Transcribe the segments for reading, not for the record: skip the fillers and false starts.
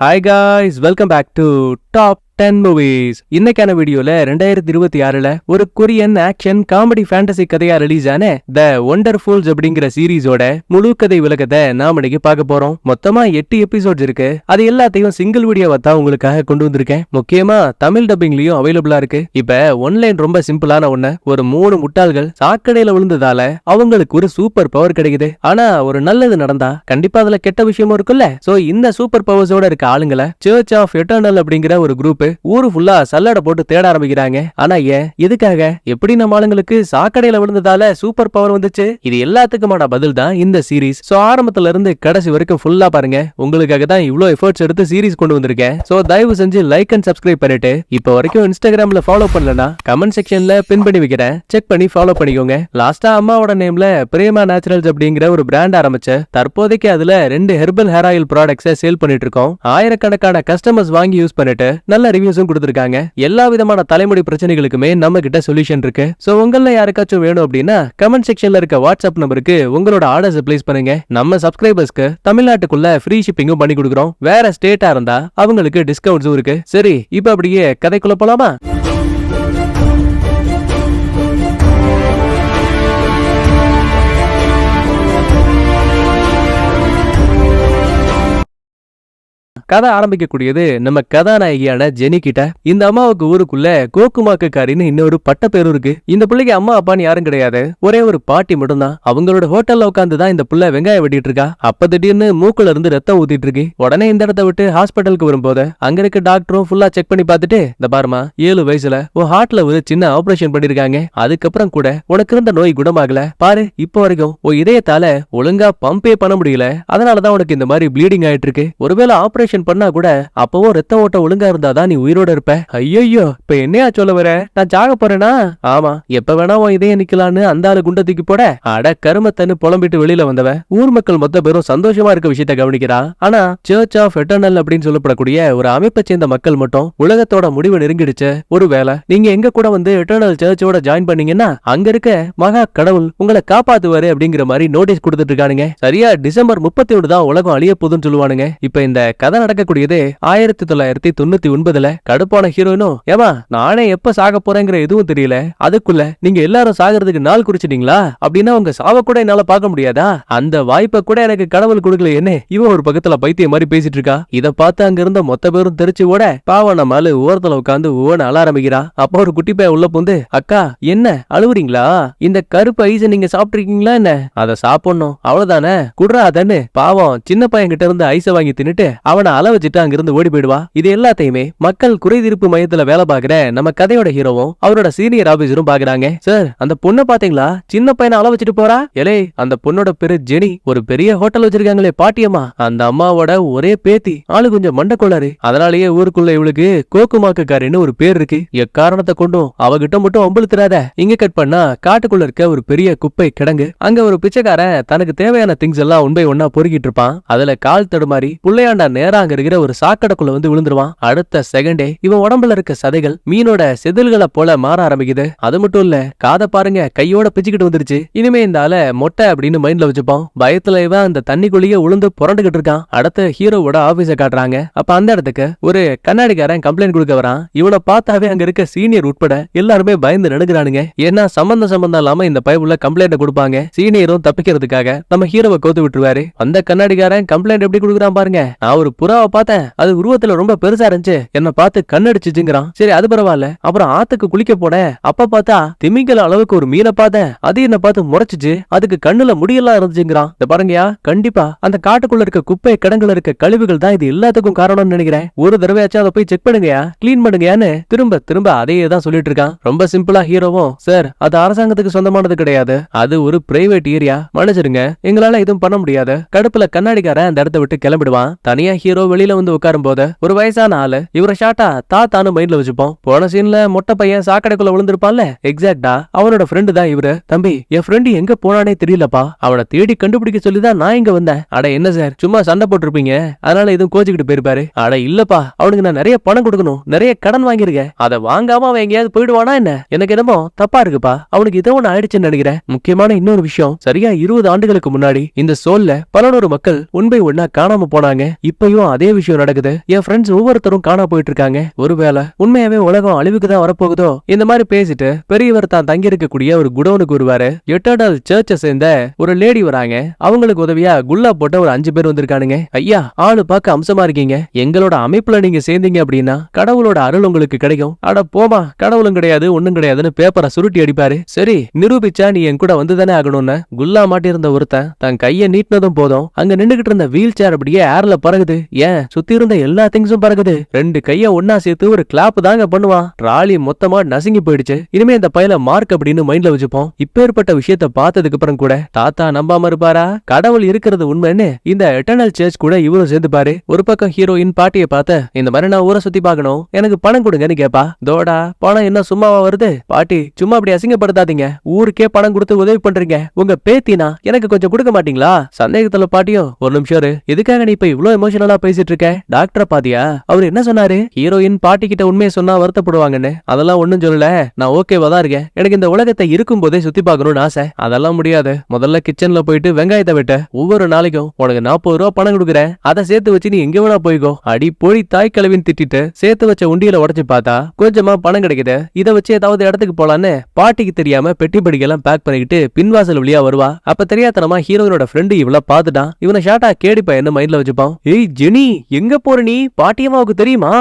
Hi guys, welcome back to top 10 movies. இன்னைக்கான வீடியோல 2026ல ஒரு கொரியன் ஆக்ஷன் காமெடி ஃபேண்டசி கதையா ரிலீஸ் ஆன த ஒண்டர்ஃபுல்ஸ் அப்படிங்கிற சீரீஸோட முழு கதை விளக்கத்தை நாம இன்னைக்கு பார்க்க போறோம். மொத்தமா 8 எபிசோட்ஸ் இருக்கு. அது எல்லாத்தையும் சிங்கிள் வீடியோவா தான் உங்களுக்காக கொண்டு வந்திருக்கேன். முக்கியமா தமிழ் டப்பிங்லயும் அவைலபிளா இருக்கு. இப்ப ஒன்லைன் ரொம்ப சிம்பிளான ஒண்ணு. ஒரு 3 முட்டாள்கள் சாக்கடையில விழுந்ததால அவங்களுக்கு ஒரு சூப்பர் பவர் கிடைக்குது. ஆனா ஒரு நல்லது நடந்தா கண்டிப்பா அதுல கெட்ட விஷயமும் இருக்குல்ல. சோ இந்த சூப்பர் பவர்ஸோட இருக்க ஆளுங்களை சர்ச் ஆஃப் எட்டர்னல் அப்படிங்கிற ஒரு குரூப் ஊரு ஃபுல்லா சல்லட போட்டு தேட ஆரம்பிக்கிறாங்க. ஆனா ஏன், எதுக்காக, எப்படி நம்ம ஆளுங்களுக்கு சாக்கடையில விழுந்ததால சூப்பர் பவர் வந்துச்சு? இது எல்லாத்துக்குமான பதில் தான் இந்த சீரீஸ். சோ ஆரம்பத்துல இருந்து கடைசி வரைக்கும் ஃபுல்லா பாருங்க. உங்களுக்காக தான் இவ்ளோ எஃபர்ட்ஸ் எடுத்து சீரீஸ் கொண்டு வந்திருக்கேன். சோ தயவு செஞ்சு லைக் அண்ட் சப்ஸ்கிரைப் பண்ணிட்டு இப்போ வரைக்கும் இன்ஸ்டாகிராம்ல ஃபாலோ பண்ணலனா கமெண்ட் செக்ஷன்ல பின் பண்ணி வைக்கிறேன், செக் பண்ணி ஃபாலோ பண்ணிக்கோங்க. லாஸ்டா அம்மாவோட நேம்ல பிரேமா நேச்சுரல்ஸ் அப்படிங்கிற ஒரு பிராண்ட் ஆரம்பிச்சு தற்போதைக்கு அதுல 2 ஹெர்பல் ஹேர் ஆயில் ப்ராடக்ட்ஸை சேல் பண்ணிட்டு இருக்கோம். ஆயிரக்கணக்கான கஸ்டமர்ஸ் வாங்கி யூஸ் பண்ணிட்டு நல்ல ரிவ்யூஸும் கொடுத்திருக்காங்க. எல்லா விதமான தலைமுடி பிரச்சனைகளுக்குமே நம்ம கிட்ட சொல்யூஷன் இருக்கு. சோ உங்கள யாருக்காச்சும் வேணும் அப்படின்னா கமெண்ட் செக்ஷன்ல இருக்க வாட்ஸ்அப் நம்பருக்கு உங்களோட ஆர்டர்ஸ் பிளேஸ் பண்ணுங்க. நம்ம சப்ஸ்கிரைபர்ஸ்க்கு தமிழ்நாட்டுக்குள்ள ஃப்ரீ ஷிப்பிங்கும் பண்ணி கொடுக்குறோம். வேற ஸ்டேட்டா இருந்தா அவங்களுக்கு டிஸ்கவுண்ட்ஸும் இருக்கு. சரி, இப்ப அப்படியே கதைக்குள்ள போலாமா? கதை ஆரம்பிக்கக்கூடியது நம்ம கதாநாயகியான ஜெனி கிட்ட. இந்த அம்மாவுக்கு ஊருக்குள்ள கோக்குமாக்காரின்னு இன்னொரு பட்ட பேரும் இருக்கு. இந்த பிள்ளைக்கு அம்மா அப்பான்னு யாரும் கிடையாது, ஒரே ஒரு பாட்டி மட்டும்தான். அவங்களோட ஹோட்டல்ல உட்காந்துதான் இந்த புள்ள வெங்காயம் வெட்டிட்டு இருக்கா. அப்ப திடீர்னு மூக்குல இருந்து ரத்தம் ஊத்திட்டு இருக்கு. உடனே இந்த இடத்த விட்டு ஹாஸ்பிட்டலுக்கு வரும்போது அங்க இருக்க டாக்டரும் ஃபுல்லா செக் பண்ணி பார்த்துட்டு, இந்த பாருமா, 7 வயசுல உன் ஹார்ட்ல ஒரு சின்ன ஆபரேஷன் பண்ணிருக்காங்க. அதுக்கப்புறம் கூட உனக்கு இருந்த நோய் குணமாகல. பாரு, இப்போ வரைக்கும் உன் இதயத்தால ஒழுங்கா பம்பே பண்ண முடியல. அதனாலதான் உனக்கு இந்த மாதிரி ப்ளீடிங் ஆயிட்டு இருக்கு. ஒருவேளை ஆபரேஷன் பண்ணா கூட அப்பவும் ரத்த ஓட்ட ஒழுங்கா இருந்தாதான் நீ உயிரோட இருப்ப. ஐயோ, இப்ப என்னையா சொல்ல வர? நான் சாக போறேனா? ஆமா, எப்ப வேணா உன் இதயம் நிக்கலான்னு அந்த ஆளு குண்ட தூக்கி போட அட கருமத்தன்னு புலம்பிட்டு வெளியில வந்தவ ஊர் மக்கள் மொத்த பேரும் சந்தோஷமா இருக்க விஷயத்த கவனிக்கிறா. ஆனா சர்ச் ஆஃப் எட்டர்னல் அப்படின்னு சொல்லப்படக்கூடிய ஒரு அமைப்பை சேர்ந்த மக்கள் மட்டும் உலகத்தோட முடிவு நெருங்கிடுச்சு. ஒருவேளை நீங்க எங்க கூட வந்து எட்டர்னல் சர்ச்சோட ஜாயின் பண்ணீங்கன்னா அங்க இருக்க மகா கடவுள் உங்களை காப்பாத்துவாரு அப்படிங்கிற மாதிரி நோட்டீஸ் கொடுத்துட்டு இருக்கானுங்க. சரியா டிசம்பர் 31 தான் உலகம் அழிய போதுன்னு சொல்லுவானுங்க. இப்ப இந்த கதை நடக்கக்கூடியது 1999ல. கடுப்பான ஹீரோயினும், ஏமா நானே எப்ப சாக போறேங்கிற எதுவும் தெரியல, அதுக்குள்ள நீங்க எல்லாரும் சாகிறதுக்கு நாள் குறிச்சிட்டீங்களா? அப்படின்னா உங்க சாவ கூட என்னால பார்க்க முடியாதா? அந்த வாய்ப்பை கூட எனக்கு கடவுள் கொடுக்கல. என்ன இவன் ஒரு பக்கத்துல பைத்தியம் மாதிரி பேசிட்டு இருக்கா. இத பார்த்து அங்க இருந்த மொத்த பேரும் தெரிச்சு ஓட பாவம் நம்மால ஓரத்துல உட்காந்து ஓன அழ ஆரம்பிக்கிறா. அப்ப ஒரு குட்டி பையன் உள்ள புந்து, அக்கா என்ன அழுவுறீங்களா? இந்த கருப்பு ஐஸ நீங்க சாப்பிட்டிருக்கீங்களா? என்ன அதை சாப்பிடணும் அவ்வளவுதானே, குடுறா அதன்னு பாவம் சின்ன பையன் கிட்ட இருந்து ஐஸ வாங்கி தின்னுட்டு அவனை அள வச்சுட்டு அங்கிருந்து ஓடி போயிடுவா. இது எல்லாத்தையுமே மக்கள் குறைதீர்ப்பு மையத்துல வேலை பாக்குற நம்ம கதையோட ஹீரோவும் அவரோட சீனியர் ஆபீசரும் பாக்குறாங்க. சார், அந்த பொண்ணை பாத்தீங்களா? சின்ன பையனை அள வச்சுட்டு போறா. எலே, அந்த பொண்ணோட பேரு ஜெனி. ஒரு பெரிய ஹோட்டல் வச்சிருக்காங்களே பாட்டியம்மா, அந்த அம்மாவோட ஒரே பேத்தி. ஆளு கொஞ்சம் மண்டக்கோளாரு. அதனாலேயே ஊருக்குள்ள இவளுக்கு கோக்குமாக்காரின்னு ஒரு பேர் இருக்கு. எக்காரணத்தை கொண்டும் அவகிட்ட மட்டும் அம்பளுத்துறாத. இங்க கட் பண்ணா காட்டுக்குள்ள இருக்க ஒரு பெரிய குப்பை கிடங்கு. அங்க ஒரு பிச்சைக்காரன் தனக்கு தேவையான திங்ஸ் எல்லாம் ஒன்பை ஒன்னா பொறுக்கிட்டு இருப்பான். அதுல கால் தடுமாறி புள்ளையாண்டா நேரா அங்க இருக்கிற ஒரு சாக்கடைக்குள்ள வந்து விழுந்துருவான். அடுத்த செகண்டே இவன் உடம்புல இருக்க சதைகள் மீனோட செதில்களை போல மாற ஆரம்பிக்குது. அது மட்டும் இல்ல, காதை பாருங்க, கையோட பிச்சுக்கிட்டு வந்துருச்சு. இனிமே இந்த ஆள மொட்டை அப்படின்னு மைண்ட்ல வச்சுப்பான். பயத்துல இவன் அந்த தண்ணிக்குள்ளேயே உளுந்து புரண்டுகிட்டு இருக்கான். அடுத்த ஹீரோவோட ஆபீஸ காட்டுறாங்க. அப்ப அந்த இடத்துக்கு ஒரு கண்ணாடிக்காரன் கம்ப்ளைண்ட் கொடுக்க வரான். இவனை பார்த்தாவே அங்க இருக்க சீனியர் உட்பட எல்லாருமே பயந்து நடுங்குறானுங்க. ஏன்னா சம்பந்தம் இல்லாம இந்த பைப்புல கம்ப்ளைண்ட் கொடுப்பாங்க. சீனியரும் தப்பிக்கிறதுக்காக நம்ம ஹீரோவை கோத்து விட்டுருவாரு. அந்த கண்ணாடிக்காரன் கம்ப்ளைண்ட் எப்படி கொடுக்குறான் பாருங்க. நான் ஒரு புறாவை பார்த்தேன், அது உருவத்துல ரொம்ப பெருசா இருந்துச்சு, என்ன பார்த்து கண்ணடிச்சுங்கிறான். சரி, அது பரவாயில்ல. அப்புறம் ஆத்துக்கு குளிக்க போனேன், அப்ப பார்த்தா திமிங்கல அளவுக்கு ஒரு மீனை பார்த்தேன், அது என்ன பார்த்து முறைச்சிச்சு, அதுக்கு கண்ணுல முடியெல்லாம் இருந்துச்சுங்கிறான். இத பாருங்கயா, கண்டிப்பா அந்த காட்டுக்குள்ள இருக்க குப்பை கிடங்குல இருக்க கழிவுகள் தான் இது எல்லாத்துக்கும் காரணம்னு நினைக்கிறேன். ஒரு தடவையாச்சும் அதை போய் செக் பண்ணுங்கயா, கிளீன் பண்ணுங்கயான்னு திரும்ப திரும்ப அதையே தான் சொல்லிட்டு இருக்கான். ரொம்ப சிம்பிளா ஹீரோவும், சார் அது அரசாங்கத்துக்கு சொந்தமானது கிடையாது, அது ஒரு பிரைவேட் ஏரியா, மன்னிச்சிருங்க, எங்களால எதுவும் பண்ண முடியாது. கடுப்புல கண்ணாடிக்காரன் அந்த இடத்தை விட்டு கிளம்பிடுவான். தனியா ஹீரோ வெளியில வந்து உட்காரும் போது ஒரு வயசான ஆளு இவரை ஷாட்டா தாத்தானு மைண்ட்ல வச்சுப்போம். போன சீன்ல மொட்டை பையன் சாக்கடைக்குள்ள விழுந்திருப்பான்ல, எக்ஸாக்டா அவனோட ஃப்ரெண்டு தான் இவரு. தம்பி, என் ஃப்ரெண்டு எங்க போனானே தெரியலப்பா, அவனை தேடி கண்டுபிடிக்க சொல்லிதான் நான் இங்க வந்தேன். அட என்ன சார், சும்மா சண்டை போட்டிருப்பீங்க, அதனால எதுவும் கோச்சிக்கிட்டு போயிருப்பாரு. அட இல்லப்பா, அவனுக்கு நான் நிறைய பணம் கொடுக்கணும், நிறைய கடன் வாங்கியிருக்கேன், அதை வாங்காம அவன் எங்கேயாவது போயிடுவானா என்ன? எனக்கு என்னமோ தப்பா இருக்குப்பா, அவனுக்கு இதை ஒண்ணு ஆயிடுச்சுன்னு நினைக்கிறேன். முக்கியமான இன்னொரு விஷயம், சரியா 20 ஆண்டுகளுக்கு முன்னாடி இந்த சோல்ல 11 மக்கள் ஒன்பை ஒன்னா காணாம போனாங்க. இப்பயும் வீட்லயும் அதே விஷயம் நடக்குது. என் ஃப்ரெண்ட்ஸ் ஒவ்வொருத்தரும் காணா போயிட்டு இருக்காங்க. ஒருவேளை உண்மையாவே உலகம் அழிவுக்கு தான் வரப்போகுதோ? இந்த மாதிரி பேசிட்டு பெரியவர் தான் தங்கி இருக்கக்கூடிய ஒரு குடோனுக்கு வருவாரு. எட்டர்னல் சர்ச்சை சேர்ந்த ஒரு லேடி வராங்க. அவங்களுக்கு உதவியா குல்லா போட்ட ஒரு 5 பேர் வந்திருக்கானுங்க. ஐயா, ஆளு பார்க்க அம்சமா இருக்கீங்க. எங்களோட அமைப்புல நீங்க சேர்ந்தீங்க அப்படின்னா கடவுளோட அருள் உங்களுக்கு கிடைக்கும். அட போமா, கடவுளும் கிடையாது ஒண்ணும் கிடையாதுன்னு பேப்பரை சுருட்டி அடிப்பாரு. சரி, நிரூபிச்சா நீ என் கூட வந்துதானே ஆகணும்னு குல்லா மாட்டி இருந்த ஒருத்தன் தன் கைய நீட்டினதும் போதும் அங்க நின்னுகிட்டு இருந்த வீல் சேர் அப்படியே ஏர்ல பறகுது. ஏன் சுத்தி இருந்த எல்லா திங்ஸும் பறகுது. 2 கைய ஒன்னா சேர்த்து ஒரு கிளாப் தாங்க பண்ணுவான். ட்ராலி மொத்தமா நசுங்கி போயிடுச்சு. இனிமே இந்த பையில மார்க் அப்படின்னு மைண்ட்ல வச்சுப்போம். இப்பேற்பட்ட விஷயத்த பார்த்ததுக்கு அப்புறம் கூட தாத்தா நம்பாம இருப்பாரா? கடவுள் இருக்கிறது உண்மைன்னு இந்த எட்டர்னல் சர்ச் கூட இவரும் சேர்ந்துப்பாரு. ஒரு பக்கம் ஹீரோயின் பாட்டியை பார்த்த இந்த மாதிரி நான் ஊரை சுத்தி பார்க்கணும், எனக்கு பணம் கொடுங்கன்னு கேப்பா. தோடா, பணம் என்ன சும்மாவா வருது? பாட்டி சும்மா அப்படி அசிங்கப்படுத்தாதீங்க. ஊருக்கே பணம் கொடுத்து உதவி பண்றீங்க. உங்க பேத்தினா எனக்கு கொஞ்சம் கொடுக்க மாட்டீங்களா? சந்தேகத்துல பாட்டியும் ஒரு நிமிஷம் எதுக்காக நீ இப்ப இவ்ளோ எமோஷனலா பேசிட்டு இருக்க? டாக்டரை பாத்தியா? அவர் என்ன சொன்னாரு? ஹீரோயின் பாட்டி கிட்ட உண்மையை சொன்னா வருத்தப்படுவாங்கன்னு. அதெல்லாம் ஒண்ணும் சொல்லல. நான் ஓகேவா தான் இருக்கேன். எனக்கு இந்த உலகத்தை இருக்கும் போதே சுத்தி பார்க்கணும்னு ஆசை. அதெல்லாம் முடியாது. முதல்ல கிச்சன்ல போயிட்டு வெங்காயத்தை வெட்ட. ஒவ்வொரு நாளைக்கும் உனக்கு 40 ரூபா பணம் கொடுக்குறேன். அதை சேர்த்து வச்சு நீ எங்க வேணா போய்கோ. அடி போய் தாய் கலவின்னு திட்டிட்டு சேர்த்து வச்ச உண்டியில உடச்சு பார்த்தா கொஞ்சமா பணம் கிடைக்குது. இதை வச்சு ஏதாவது இடத்துக்கு போலான்னு பாட்டிக்கு தெரியாம பெட்டி படிக்கெல்லாம் பேக் பண்ணிக்கிட்டு பின்வாசல் வழியா வருவா. அப்ப தெரியாதனமா ஹீரோயினோட ஃப்ரெண்டு இவள பாத்துட்டான். இவனை ஷார்ட்டா கேடிப்பா என்ன மைண்ட்ல வச்சுப்பான். ஏய் ஜெனி, எங்க போற நீ? பாட்டியம்மாவுக்கு தெரியுமா?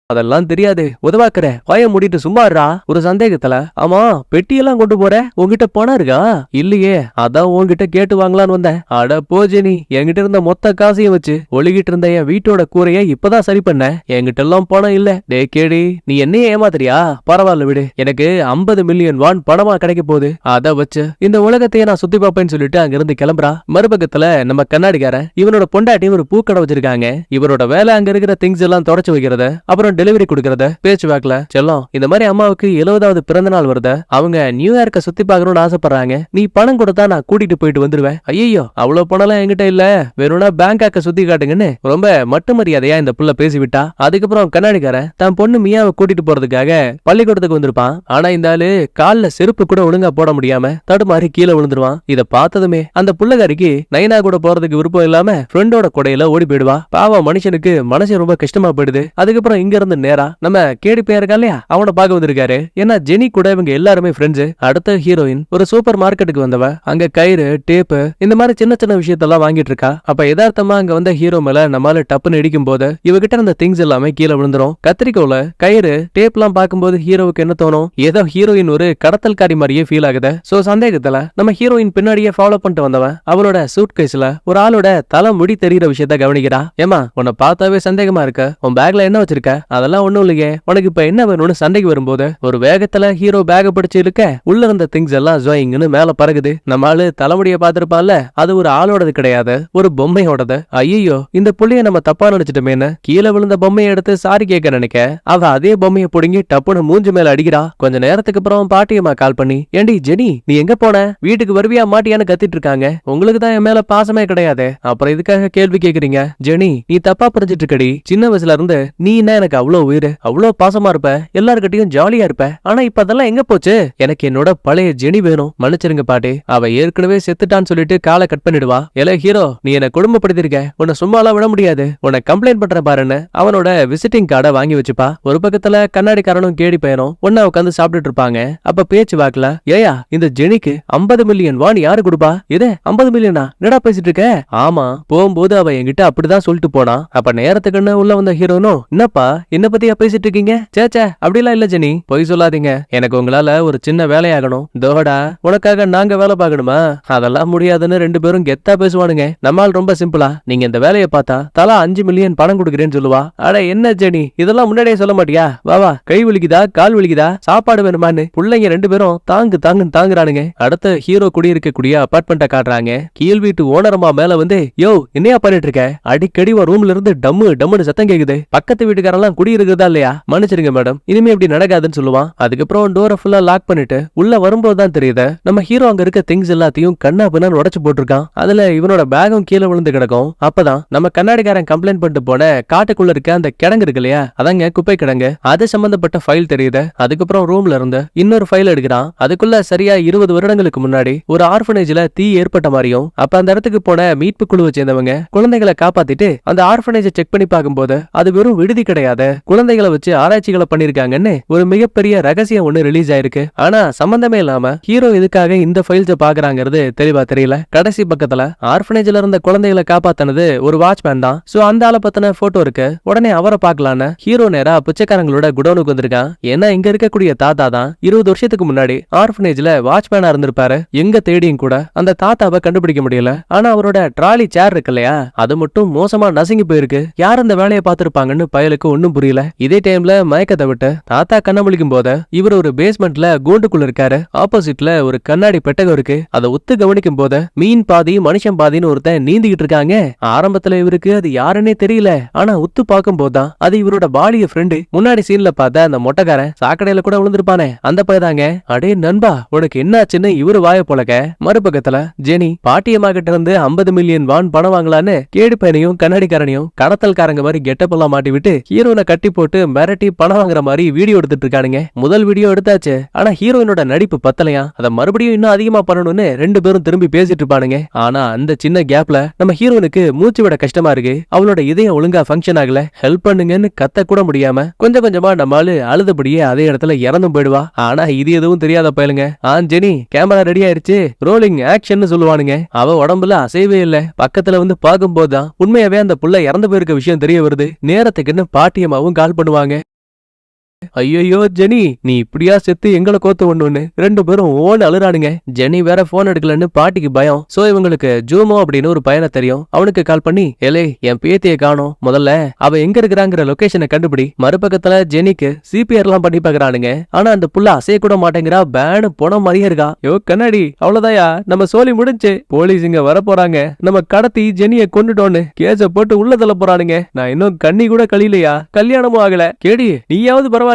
அதெல்லாம் தெரியாது. உதவாக்குற வாய மூடிட்டு சும்மாறா. ஒரு சந்தேகத்துல, ஆமா பெட்டியெல்லாம் கொண்டு போற, உங்ககிட்ட பணம் இருக்கா? இல்லையே, அதான் உங்ககிட்ட கேட்டு வாங்கலான்னு வந்தேன். அட போஜினி, என்கிட்ட இருந்த மொத்த காசையும் வச்சு ஒழுகிட்டு இருந்த என் வீட்டோட கூரைய இப்பதான் சரி பண்ண. என்கிட்ட எல்லாம் பணம் இல்ல. டே கேடி, நீ என்னையே ஏமாத்திரியா? பரவாயில்ல விடு, எனக்கு 50 மில்லியன் வான் பணமா கிடைக்க போகுது. அத வச்சு இந்த உலகத்தையே நான் சுத்தி பார்ப்பேன்னு சொல்லிட்டு அங்கிருந்து கிளம்புறா. மறுபக்கத்துல நம்ம கண்ணாடிக்காரன் இவனோட பொண்டாட்டி ஒரு பூக்கடை வச்சிருக்காங்க. இவரோட வேலை அங்க இருக்கிற திங்ஸ் எல்லாம் தொடச்சு வைக்கிறத, அப்புறம் டெலிவரி கொடுக்கறத. பேச்சு வாக்கல, செல்லம் இந்த மாதிரி அம்மாவுக்கு 70வது பிறந்த நாள் வருது, அவங்க நியூயார்க்க சுத்தி பார்க்கணும்னு ஆசைப்படுறாங்க. நீ பணம் கொடுத்தா நான் கூட்டிட்டு போயிட்டு வந்துருவேன். ஐயோ, அவ்வளவு பணம்லாம் என்கிட்ட இல்ல, வெறும்னா பேங்காக்க சுத்தி காட்டுங்கன்னு ரொம்ப மட்டு மரியாதையா இந்த புள்ள பேசிவிட்டா. அதுக்கப்புறம் கண்ணாடிக்காரன் தன் பொண்ணு மியாவை கூட்டிட்டு போறதுக்காக பள்ளிக்கூடத்துக்கு வந்திருப்பான். ஆனா இந்த ஆளு கால்ல செருப்பு கூட ஒழுங்கா போட முடியாம தடுமாறி கீழே விழுந்துருவான். இத பார்த்ததுமே அந்த புள்ளகாரிக்கு நைனா கூட போறதுக்கு விருப்பம் இல்லாம ஃப்ரெண்டோட கொடையில ஓடி போயிடுவா. பாவம் மனுஷனுக்கு மனசு ரொம்ப கஷ்டமா போயிடுது. அதுக்கப்புறம் இங்க இருந்து நேரா நம்ம கேடி பேர் இருக்கா இல்லையா, அவனை பார்க்க வந்திருக்காரு. ஏன்னா ஜெனி கூட இவங்க எல்லாருமே ஃப்ரெண்ட்ஸ். அடுத்த ஹீரோயின் ஒரு சூப்பர் மார்க்கெட்டுக்கு வந்தவ. அங்க கயிறு, டேப்பு, இந்த மாதிரி சின்ன சின்ன விஷயத்தெல்லாம் வாங்கிட்டு இருக்கா. அப்ப யதார்த்தமா அங்க வந்த ஹீரோ மேல நம்மால டப்புன்னு இடிக்கும் போது இவகிட்ட இருந்த திங்ஸ் எல்லாமே கீழே விழுந்துரும். கத்திரிக்கோல கயிறு, டேப் எல்லாம் பார்க்கும்போது ஹீரோவுக்கு என்ன தோணும்? ஏதோ ஹீரோயின் ஒரு கடத்தல்காரி மாதிரியே ஃபீல் ஆகுது. சோ சந்தேகத்துல நம்ம ஹீரோயின் பின்னாடியே ஃபாலோ பண்ணிட்டு வந்தவன் அவளோட சூட் கேஸ்ல ஒரு ஆளோட தலை முடி தெரியுற விஷயத்த கவனிக்கிறா. ஏமா, உன்னை பார்த்தாவே சந்தேகமா இருக்க. உன் பேக்ல என்ன வச்சிருக்க? அதெல்லாம் ஒண்ணும் இல்லையே, உனக்கு இப்ப என்ன வேணும்னு சண்டைக்கு வரும்போது ஒரு வேகத்துல ஹீரோ பேக பிடிச்சு இழுக்க உள்ள இருந்த திங்ஸ் எல்லாம் ஜோயிங்னு மேல பறகுது. நம்ம ஆளு தலைமுடிய பாத்திருப்பான்ல, அது ஒரு ஆளோடது கிடையாது, ஒரு பொம்மையோடது. ஐயோ, இந்த புள்ளைய நம்ம தப்பா நினைச்சிட்டோமேன்னு கீழே விழுந்த பொம்மையை எடுத்து சாரி கேட்க நினைக்க அவ அதே பொம்மையை புடுங்கி டப்புன்னு மூஞ்சி மேல அடிக்கிறா. கொஞ்ச நேரத்துக்கு அப்புறம் பாட்டியம்மா கால் பண்ணி, ஏண்டி ஜெனி, நீ எங்க போன? வீட்டுக்கு வருவியா மாட்டியான்னு கத்திட்டு இருக்காங்க. உங்களுக்கு தான் என் மேல பாசமே கிடையாது, அப்புறம் இதுக்காக கேள்வி கேக்குறீங்க? ஜெனி, நீ தப்பா புரிஞ்சிட்டு இருக்கடி. சின்ன வயசுல இருந்து நீ என்ன எனக்கு அவ்வளவு உயிர், அவ்வளவு பாசமா இருப்ப, எல்லார்கிட்டயும் ஜாலியா இருப்ப. ஆனா இப்ப அதெல்லாம் எங்க போச்சு? எனக்கு என்னோட பழைய ஜெனி வேணும். மன்னிச்சிருங்க பாட்டி, அவ ஏற்கனவே செத்துட்டான்னு சொல்லிட்டு காலை கட் பண்ணிடுவா. எல ஹீரோ, நீ என்ன குடும்பப்படுத்திருக்க, உன்னை சும்மாலாம் விட முடியாது, உன்னை கம்ப்ளைண்ட் பண்ற பாருன்னு அவனோட விசிட்டிங் கார்டை வாங்கி வச்சுப்பா. ஒரு பக்கத்துல கண்ணாடிக்காரனும் கேடி பையனும் ஒன்னா உட்காந்து சாப்பிட்டுட்டு இருப்பாங்க. அப்ப பேச்சு வாக்கல, ஏயா இந்த ஜெனிக்கு 50 மில்லியன் வான் யாரு கொடுப்பா? இது 50 மில்லியனா? என்னடா பேசிட்டு இருக்க? ஆமா, போகும்போது அவ என்கிட்ட அப்படிதான் சொல்லிட்டு போனா. அப்ப நேரத்துக்குன்னு உள்ள வந்த ஹீரோனும், என்னப்பா என்ன பத்தியா பேசிட்டு இருக்கீங்க? சேச்சே, அப்படிலாம் இல்ல ஜெனி, பொய் சொல்லாதீங்க. எனக்கு உங்களால ஒரு சின்ன வேலையாகணும். தோடா, உனக்காக நாங்க வேலை பார்க்கணுமா? அதெல்லாம் முடியாதுன்னு 2 பேரும் கெத்தா பேசுவானுங்க. நம்மால் ரொம்ப சிம்பிளா, நீங்க இந்த வேலையை பார்த்தா தலா 5 மில்லியன் பணம் கொடுக்குறேன்னு சொல்லுவா. அட என்ன ஜெனி, இதெல்லாம் முன்னாடியே சொல்ல மாட்டியா? வா வா, கை வலிக்குதா, கால் வலிக்குதா, சாப்பாடு வேணுமான்னு புள்ளைங்க 2 பேரும் தாங்கு தாங்குன்னு தாங்குறானுங்க. அடுத்த ஹீரோ குடியிருக்கக்கூடிய அபார்ட்மெண்ட்டை காட்டுறாங்க. கீழ் வீட்டு ஓனரமா மேல வந்து, யோ என்னையா பண்ணிட்டு இருக்க? அடிக்கடி ரூம்ல இருந்து டம்மு டம்முன்னு சத்தம் கேக்குது. பக்கத்து வீட்டுக்காரெல்லாம் குடியிருக்கிறதா இல்லையா, மன்னிச்சிருங்க மேடம், இனிமே இப்படி நடக்காதுன்னு சொல்லுவான். அதுக்கப்புறம் டோரை ஃபுல்லா லாக் பண்ணிட்டு உள்ள வரும்போது தான் தெரியுது நம்ம ஹீரோ அங்க இருக்க திங்ஸ் எல்லாத்தையும் கண்ணா பின்னான்னு உடைச்சு போட்டிருக்கான். அதுல இவனோட பேகும் கீழே விழுந்து கிடக்கும். அப்பதான் நம்ம கண்ணாடிக்காரன் கம்ப்ளைண்ட் பண்ணிட்டு போன காட்டுக்குள்ள இருக்க அந்த கிடங்கு இருக்கு இல்லையா, அதாங்க குப்பை கிடங்கு, அது சம்பந்தப்பட்ட ஃபைல் தெரியுது. அதுக்கப்புறம் ரூம்ல இருந்து இன்னொரு ஃபைல் எடுக்கிறான். அதுக்குள்ள சரியா 20 வருடங்களுக்கு முன்னாடி ஒரு ஆர்ஃபனேஜ்ல தீ ஏற்பட்ட மாதிரியும், அப்ப அந்த இடத்துக்கு போன மீட்பு குழுவை சேர்ந்தவங்க குழந்தைகளை காப்பாத்திட்டு அந்த ஆர்ஃபனேஜை செக் பண்ணி பார்க்கும்போது அது வெறும் விடுதி கிடையாது, குழந்தைகளை வச்சு ஆராய்ச்சிகளை பண்ணிருக்காங்கன்னு ஒரு மிகப்பெரிய ரகசியம் ஒண்ணு ரிலீஸ் ஆயிருக்கு. ஆனா சம்பந்தமே இல்லாம ஹீரோ இதுக்காக இந்த ஃபைல்ஸை பாக்குறாங்கிறது தெளிவா தெரியல. கடைசி பக்கத்துல ஆர்ஃபனேஜ்ல இருந்த குழந்தைகளை காப்பாத்தினது ஒரு வாட்ச்மேன் தான். சோ அந்த ஆளை பத்தின போட்டோ இருக்கு. உடனே அவரை பார்க்கலான்னு ஹீரோ நேரா பிச்சைக்காரங்களோட குடோனுக்கு வந்திருக்கான். ஏன்னா இங்க இருக்கக்கூடிய தாத்தா தான் 20 வருஷத்துக்கு முன்னாடி ஆர்ஃபனேஜ்ல வாட்ச்மேனா இருந்திருப்பாரு. எங்க தேடியும் கூட அந்த தாத்தாவை கண்டுபிடிக்க முடியல. ஆனா அவரோட ட்ராலி சேர் இருக்கு இல்லையா, அது மட்டும் மோசமா நசுங்கி போயிருக்கு. யார் அந்த வேலையை பார்த்திருப்பாங்கன்னு பயலுக்கு ஒன்னும் புரியல. இதே டைம்ல மயக்கத்தை விட்டு தாத்தா கண்ண முழிக்கும் போது இவர் ஒரு பேஸ்மெண்ட்ல கூண்டுக்குள்ள இருக்காரு. ஆப்போசிட்ல ஒரு கண்ணாடி பெட்டகம் இருக்கு. அதை ஒத்து கவனிக்கும் போது மீன் பாதி மனுஷன் பாதின்னு ஒருத்தன் நீந்திக்கிட்டு இருக்காங்க. ஆரம்பத்துல இவருக்கு அது யாருன்னே தெரியல. ஆனா உத்து பார்க்கும் போதுதான் அது இவரோட பாலிய ஃப்ரெண்டு. முன்னாடி சீன்ல பார்த்த அந்த மொட்டைக்காரன் சாக்கடையில கூட விழுந்திருப்பானே, அந்த பையதாங்க. அடே நண்பா, உனக்கு என்னாச்சுன்னு இவரு வாய போலக்க. மறுபக்கத்துல ஜெனி பாட்டியம்மா கிட்ட இருந்து 50 மில்லியன் வான் பணம் வாங்கலான்னு கேடு பையனையும் கண்ணாடிக்காரனையும் கடத்தல்காரங்க மாதிரி கெட்டப் எல்லாம் மாட்டி விட்டு ஹீரோனை கட்டி போட்டு மிரட்டி பணம் வாங்குற மாதிரி வீடியோ எடுத்துட்டு இருக்கானுங்க. முதல் வீடியோ எடுத்தாச்சு, ஆனா ஹீரோயினோட நடிப்பு பத்தலையா, அதை மறுபடியும் இன்னும் அதிகமா பண்ணணும்னு ரெண்டு பேரும் திரும்பி பேசிட்டு இருப்பானுங்க. ஆனா அந்த சின்ன கேப்ல நம்ம ஹீரோனுக்கு மூச்சு விட கஷ்டமா இருக்கு. அவளோட இதயம் ஒழுங்கா ஃபங்க்ஷன் ஆகல. ஹெல்ப் பண்ணுங்கன்னு கத்த கூட முடியாம கொஞ்சம் கொஞ்சமா நம்மால அழுதுபடியே அதே இடத்துல இறந்தும் போயிடுவா. ஆனா இது எதுவும் தெரியாத பயலுங்க. ஜெனி கேமரா ரெடி ஆயிருச்சு, ரோலிங் ஆக்ஷன் சொல்லுவானுங்க. அவ உடம்புல அசைவே இல்ல. பக்கத்துல வந்து பார்க்கும் போதுதான் உண்மையாவே அந்த புள்ள இறந்து போயிருக்க விஷயம் தெரிய வருது. நேரத்துக்குன்னு பாட்டியம்மாவும் கால் பண்ணுவாங்க. ஐயோ ஜெனி, நீ இப்படியா செத்து எங்களை கோத்து ஒண்ணு ரெண்டு பேரும் ஓன்னு அழுறானுங்க. ஜெனி வேற போன் எடுக்கலன்னு பாட்டிக்கு பயம். சோ இவங்களுக்கு ஜூமோ அப்படின்னு ஒரு பையனை தெரியும். அவனுக்கு கால் பண்ணி, ஏலே என் பேத்தியை காணோம், முதல்ல அவ எங்க இருக்கிறாங்கிற லொகேஷனை கண்டுபிடி. மறுபக்கத்துல ஜெனிக்கு சிபிஆர் எல்லாம் பண்ணி பாக்குறானுங்க. ஆனா அந்த புள்ள அசைய கூட மாட்டேங்கிறா. பேனு போன மாதிரியே இருக்கா. யோ கண்ணாடி, அவ்வளவுதாயா, நம்ம சோலி முடிஞ்சு, போலீஸ் இங்க வர போறாங்க, நம்ம கடத்தி ஜெனியை கொண்டுட்டோன்னு கேஸ போட்டு உள்ள தள்ள போறானுங்க. நான் இன்னும் கண்ணி கூட கழியலையா, கல்யாணமும் ஆகல. கேடி நீயாவது பரவாயில்லையே,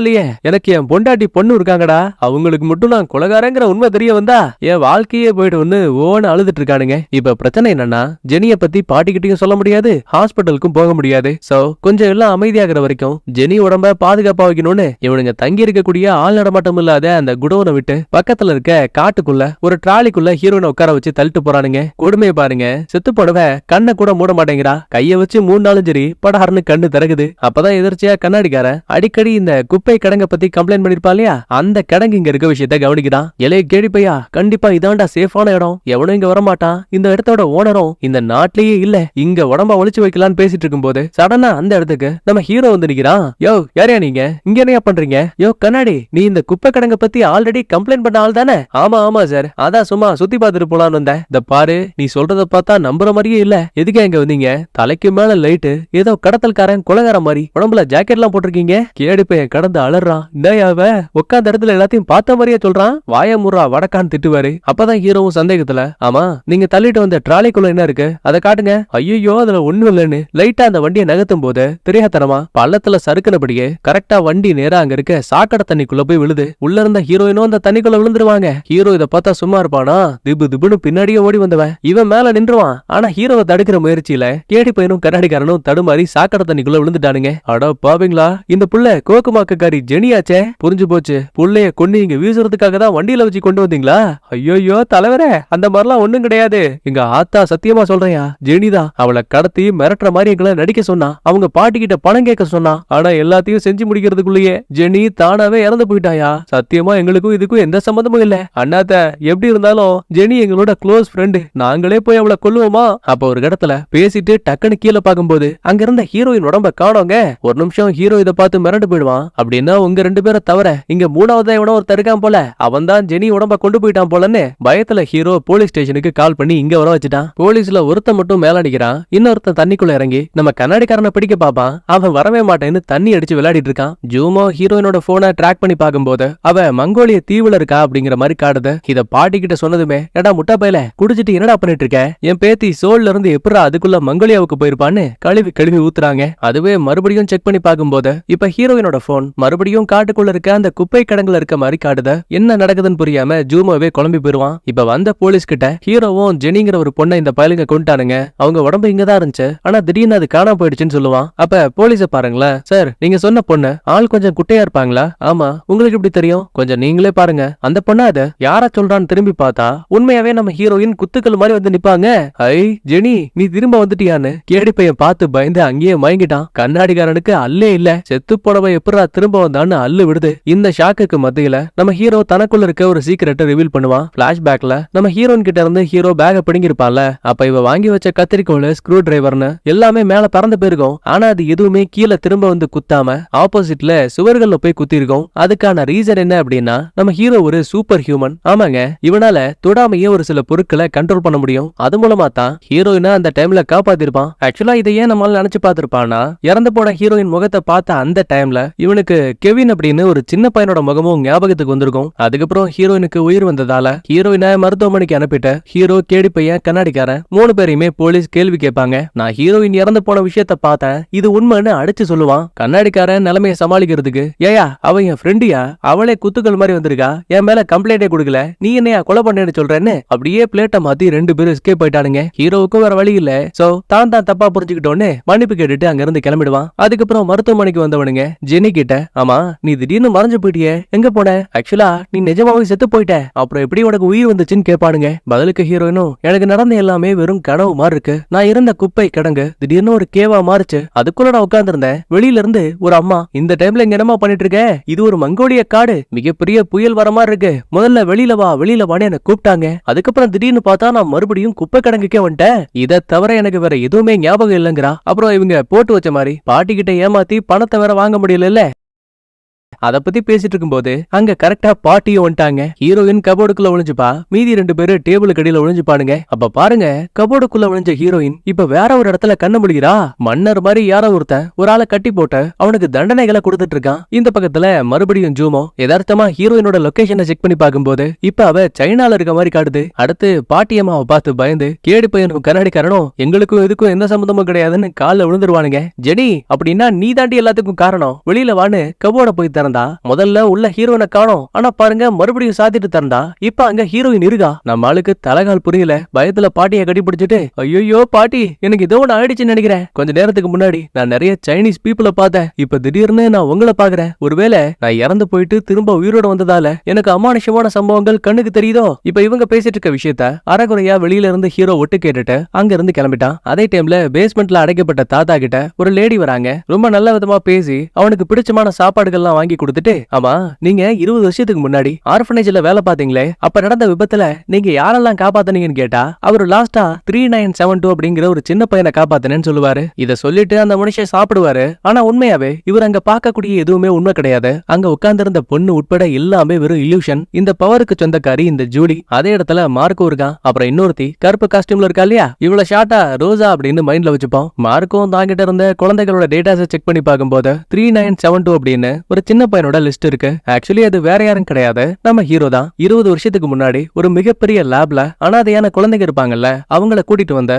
எனக்கு என் பொண்டாட்டி பொண்ணு இருக்காங்கடா, அவங்களுக்கு மட்டும் நான் கொலகாரங்கிற உண்மை தெரிய வந்தா என் வாழ்க்கையே போயிடுன்னு ஓன்னு அழுதுட்டு இருக்கானுங்க. இப்ப பிரச்சனை என்னன்னா, ஜெனிய பத்தி பாட்டிக்கிட்டையும் சொல்ல முடியாது, ஹாஸ்பிட்டலுக்கும் போக முடியாது. சோ கொஞ்சம் எல்லாம் அமைதியாகிற வரைக்கும் ஜெனி உடம்ப பாதுகாப்பா வைக்கணும்னு இவனுங்க தங்கி இருக்கக்கூடிய ஆள் நடமாட்டம் இல்லாத அந்த குடோனை விட்டு பக்கத்துல இருக்க காட்டுக்குள்ள ஒரு ட்ராலிக்குள்ள ஹீரோனை உட்கார வச்சு தள்ளிட்டு போறானுங்க. கொடுமையை பாருங்க, செத்து போனவ கண்ணை கூட மூட மாட்டேங்கிறா. கைய வச்சு 3 நாளும் சரி படாருன்னு கண்ணு திறகுது. அப்பதான் எதிர்ச்சியா கண்ணாடிக்காரன் அடிக்கடி இந்த குப்பை கிடங்க பத்தி கம்ப்ளைண்ட் பண்ணிருப்பா இல்லையா, அந்த கிடங்கு இங்க இருக்க விஷயத்த கவனிக்கிறான். எலே கேடி பையா, கண்டிப்பா இதாண்டா சேஃபான இடம், எவனும் இங்க வரமாட்டான், இந்த இடத்தோட ஓனரும் இந்த நாட்டிலேயே இல்ல, இங்க உடம்ப ஒளிச்சு வைக்கலான்னு பேசிட்டு இருக்கும் போது சடனா அந்த இடத்துக்கு நம்ம ஹீரோ வந்து நிக்கிறான். யோ யாரையா நீங்க, இங்க என்ன பண்றீங்க? யோ கண்ணாடி, நீ இந்த குப்பை கிடங்க பத்தி ஆல்ரெடி கம்ப்ளைண்ட் பண்ண ஆள் தானே? ஆமா ஆமா சார், அதான் சும்மா சுத்தி பார்த்துட்டு போலான்னு வந்தேன். இந்த பாரு, நீ சொல்றத பார்த்தா நம்புற மாதிரியே இல்ல. எதுக்கே இங்க வந்தீங்க? தலைக்கு மேல லைட்டு, ஏதோ கடத்தல்காரன் கொலகார மாதிரி, உடம்புல ஜாக்கெட் எல்லாம் போட்டிருக்கீங்க. கேடி பையன் கடந்து அலறான். இந்தாயாவ உட்கார்ந்த இடத்துல எல்லாத்தையும் பார்த்த மாதிரியே சொல்றான். வாயமுறா வடக்கான்னு திட்டுவாரு. அப்பதான் ஹீரோவும் சந்தேகத்துல, ஆமா நீங்க தள்ளிட்டு வந்த ட்ராலிக்குள்ள என்ன இருக்கு, அதை காட்டுங்க. ஐயோ அதுல ஒண்ணும் இல்லன்னு லைட்டா அந்த வண்டியை நகர்த்தும் போது தெரியாதனமா பள்ளத்துல சறுக்குனபடியே கரெக்டா வண்டி நேரா அங்க இருக்க சாக்கடை தண்ணிக்குள்ள போய் விழுது. உள்ள இருந்த ஹீரோயினும் அந்த தண்ணிக்குள்ள விழுந்துருவாங்க. ஹீரோ இதை பார்த்தா சும்மா இருப்பானா? திபு திபுன்னு பின்னாடியே ஓடி வந்தவன் இவன் மேல நின்றுவான். ஆனா ஹீரோவை தடுக்கிற முயற்சியில கேடி பையனும் கண்ணாடிக்காரனும் தடுமாறி சாக்கடை தண்ணிக்குள்ள விழுந்துட்டானுங்க. அட பாவீங்களா, இந்த புள்ள கோக்குமாக்காரி ஜெனியாச்சே, புரிஞ்சு போச்சு. புள்ளைய கொண்டு இங்க வீசுறதுக்காக தான் வண்டியில வச்சு கொண்டு வந்தீங்களா? ஐயோ தலைவரே, அந்த மாதிரிலாம் ஒண்ணும் கிடையாது. எங்க ஆத்தா சத்தியமா சொல்றையா, ஜெனிதான் அவளை கடத்தி மிரட்டுற மாதிரி எங்களை நடிக்க சொன்னா, அவங்க பாட்டி கிட்ட பணம் கேட்க சொன்னா. ஆனா எல்லாத்தையும் செஞ்சு முடிக்கிறதுக்குள்ளேயே ஜெனி தானாவே இறந்து போயிட்டாயா. சத்தியமா எங்களுக்கும் இதுக்கும் எந்த சம்பந்தமும் இல்ல. அண்ணாத்த, எப்படி இருந்தாலும் ஜெனி எங்களோட க்ளோஸ் ஃப்ரெண்டு, நாங்களே போய் அவளை கொல்லுவோமா? அப்ப ஒரு இடத்துல பேசிட்டு டக்குன்னு கீழே பார்க்கும்போது அங்க இருந்த ஹீரோயின் உடம்ப காணோங்க. ஒரு நிமிஷம் ஹீரோ இதை பார்த்து மிரண்டு போயிடுவான். அப்படி அப்படின்னா உங்க 2 பேரை தவிர இங்க 3வது எவனோ ஒருத்தர் இருக்கான் போல, அவன் தான் ஜெனி உடம்ப கொண்டு போயிட்டான் போலன்னு பயத்துல ஹீரோ போலீஸ் ஸ்டேஷனுக்கு கால் பண்ணி இங்க வர வச்சுட்டான். போலீஸ்ல ஒருத்தன் மட்டும் மேல அடிக்கிறான், இன்னொருத்தன் தண்ணிக்குள்ள இறங்கி நம்ம கண்ணாடிக்காரனை பிடிக்க பாப்பான். அவன் வரவே மாட்டேன்னு தண்ணி அடிச்சு விளையாடிட்டு இருக்கான். ஜூமோ ஹீரோயினோட போனை ட்ராக் பண்ணி பார்க்கும்போது அவ மங்கோலிய தீவுல இருக்கா அப்படிங்கிற மாதிரி காடுது. இத பாட்டி கிட்ட சொன்னதுமே, ஏடா முட்டா பையல குடிச்சிட்டு என்னடா பண்ணிட்டு இருக்க, என் பேத்தி சோல்ல இருந்து எப்படா அதுக்குள்ள மங்கோலியாவுக்கு போயிருப்பான்னு கழுவி கழுவி ஊத்துறாங்க. அதுவே மறுபடியும் செக் பண்ணி பார்க்கும்போது இப்ப ஹீரோயினோட போன் மறுபடியும் காட்டுக்குள்ள இருக்க அந்த குப்பை கடங்குல இருக்க மாதிரி காடுது. என்ன நடக்குதுன்னு புரியாம ஜூமோவே குழம்பி போயிருவான். இப்ப வந்த போலீஸ் கிட்ட ஹீரோவும் ஜெனிங்கிற ஒரு பொண்ணை இந்த பயலுங்க கொண்டுட்டானுங்க, அவங்க உடம்பு இங்கதான் இருந்துச்சு, ஆனா திடீர்னு அது காணாம போயிடுச்சுன்னு சொல்லுவான். அப்ப போலீஸ பாருங்களேன், சார் நீங்க சொன்ன பொண்ணு ஆள் கொஞ்சம் குட்டையா இருப்பாங்களா? ஆமா. உங்களுக்கு எப்படி தெரியும்? கொஞ்சம் நீங்களே பாருங்க. அந்த பொண்ணா அது யாரா சொல்றான்னு திரும்பி பார்த்தா உண்மையாவே நம்ம ஹீரோயின் குத்துக்கள் மாதிரி வந்து நிப்பாங்க. ஐ ஜெனி, நீ திரும்ப வந்துட்டியான்னு கேடி பையன் பார்த்து பயந்து அங்கேயே மயங்கிட்டான். கண்ணாடிக்காரனுக்கு அல்லே இல்ல, செத்து போனவன் எப்படா திரும்ப வந்தான்னு அல்லு விடுது. இந்த ஷாக்குக்கு மத்தியில நம்ம ஹீரோ தனக்குள்ள இருக்க ஒரு சீக்கிரட்டை ரிவீல் பண்ணுவான். பிளாஷ்பேக்ல நம்ம ஹீரோயின் கிட்ட இருந்து ஹீரோ பேக பிடிங்கிருப்பான்ல, அப்ப இவ வாங்கி வச்ச கத்திரிக்கோள், ஸ்க்ரூ டிரைவர்னு எல்லாமே மேல பறந்து போயிருக்கும். ஆனா அது எதுவுமே கீழே திரும்ப வந்து குத்தாம ஆப்போசிட்ல சுவர்கள்ல போய் குத்தி இருக்கும். அதுக்கான ரீசன் என்ன அப்படின்னா, நம்ம ஹீரோ ஒரு சூப்பர் ஹியூமன். ஆமாங்க, இவனால தொடாமையே ஒரு சில பொருட்களை கண்ட்ரோல் பண்ண முடியும். அது மூலமா தான் ஹீரோயினை அந்த டைம்ல காப்பாத்திருப்பான். ஆக்சுவலா இதை ஏன் நம்மளால நினைச்சு பார்த்திருப்பான்னா, இறந்து போன ஹீரோயின் முகத்தை பார்த்த அந்த டைம்ல இவனுக்கு கெவின் அப்படின்னு ஒரு சின்ன பையனோட முகமும் ஞாபகத்துக்கு வந்திருக்கும். அதுக்கப்புறம் ஹீரோயினுக்கு உயிர் வந்ததால ஹீரோயினை மருத்துவமனைக்கு அனுப்பிட்டு ஹீரோ, கேடி பையன், கண்ணாடிக்காரன் 3 பேரையுமே போலீஸ் கேள்வி கேட்பாங்க. நான் ஹீரோயின் இறந்து போன விஷயத்த பார்த்தேன், இது உண்மைன்னு அடிச்சு சொல்லுவான். கண்ணாடிக்காரன் நிலைமையை சமாளிக்கிறதுக்கு, ஏயா அவன் என் ஃப்ரெண்டியா, அவளே குத்துக்கள் மாதிரி வந்திருக்கா, என் மேல கம்ப்ளைண்டே கொடுக்கல, நீ என்னையா கொலை பண்ணேன்னு சொல்றேன்னு அப்படியே பிளேட்டை மாத்தி 2 பேரும் எஸ்கேப் போயிட்டானுங்க. ஹீரோவுக்கும் வேற வழி இல்ல, சோ தான் தப்பா புரிஞ்சுக்கிட்டோன்னு மன்னிப்பு கேட்டுட்டு அங்க இருந்து கிளம்பிடுவான். அதுக்கப்புறம் மருத்துவமனைக்கு வந்தவனுங்க ஜெனி கிட்ட, ஆமா நீ திடீர்னு மறைஞ்சு போயிட்டியே, எங்க போன? ஆக்சுவலா நீ நிஜமாவே செத்து போயிட்ட, அப்புறம் எப்படி உனக்கு உயிர் வந்துச்சுன்னு கேட்பானுங்க. பதிலுக்கு ஹீரோயினும், எனக்கு நடந்த எல்லாமே வெறும் கனவு மாதிரி இருக்கு, நான் இருந்த குப்பை கிடங்கு திடீர்னு ஒரு கேவா மாறுச்சு, அதுக்குள்ள நான் உட்கார்ந்திருந்தேன், வெளியில இருந்து ஒரு அம்மா, இந்த டைம்ல இங்க என்னமா பண்ணிட்டு இருக்க, இது ஒரு மங்கோலிய காடு, மிகப்பெரிய புயல் வர மாதிரி இருக்கு, முதல்ல வெளியில வான்னு என்ன கூப்பிட்டாங்க. அதுக்கப்புறம் திடீர்னு பார்த்தா நான் மறுபடியும் குப்பை கிடங்குக்கே வந்துட்டேன், இதை தவிர எனக்கு வேற எதுவுமே ஞாபகம் இல்லைங்கிறா. அப்புறம் இவங்க போட்டு வச்ச மாதிரி பாட்டி கிட்ட ஏமாத்தி பணத்தை வேற வாங்க முடியல. அத பத்தி பேசிட்டு இருக்கும்போது அங்க கரெக்டா பாட்டியும் வந்துட்டாங்க. ஹீரோயின் கபோர்டுக்குள்ள ஒளிஞ்சுப்பா, மீதி 2 பேரு டேபிளுக்கு அடியில ஒளிஞ்சுப்பானுங்க. அப்ப பாருங்க, கபோர்டுக்குள்ள ஒளிஞ்ச ஹீரோயின் இப்ப வேற ஒரு இடத்துல கண்ணு முழிக்கிறா. மன்னர் மாதிரி யாரோ ஒருத்தன் ஒரு ஆளை கட்டி போட்டு அவனுக்கு தண்டனைகளை கொடுத்துட்டு இருக்கான். இந்த பக்கத்துல மறுபடியும் ஜூமோ யதார்த்தமா ஹீரோயினோட லொகேஷனை செக் பண்ணி பார்க்கும்போது இப்ப அவ சைனால இருக்க மாதிரி காட்டுது. அடுத்து பாட்டியம்மாவை பார்த்து பயந்து கேடி பையனும் கண்ணாடிக்காரனும் எங்களுக்கும் இதுக்கும் எந்த சம்பந்தமும் கிடையாதுன்னு காலில் விழுந்துருவானுங்க. ஜெனி, அப்படின்னா நீ தாண்டி எல்லாத்துக்கும் காரணம், வெளியில வான்னு கபோர்ட போய் திறந்தா முதல்ல உள்ள ஹீரோயினை காணோம். ஆனா பாருங்க, மறுபடியும் சாத்திட்டு திறந்தா இப்ப அங்க ஹீரோயின் இருக்கா. நம்ம ஆளுக்கு தலைகால் புரியல, பயத்துல பாட்டியை கட்டி பிடிச்சிட்டு, ஐயோ பாட்டி எனக்கு ஏதோ ஒண்ணு ஆயிடுச்சுன்னு நினைக்கிறேன், கொஞ்ச நேரத்துக்கு முன்னாடி நான் நிறைய சைனீஸ் பீப்புளை பார்த்தேன், இப்ப திடீர்னு நான் உங்களை பாக்குறேன், ஒருவேளை நான் இறந்து போயிட்டு திரும்ப உயிரோட வந்ததால எனக்கு அமானுஷமான சம்பவங்கள் கண்ணுக்கு தெரியுதோ. இப்ப இவங்க பேசிட்டு இருக்க விஷயத்த அரைகுறையா வெளியில இருந்து ஹீரோ ஒட்டு கேட்டுட்டு அங்க இருந்து கிளம்பிட்டான். அதே டைம்ல பேஸ்மெண்ட்ல அடைக்கப்பட்ட தாத்தா கிட்ட ஒரு லேடி வராங்க. ரொம்ப நல்ல விதமா பேசி அவனுக்கு பிடிச்சமான சாப்பாடுகள்லாம் வாங்கி கொடுத்துட்டு, ஆமா நீங்க 20 வருஷத்துக்கு முன்னாடி ஆர்ஃபனேஜ்ல வேலை பாத்தீங்களே, அப்ப நடந்த விபத்துல நீங்க யாரெல்லாம் காப்பாத்துனீங்கன்னு கேட்டா அவரு லாஸ்டா 3972 அப்படிங்கிற ஒரு சின்ன பையனை காப்பாத்தினேன்னு சொல்லுவாரு. இத சொல்லிட்டு அந்த மனுஷன் சாப்பிடுவாரு. ஆனா உண்மையாவே இவர் அங்க பார்க்கக்கூடிய எதுவுமே உண்மை கிடையாது. அங்க உட்கார்ந்திருந்த பொண்ணு உட்பட எல்லாமே வெறும் இல்யூஷன். இந்த பவருக்கு சொந்தக்காரி இந்த ஜூலி. அதே இடத்துல மார்க்கோ இருக்கான். அப்புறம் இன்னொருத்தி கருப்பு காஸ்டியூம்ல இருக்கா இல்லையா, இவள ஷார்ட்டா ரோசா அப்படின்னு மைண்ட்ல வச்சுப்போம். மார்க்கும் தாங்கிட்ட இருந்த குழந்தைகளோட டேட்டாஸை செக் பண்ணி பார்க்கும்போது 3972 அப்படின்னு ஒரு சின்ன பையனோட லிஸ்ட் இருக்கு. ஆக்சுவலி அது வேற யாரும் கிடையாது, நம்ம ஹீரோ தான். 20 வருஷத்துக்கு முன்னாடி ஒரு மிகப்பெரிய லேப்ல அனாதையான குழந்தைங்க இருப்பாங்கல்ல, அவங்கள கூட்டிட்டு வந்த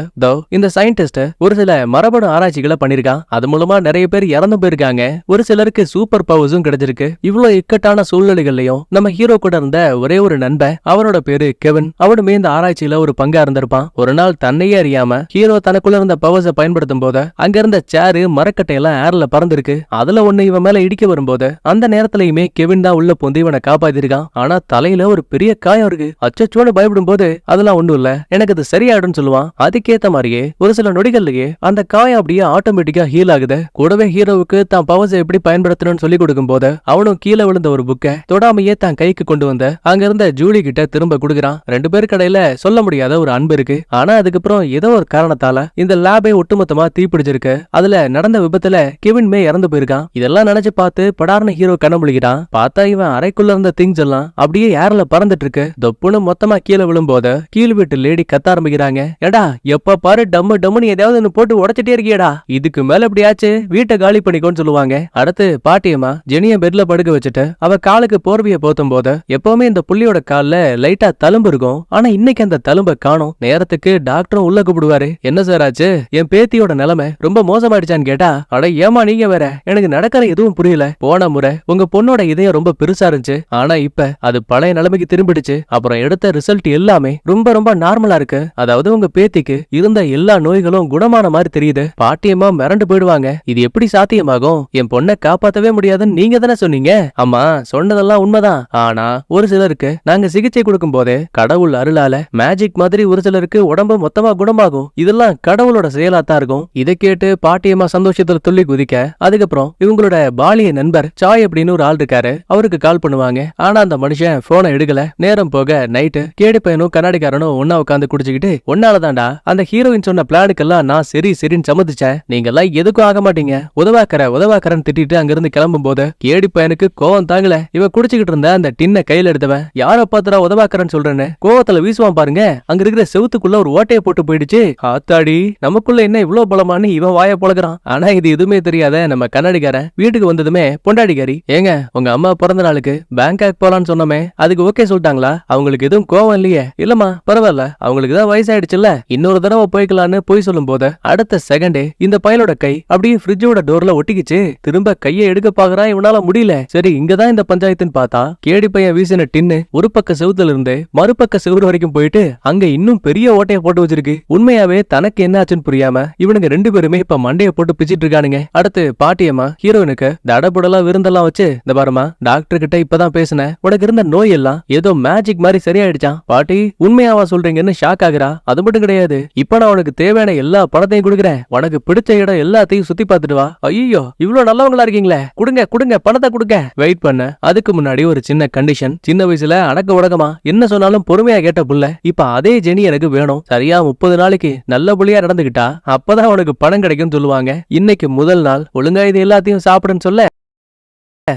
இந்த சயின்டிஸ்ட் ஒரு சில மரபணு ஆராய்ச்சிகளை பண்ணிருக்கான். அது மூலமா நிறைய பேர் இறந்து போயிருக்காங்க, ஒரு சிலருக்கு சூப்பர் பவர்ஸும் கிடைச்சிருக்கு. இவ்வளவு இக்கட்டான சூழ்நிலைகள்லயும் நம்ம ஹீரோ கூட இருந்த ஒரே ஒரு நண்பன், அவனோட பேரு கெவின். அவனுமே இந்த ஆராய்ச்சியில ஒரு பங்கா இருந்திருப்பான். ஒரு நாள் தன்னையே அறியாம ஹீரோ தனக்குள்ள இருந்த பவர்ஸை பயன்படுத்தும் போது அங்க இருந்த சேரு மரக்கட்டை எல்லாம் ஏர்ல பறந்துருக்கு. அதுல ஒண்ணு இவன் மேல இடிக்க வரும்போது அந்த நேரத்திலயுமே கெவின் தான் உள்ள பொந்து இவனை காப்பாத்திருக்கான். ஆனா தலையில ஒரு பெரிய காயம் இருக்கு. அச்சச்சோன்னு பயப்படும் போது அதெல்லாம் ஒண்ணும் இல்ல, எனக்கு அது சரியாயிடும் சொல்லுவான். அதுக்கேத்த மாதிரியே ஒரு சில நொடிகள்லயே அந்த காயம் அப்படியே ஆட்டோமேட்டிக்கா ஹீல் ஆகுது. கூடவே ஹீரோவுக்கு தான் பவர்ஸை எப்படி பயன்படுத்தணும்னு சொல்லி கொடுக்கும் போது அவனும் கீழே விழுந்த ஒரு புக்கை தொடாமையே தான் கைக்கு கொண்டு வந்த அங்க இருந்த ஜூலி கிட்ட திரும்ப கொடுக்குறான். 2 பேருக்கு இடையில சொல்ல முடியாத ஒரு அன்பு இருக்கு. ஆனா அதுக்கப்புறம் ஏதோ ஒரு காரணத்தால இந்த லேபே ஒட்டுமொத்தமா தீப்பிடிச்சிருக்கு. அதுல நடந்த விபத்துல கெவின்மே இறந்து போயிருக்கான். இதெல்லாம் நினைச்சு பார்த்து படார்னு ஹீரோ கண்ண முழிக்கிறான். பார்த்தா இவன் அறைக்குள்ள இருந்த திங்ஸ் எல்லாம் அப்படியே ஏர்ல பறந்துட்டு இருக்கு. தொப்புன்னு மொத்தமா கீழே விழும்போது கீழ் வீட்டு லேடி கத்த ஆரம்பிக்கிறாங்க. ஏடா எப்ப பாரு டம்மு டம்முன்னு ஏதாவது போட்டு உடைச்சிட்டே இருக்கியடா, இதுக்கு மேல இப்படி ஆச்சு, வீட்டை காலி பண்ணிக்கோன்னு சொல்லுவாங்க. அடுத்து பாட்டியம்மா ஜெனிய பெட்ல படுக்க வச்சுட்டு அவ காலுக்கு போர்வைய போத்தும் போது எப்பவுமே இந்த புள்ளியோட கால்ல லைட்டா தழும்பு இருக்கும். ஆனா இன்னைக்கு அந்த தழும்ப காணோம். நேரத்துக்கு டாக்டரும் உள்ள கூப்பிடுவாரு. என்ன சார் ஆச்சு, என் பேத்தியோட நிலைமை ரொம்ப மோசமாயிடுச்சான்னு கேட்டா, அட ஏமா நீங்க வேற, எனக்கு நடக்கிற எதுவும் புரியல. போன முறை உங்க பொண்ணோட இதயம் ரொம்ப பெருசா இருந்துச்சு, ஆனா இப்ப அது பழைய நிலைமைக்கு திரும்பிடுச்சு. அப்புறம் எடுத்த ரிசல்ட் எல்லாமே ரொம்ப ரொம்ப நார்மலா இருக்கு. அதாவது உங்க பேத்திக்கு இருந்த எல்லா நோய்களும் குணமான மாதிரி தெரியுது. பாட்டியம்மா மிரண்டு போயிடுவாங்க. இது எப்படி சாத்தியமாகும், என் பொண்ணை காப்பாத்தவே முடியாதுன்னு நீங்க தானே சொன்னீங்க. அம்மா சொன்னதெல்லாம் உண்மைதான். ஆனா ஒரு சிலருக்கு நாங்க சிகிச்சை கொடுக்கும் போதே கடவுள் அருளால மேஜிக் மாதிரி ஒரு சிலருக்கு உடம்பு மொத்தமா குணமாகும். இதெல்லாம் கடவுளோட செயலாத்தான் இருக்கும். இதை கேட்டு பாட்டியம்மா சந்தோஷத்துல துள்ளி குதிக்க, அதுக்கப்புறம் இவங்களோட பாலிய நண்பர் சாய் அப்படின்னு ஒரு ஆள் இருக்காரு, அவருக்கு கால் பண்ணுவாங்க. ஆனா அந்த மனுஷன் போனை எடுக்கல. நேரம் போக நைட்டு கேடி பையனும் கண்ணாடிக்காரனும் ஒன்னா உட்காந்து குடிச்சுக்கிட்டு, ஒன்னாலதான்டா அந்த ஹீரோயின் சொன்ன பிளானுக்கெல்லாம் நான் சரி சரின்னு சம்மதிச்சேன், நீங்க எல்லாம் எதுக்கும் ஆக மாட்டீங்க, உதவாக்கறன்னு திட்டிட்டு அங்கிருந்து கிளம்பும் போது கேடி பையனுக்கு கோவம் தாங்கல. இவ குடிச்சுக்கிட்டு இருந்த அந்த டின்ன கையில எடுத்தவன், யார பாத்துறா உதவாக்கறன்னு சொல்றேன்னு கோவத்துல வீசுவான் பாருங்க. அங்க இருக்கிற செவுத்துக்குள்ள ஒரு ஓட்டையை போட்டு போயிடுச்சு. ஆத்தாடி, நமக்குள்ள என்ன இவ்வளவு பலமானு இவன் வாய பொழகுறான். ஆனா இது எதுவுமே தெரியாத நம்ம கண்ணாடிக்காரன் வீட்டுக்கு வந்ததுமே பொண்டாடிக்காரி, ஏங்க உங்க அம்மா பிறந்த நாளுக்கு பேங்காக் போலான்னு சொன்னமே, அதுக்கு ஓகே சொல்லிட்டாங்களா, அவங்களுக்கு எதுவும் கோவம் இல்லையே. இல்லம்மா பரவாயில்ல, அவங்களுக்கு தான் வயசாயிடுச்சுல்ல, இன்னொரு தடவை போய்க்கலான்னு போய் சொல்லும் போது அடுத்த செகண்டே இந்த பயலோட கை அப்படியே ஃப்ரிட்ஜோட டோர்ல ஒட்டிக்கிச்சு. திரும்ப கையை எடுக்க பாக்குறான், இவனால முடியல. சரி இங்கதான் இந்த பஞ்சாயத்துன்னு பார்த்தா கேடி பையன் வீசின டின்னு ஒரு பக்க செவுத்துல இருந்து மறுபக்க செவுறு வரைக்கும் போயிட்டு அங்க இன்னும் பெரிய ஓட்டைய போட்டு வச்சிருக்கு. உண்மையாவே தனக்கு என்ன ஆச்சுன்னு புரியாம இவனுங்க ரெண்டு பேருமே இப்ப மண்டைய போட்டு பிச்சிட்டு இருக்கானுங்க. அடுத்து பாட்டியம்மா ஹீரோயினுக்கு தடபுடலாம் விருந்தெல்லாம் வச்சு, இந்த பாருமா டாக்டர் கிட்ட இப்பதான் பேசினேன், உனக்கு இருந்த நோய் எல்லாம் ஏதோ மேஜிக் மாதிரி சரியாயிடுச்சான். பாட்டி உண்மையாவா சொல்றீங்கன்னு ஷாக் ஆகுறா. அது மட்டும் கிடையாது, இப்ப நான் உனக்கு தேவையான எல்லா பணத்தையும் கொடுக்குறேன், உனக்கு பிடிச்ச இடம் எல்லாத்தையும் சுத்தி பார்த்துட்டு வா. ஐயோ இவ்வளவு நல்லவங்களா இருக்கீங்களே, கொடுங்க கொடுங்க பணத்தை கொடுங்க. வெயிட் பண்ண, அதுக்கு முன்னாடி ஒரு சின்ன கண்டிஷன். சின்ன வயசுல அடக்க உடகமா என்ன சொன்னாலும் பொறுமையா கேட்ட புள்ள, இப்ப அதே ஜெனி எனக்கு வேணும். சரியா 30 நாளைக்கு நல்ல புள்ளியா நடந்துகிட்டா அப்பதான் உனக்கு பணம் கிடைக்கும் சொல்லுவாங்க. இன்னைக்கு முதல் நாள், ஒழுங்கா இது எல்லாத்தையும் சாப்பிடுன்னு சொல்ல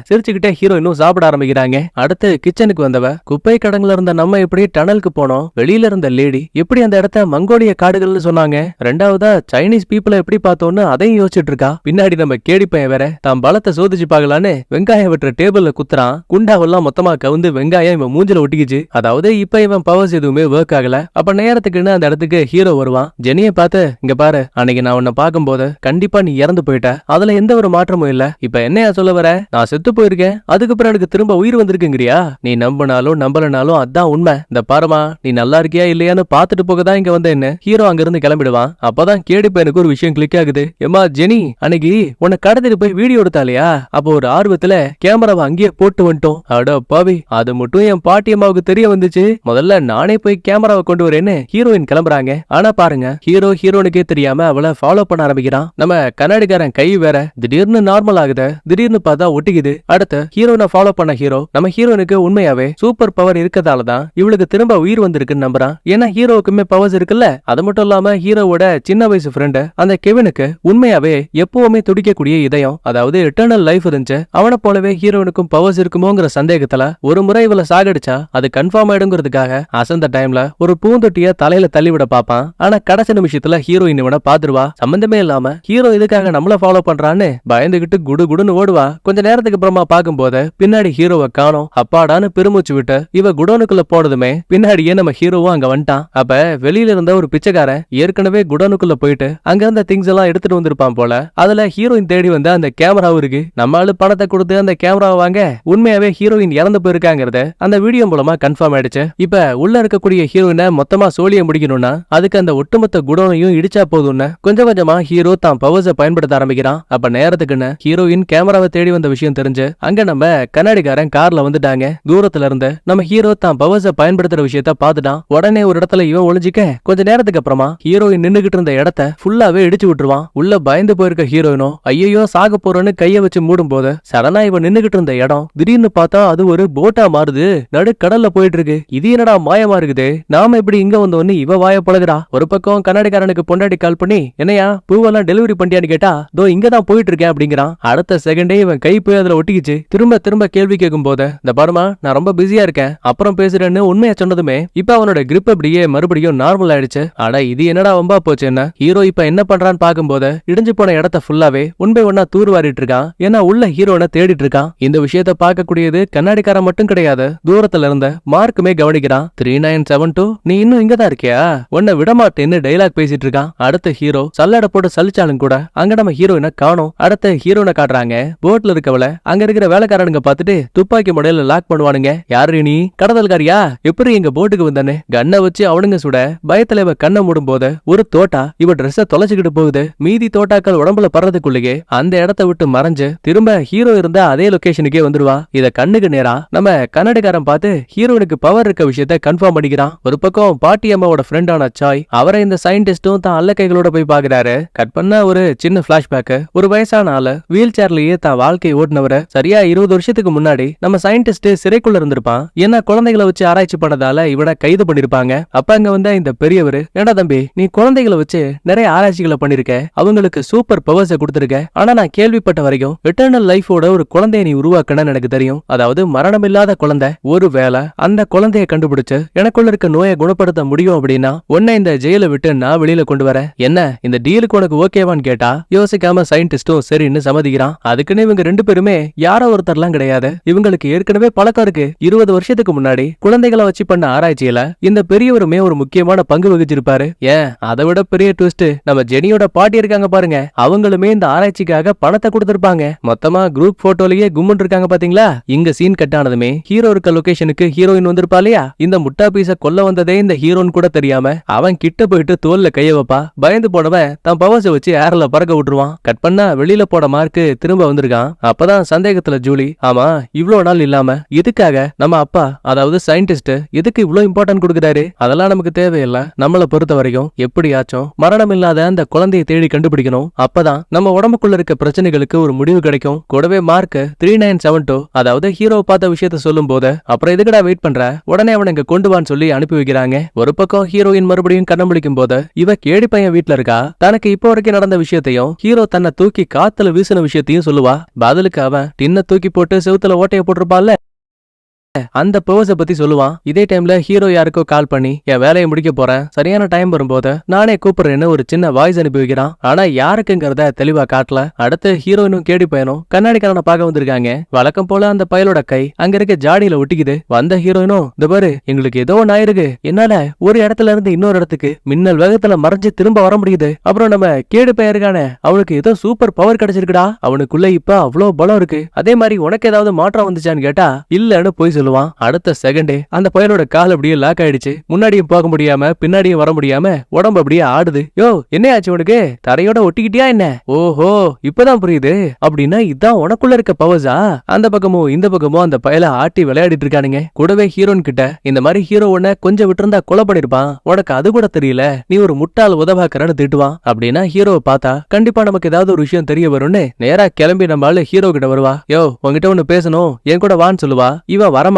சிரிச்சுக்கிட்டே ஹீரோயினும் சாப்பிட ஆரம்பிக்கிறாங்க. அடுத்து கிச்சனுக்கு வந்தவ, குப்பை கடங்குல இருந்த நம்ம எப்படி டனலுக்கு போனோம், வெளியில இருந்த லேடி எப்படி அந்த இடத்த மங்கோலிய காடுகள்னு சொன்னாங்க, ரெண்டாவதா சைனீஸ் பீப்புளை எப்படி பார்த்தோன்னு அதையும் யோசிச்சுட்டு இருக்கா. பின்னாடி நம்ம கேடி பையன் வேற தான் பலத்தை சோதிச்சு பாக்கலான்னு வெங்காயம் வெட்டுற டேபிள்ல குத்துறான். குண்டாவெல்லாம் மொத்தமா கவுந்து வெங்காயம் இவன் மூஞ்சில ஒட்டிக்கிச்சு. அதாவது இப்ப இவன் பவர்ஸ் எதுவுமே ஒர்க் ஆகல. அப்ப நேரத்துக்குன்னு அந்த இடத்துக்கு ஹீரோ வருவான். ஜெனிய பார்த்து, இங்க பாரு, அன்னைக்கு நான் உன்னை பார்க்கும் போது கண்டிப்பா நீ இறந்து போயிட்ட, அதுல எந்த ஒரு மாற்றமும் இல்ல. இப்ப என்னையா சொல்ல வர, நான் செத்து போயிருக்கேன், அதுக்கப்புறம் எனக்கு திரும்ப உயிர் வந்திருக்குங்கிறியா? நீ நம்பினாலும் நம்பலனாலும் அதான் உண்மை. இந்த பாருமா, நீ நல்லா இருக்கியா இல்லையான்னு பாத்துட்டு போக தான் இங்க வந்தேன்னு ஹீரோ அங்க இருந்து கிளம்பிடுவான். அப்பதான் கேடி பையனுக்கு ஒரு விஷயம் கிளிக் ஆகுது. ஏமா ஜெனி, அன்னைக்கு உன்னை கடத்திட்டு போய் வீடியோ எடுத்தாலையா, அப்போ ஒரு ஆர்வத்துல கேமராவை அங்கேயே போட்டு வந்துட்டோம். அட பாவி, அது மட்டும் என் பாட்டி அம்மாவுக்கு தெரிய வந்துச்சு, முதல்ல நானே போய் கேமராவை கொண்டு வரேன்னு ஹீரோயின் கிளம்புறாங்க. ஆனா பாருங்க, ஹீரோனுக்கே தெரியாம அவளை ஃபாலோ பண்ண ஆரம்பிக்கிறான். நம்ம கண்ணாடிக்காரன் கை வேற திடீர்னு நார்மல் ஆகுது, திடீர்னு பார்த்தா ஒட்டிக்குது. அடுத்து ஹீரோனை ஃபாலோ பண்ண ஹீரோ நம்ம ஹீரோனுக்கு உண்மையாவே சூப்பர் பவர் இருக்கதாலதான் இவளுக்கு திரும்ப உயிர் வந்திருக்குன்னு நம்புறான். ஏன்னா ஹீரோவுக்குமே பவர்ஸ் இருக்குல்ல. அது மட்டும் இல்லாம ஹீரோவோட சின்ன வயசு ஃப்ரெண்டு அந்த கெவினுக்கு உண்மையாவே எப்பவுமே துடிக்கக்கூடிய இதயம், அதாவது எட்டர்னல் லைஃப் இருந்துச்சு. அவனை போலவே ஹீரோனுக்கும் பவர்ஸ் இருக்குமோங்கிற சந்தேகத்துல ஒரு முறை இவளை சாகடிச்சா அது கன்ஃபார்ம் ஆயிடுங்கிறதுக்காக அசந்த டைம்ல ஒரு பூந்தொட்டிய தலையில தள்ளிவிட பாப்பான். ஆனா கடைசி நிமிஷத்துல ஹீரோயின் இவனை பாத்துருவா. சம்பந்தமே இல்லாம ஹீரோ இதுக்காக நம்மள ஃபாலோ பண்றான்னு பயந்துகிட்டு குடு குடுன்னு ஓடுவா. கொஞ்ச நேரத்துக்கு அப்புறமா பாக்கும்போது பின்னாடி ஹீரோவை காணோம். அப்பாடான்னு பெருமூச்சு விட்டு இவ குடோனுக்குள்ள போனதுமே பின்னாடியே நம்ம ஹீரோவும் அங்க வந்துட்டான். அப்ப வெளியில இருந்த ஒரு பிச்சைக்காரன் ஏற்கனவே குடோனுக்குள்ள போயிட்டு அங்க இருந்த திங்ஸ் எல்லாம் எடுத்துட்டு வந்திருப்பான் போல. அதுல ஹீரோயின் தேடி வந்த அந்த கேமராவும் இருக்கு. நம்மளால பணத்தை கொடுத்து அந்த கேமராவை வாங்க உண்மையாவே ஹீரோயின் இறந்து போயிருக்காங்கிறத அந்த வீடியோ மூலமா கன்ஃபார்ம் ஆயிடுச்சு. இப்ப உள்ள இருக்கக்கூடிய ஹீரோயினை மொத்தமா சோழிய முடிக்கணும்னா அதுக்கு அந்த ஒட்டுமொத்த குடோனையும் இடிச்சா போதும்னு கொஞ்சம் கொஞ்சமா ஹீரோ தான் பவர்ஸை பயன்படுத்த ஆரம்பிக்கிறான். அப்ப நேரத்துக்குன்னு ஹீரோயின் கேமராவை தேடி வந்த விஷயம் தெரிஞ்சு அங்க நம்ம கண்ணாடிக்காரன் கார்ல வந்துட்டாங்க. தூரத்துல இருந்து நம்ம ஹீரோ தான் பவர்ஸ பயன்படுத்துற விஷயத்த பாத்துட்டான். உடனே ஒரு இடத்துல இவன் ஒளிஞ்சிக்க கொஞ்ச நேரத்துக்கு அப்புறமா ஹீரோயின் நின்னுகிட்டு இருந்த இடத்த ஃபுல்லாவே இடிச்சு விட்டுருவான். உள்ள பயந்து போயிருக்க ஹீரோயினும் ஐயோ சாக போறோன்னு கைய வச்சு மூடும் போது சடனா இவன் நின்னுகிட்டு இருந்த இடம் திடீர்னு பார்த்தா அது ஒரு போட்டா மாறுது. நடு கடல்ல போயிட்டு இருக்கு. இது என்னடா மாயமா இருக்குது, நாம இப்படி இங்க வந்தோன்னு இவ வாய பழகுறா. ஒரு பக்கம் கண்ணாடிக்காரனுக்கு பொண்டாட்டி கால் பண்ணி, என்னையா பூவெல்லாம் டெலிவரி பண்ணியான்னு கேட்டா, தோ இங்கதான் போயிட்டு இருக்கேன் அப்படிங்கிறான். அடுத்த செகண்டே இவன் கை போய் அதுல மண்டையில ஒட்டிக்கிச்சு. திரும்ப திரும்ப கேள்வி கேட்கும் போது இந்த பாருமா நான் ரொம்ப பிஸியா இருக்கேன் அப்புறம் பேசுறேன்னு உண்மையா சொன்னதுமே இப்ப அவனோட கிரிப் அப்படியே மறுபடியும் நார்மல் ஆயிடுச்சு. ஆனா இது என்னடா வம்பா போச்சு. என்ன ஹீரோ இப்ப என்ன பண்றான்னு பாக்கும்போது இடிஞ்சு போன இடத்த ஃபுல்லாவே ஒன்பை ஒன்னா தூர் வாரிட்டு இருக்கான். ஏன்னா உள்ள ஹீரோனை தேடிட்டு இருக்கான். இந்த விஷயத்த பார்க்கக்கூடியது கண்ணாடிக்காரன் மட்டும் கிடையாது, தூரத்துல இருந்த மார்க்குமே கவனிக்கிறான். 3972 நீ இன்னும் இங்கதான் இருக்கியா, உன்னை விடமாட்டேன்னு டைலாக் பேசிட்டு இருக்கான். அடுத்த ஹீரோ சல்லடை போட்டு சலிச்சாலும் கூட அங்க நம்ம ஹீரோயினை காணோம். அடுத்த ஹீரோனை காட்டுறாங்க. போட்ல இருக்கவள அங்க இருக்கிற வேலைக்காரனுங்க பார்த்துட்டு துப்பாக்கி முடையில லாக் பண்ணுவானுங்க. யாரு நீ, கடத்தல்காரியா, எப்படி எங்க போட்டுக்கு வந்தானே கண்ணை வச்சு அவனுங்க சுட பயத்துல இவ கண்ணை மூடும் போது ஒரு தோட்டா இவ ட்ரெஸ்ஸ தொலைச்சுக்கிட்டு போகுது. மீதி தோட்டாக்கள் உடம்புல பறதுக்குள்ளேயே அந்த இடத்தை விட்டு மறைஞ்சு திரும்ப ஹீரோ இருந்த அதே லொகேஷனுக்கே வந்துருவா. இத கண்ணுக்கு நேரா நம்ம கன்னடக்காரன் பார்த்து ஹீரோனுக்கு பவர் இருக்க விஷயத்த கன்ஃபார்ம் பண்ணிக்கிறான். ஒரு பக்கம் பாட்டி அம்மாவோட ஃப்ரெண்டான சாய் அவரை இந்த சயின்டிஸ்டும் தான் அல்ல கைகளோட போய் பாக்குறாரு. கட் பண்ண ஒரு சின்ன பிளாஷ்பேக். ஒரு வயசான ஆளு வீல் சேர்லயே தான் வாழ்க்கையை ஓட்டுனவரை சரியா 20 வருஷத்துக்கு முன்னாடி நம்ம சயின்டிஸ்ட் சிறைக்குள்ள இருந்திருப்பான். ஏன்னா குழந்தைகளை வச்சு ஆராய்ச்சி பண்ணதால இவனை கைது பண்ணிருப்பாங்க. அப்ப அங்க வந்த இந்த பெரியவரு, ஏண்டா தம்பி நீ குழந்தைகளை வச்சு நிறைய ஆராய்ச்சிகளை பண்ணிருக்க, அவங்களுக்கு சூப்பர் பவர்ஸை கொடுத்திருக்க, ஆனா நான் கேள்விப்பட்ட வரைக்கும் எட்டர்னல் லைஃபோட ஒரு குழந்தைய நீ உருவாக்கணும்னு எனக்கு தெரியும், அதாவது மரணம் இல்லாத குழந்தை. ஒருவேளை அந்த குழந்தைய கண்டுபிடிச்சு எனக்குள்ள இருக்க நோயை குணப்படுத்த முடியும் அப்படின்னா உன்னை இந்த ஜெயில விட்டு நான் வெளியில கொண்டு வரேன், என்ன இந்த டீலுக்கு உனக்கு ஓகேவான்னு கேட்டா யோசிக்காம சயின்டிஸ்டும் சரின்னு சம்மதிக்கிறான். அதுக்குன்னு இவங்க ரெண்டு பேருமே யாரோ ஒருத்தர்லாம் கிடையாது, இவங்களுக்கு ஏற்கனவே பழக்கம் இருக்கு. 20 வருஷத்துக்கு முன்னாடி குழந்தைகளை வச்சு பண்ண ஆராய்ச்சியில இந்த பெரியவருமே ஒரு முக்கியமான பங்கு வகிச்சிருப்பாரு. ஏன் அதை விட பெரிய ட்விஸ்ட், நம்ம ஜெனியோட பாட்டி இருக்காங்க பாருங்க, அவங்களுமே இந்த ஆராய்ச்சிக்காக பணத்தை கொடுத்திருப்பாங்க. மொத்தமா குரூப் போட்டோலயே கும்முன் இருக்காங்க பாத்தீங்களா. இங்க சீன் கட் ஆனதுமே ஹீரோ இருக்க லொகேஷனுக்கு ஹீரோயின் வந்திருப்பா இல்லையா. இந்த முட்டா பீஸ கொல்ல வந்ததே இந்த ஹீரோன் கூட தெரியாம அவன் கிட்ட போயிட்டு தோல்ல கைய வைப்பா. பயந்து போனவன் தன் பவர்ஸ வச்சு ஏர்ல பறக்க விட்டுருவான். கட் பண்ணா வெளியில போட மார்க்கு திரும்ப வந்திருக்கான். அப்பதான் சந்தேகத்துல ஜூலி, ஆமா இவ்வளவு நாள் இல்லாம இதுக்காக நம்ம அப்பா அதாவது சயின்டிஸ்ட் எதுக்கு இவ்வளவு இம்பார்ட்டன்ட் கொடுக்குறாரு, அதெல்லாம் நமக்கு தேவையில்லை. நம்மளை பொறுத்த வரைக்கும் எப்படியாச்சும் மரணம் இல்லாத அந்த குழந்தையை தேடி கண்டுபிடிக்கணும். அப்பதான் நம்ம உடம்புக்குள்ள இருக்க பிரச்சனைகளுக்கு ஒரு முடிவு கிடைக்கும். கூடவே மார்க் 3972 அதாவது ஹீரோ பார்த்த விஷயத்த சொல்லும் போது அப்புறம் எதுக்கடா வெயிட் பண்ற, உடனே அவனை இங்க கொண்டு வான்னு சொல்லி அனுப்பி வைக்கிறாங்க. ஒரு பக்கம் ஹீரோயின் மறுபடியும் கண்ண முழிக்கும் போது இவ கேடி பையன் வீட்டுல இருக்கா. தனக்கு இப்போ வரைக்கும் நடந்த விஷயத்தையும் ஹீரோ தன்னை தூக்கி காத்துல வீசின விஷயத்தையும் சொல்லுவா. பதிலுக்கு அவன் டின்ன தூக்கி போட்டு செவுத்துல ஓட்டைய போட்டிருப்பான்ல அந்த பவர்ஸ பத்தி சொல்லுவான். இதே டைம்ல ஹீரோ யாருக்கோ கால் பண்ணி என் வேலையை முடிக்க போறேன், சரியான டைம் வரும்போது நானே கூப்பிடுறேன்னு ஒரு சின்ன வாய்ஸ் அனுப்பி வைக்கிறான். ஆனா யாருக்குங்கிறத தெளிவா காட்டல. அடுத்து ஹீரோயினும் கேடி பையனும் கண்ணாடிக்காரனை பார்க்க வந்திருக்காங்க. வழக்கம் போல அந்த பயலோட கை அங்க இருக்க ஜாடியில ஒட்டிக்குது. வந்த ஹீரோயினும் இந்த பாரு எங்களுக்கு ஏதோ ஒன்னு ஆயிருக்கு, என்னால ஒரு இடத்துல இருந்து இன்னொரு இடத்துக்கு மின்னல் வேகத்துல மறைஞ்சு திரும்ப வர முடியுது. அப்புறம் நம்ம கேடி பையன் இருக்கானே அவனுக்கு ஏதோ சூப்பர் பவர் கிடைச்சிருக்குடா, அவனுக்குள்ள இப்ப அவ்வளவு பலம் இருக்கு, அதே மாதிரி உனக்கு ஏதாவது மாற்றம் வந்துச்சான்னு கேட்டா இல்லன்னு போய் சொல்லுவான். அடுத்த செகண்டே அந்த பயலோட கால் அப்படியே லாக் ஆயிடுச்சு. முன்னாடியும் போக முடியாம பின்னாடியும் வர முடியாம உடம்பு அப்படியே ஆடுது. யோ என்ன ஆச்சு உனக்கு, தரையோட ஒட்டிக்கிட்டியா என்ன? ஓஹோ இப்பதான் புரியுது, அப்படின்னா இதான் உனக்குள்ள இருக்க பவர்ஸா? அந்த பக்கமும் இந்த பக்கமும் அந்த பயல ஆட்டி விளையாடிட்டு இருக்கானுங்க. கூடவே ஹீரோன் கிட்ட இந்த மாதிரி ஹீரோ உன்ன கொஞ்சம் விட்டுருந்தா கொலை பண்ணிருப்பான், உனக்கு அது கூட தெரியல, நீ ஒரு முட்டாள் உதவாக்கறன்னு திட்டுவான். அப்படின்னா ஹீரோவை பார்த்தா கண்டிப்பா நமக்கு ஏதாவது ஒரு விஷயம் தெரிய வரும்னு நேரா கிளம்பி நம்ம ஆளு ஹீரோ கிட்ட வருவா. யோ உங்ககிட்ட ஒண்ணு பேசணும், என் கூட வான்னு சொல்லுவா. இவன் வரமாட்டான்.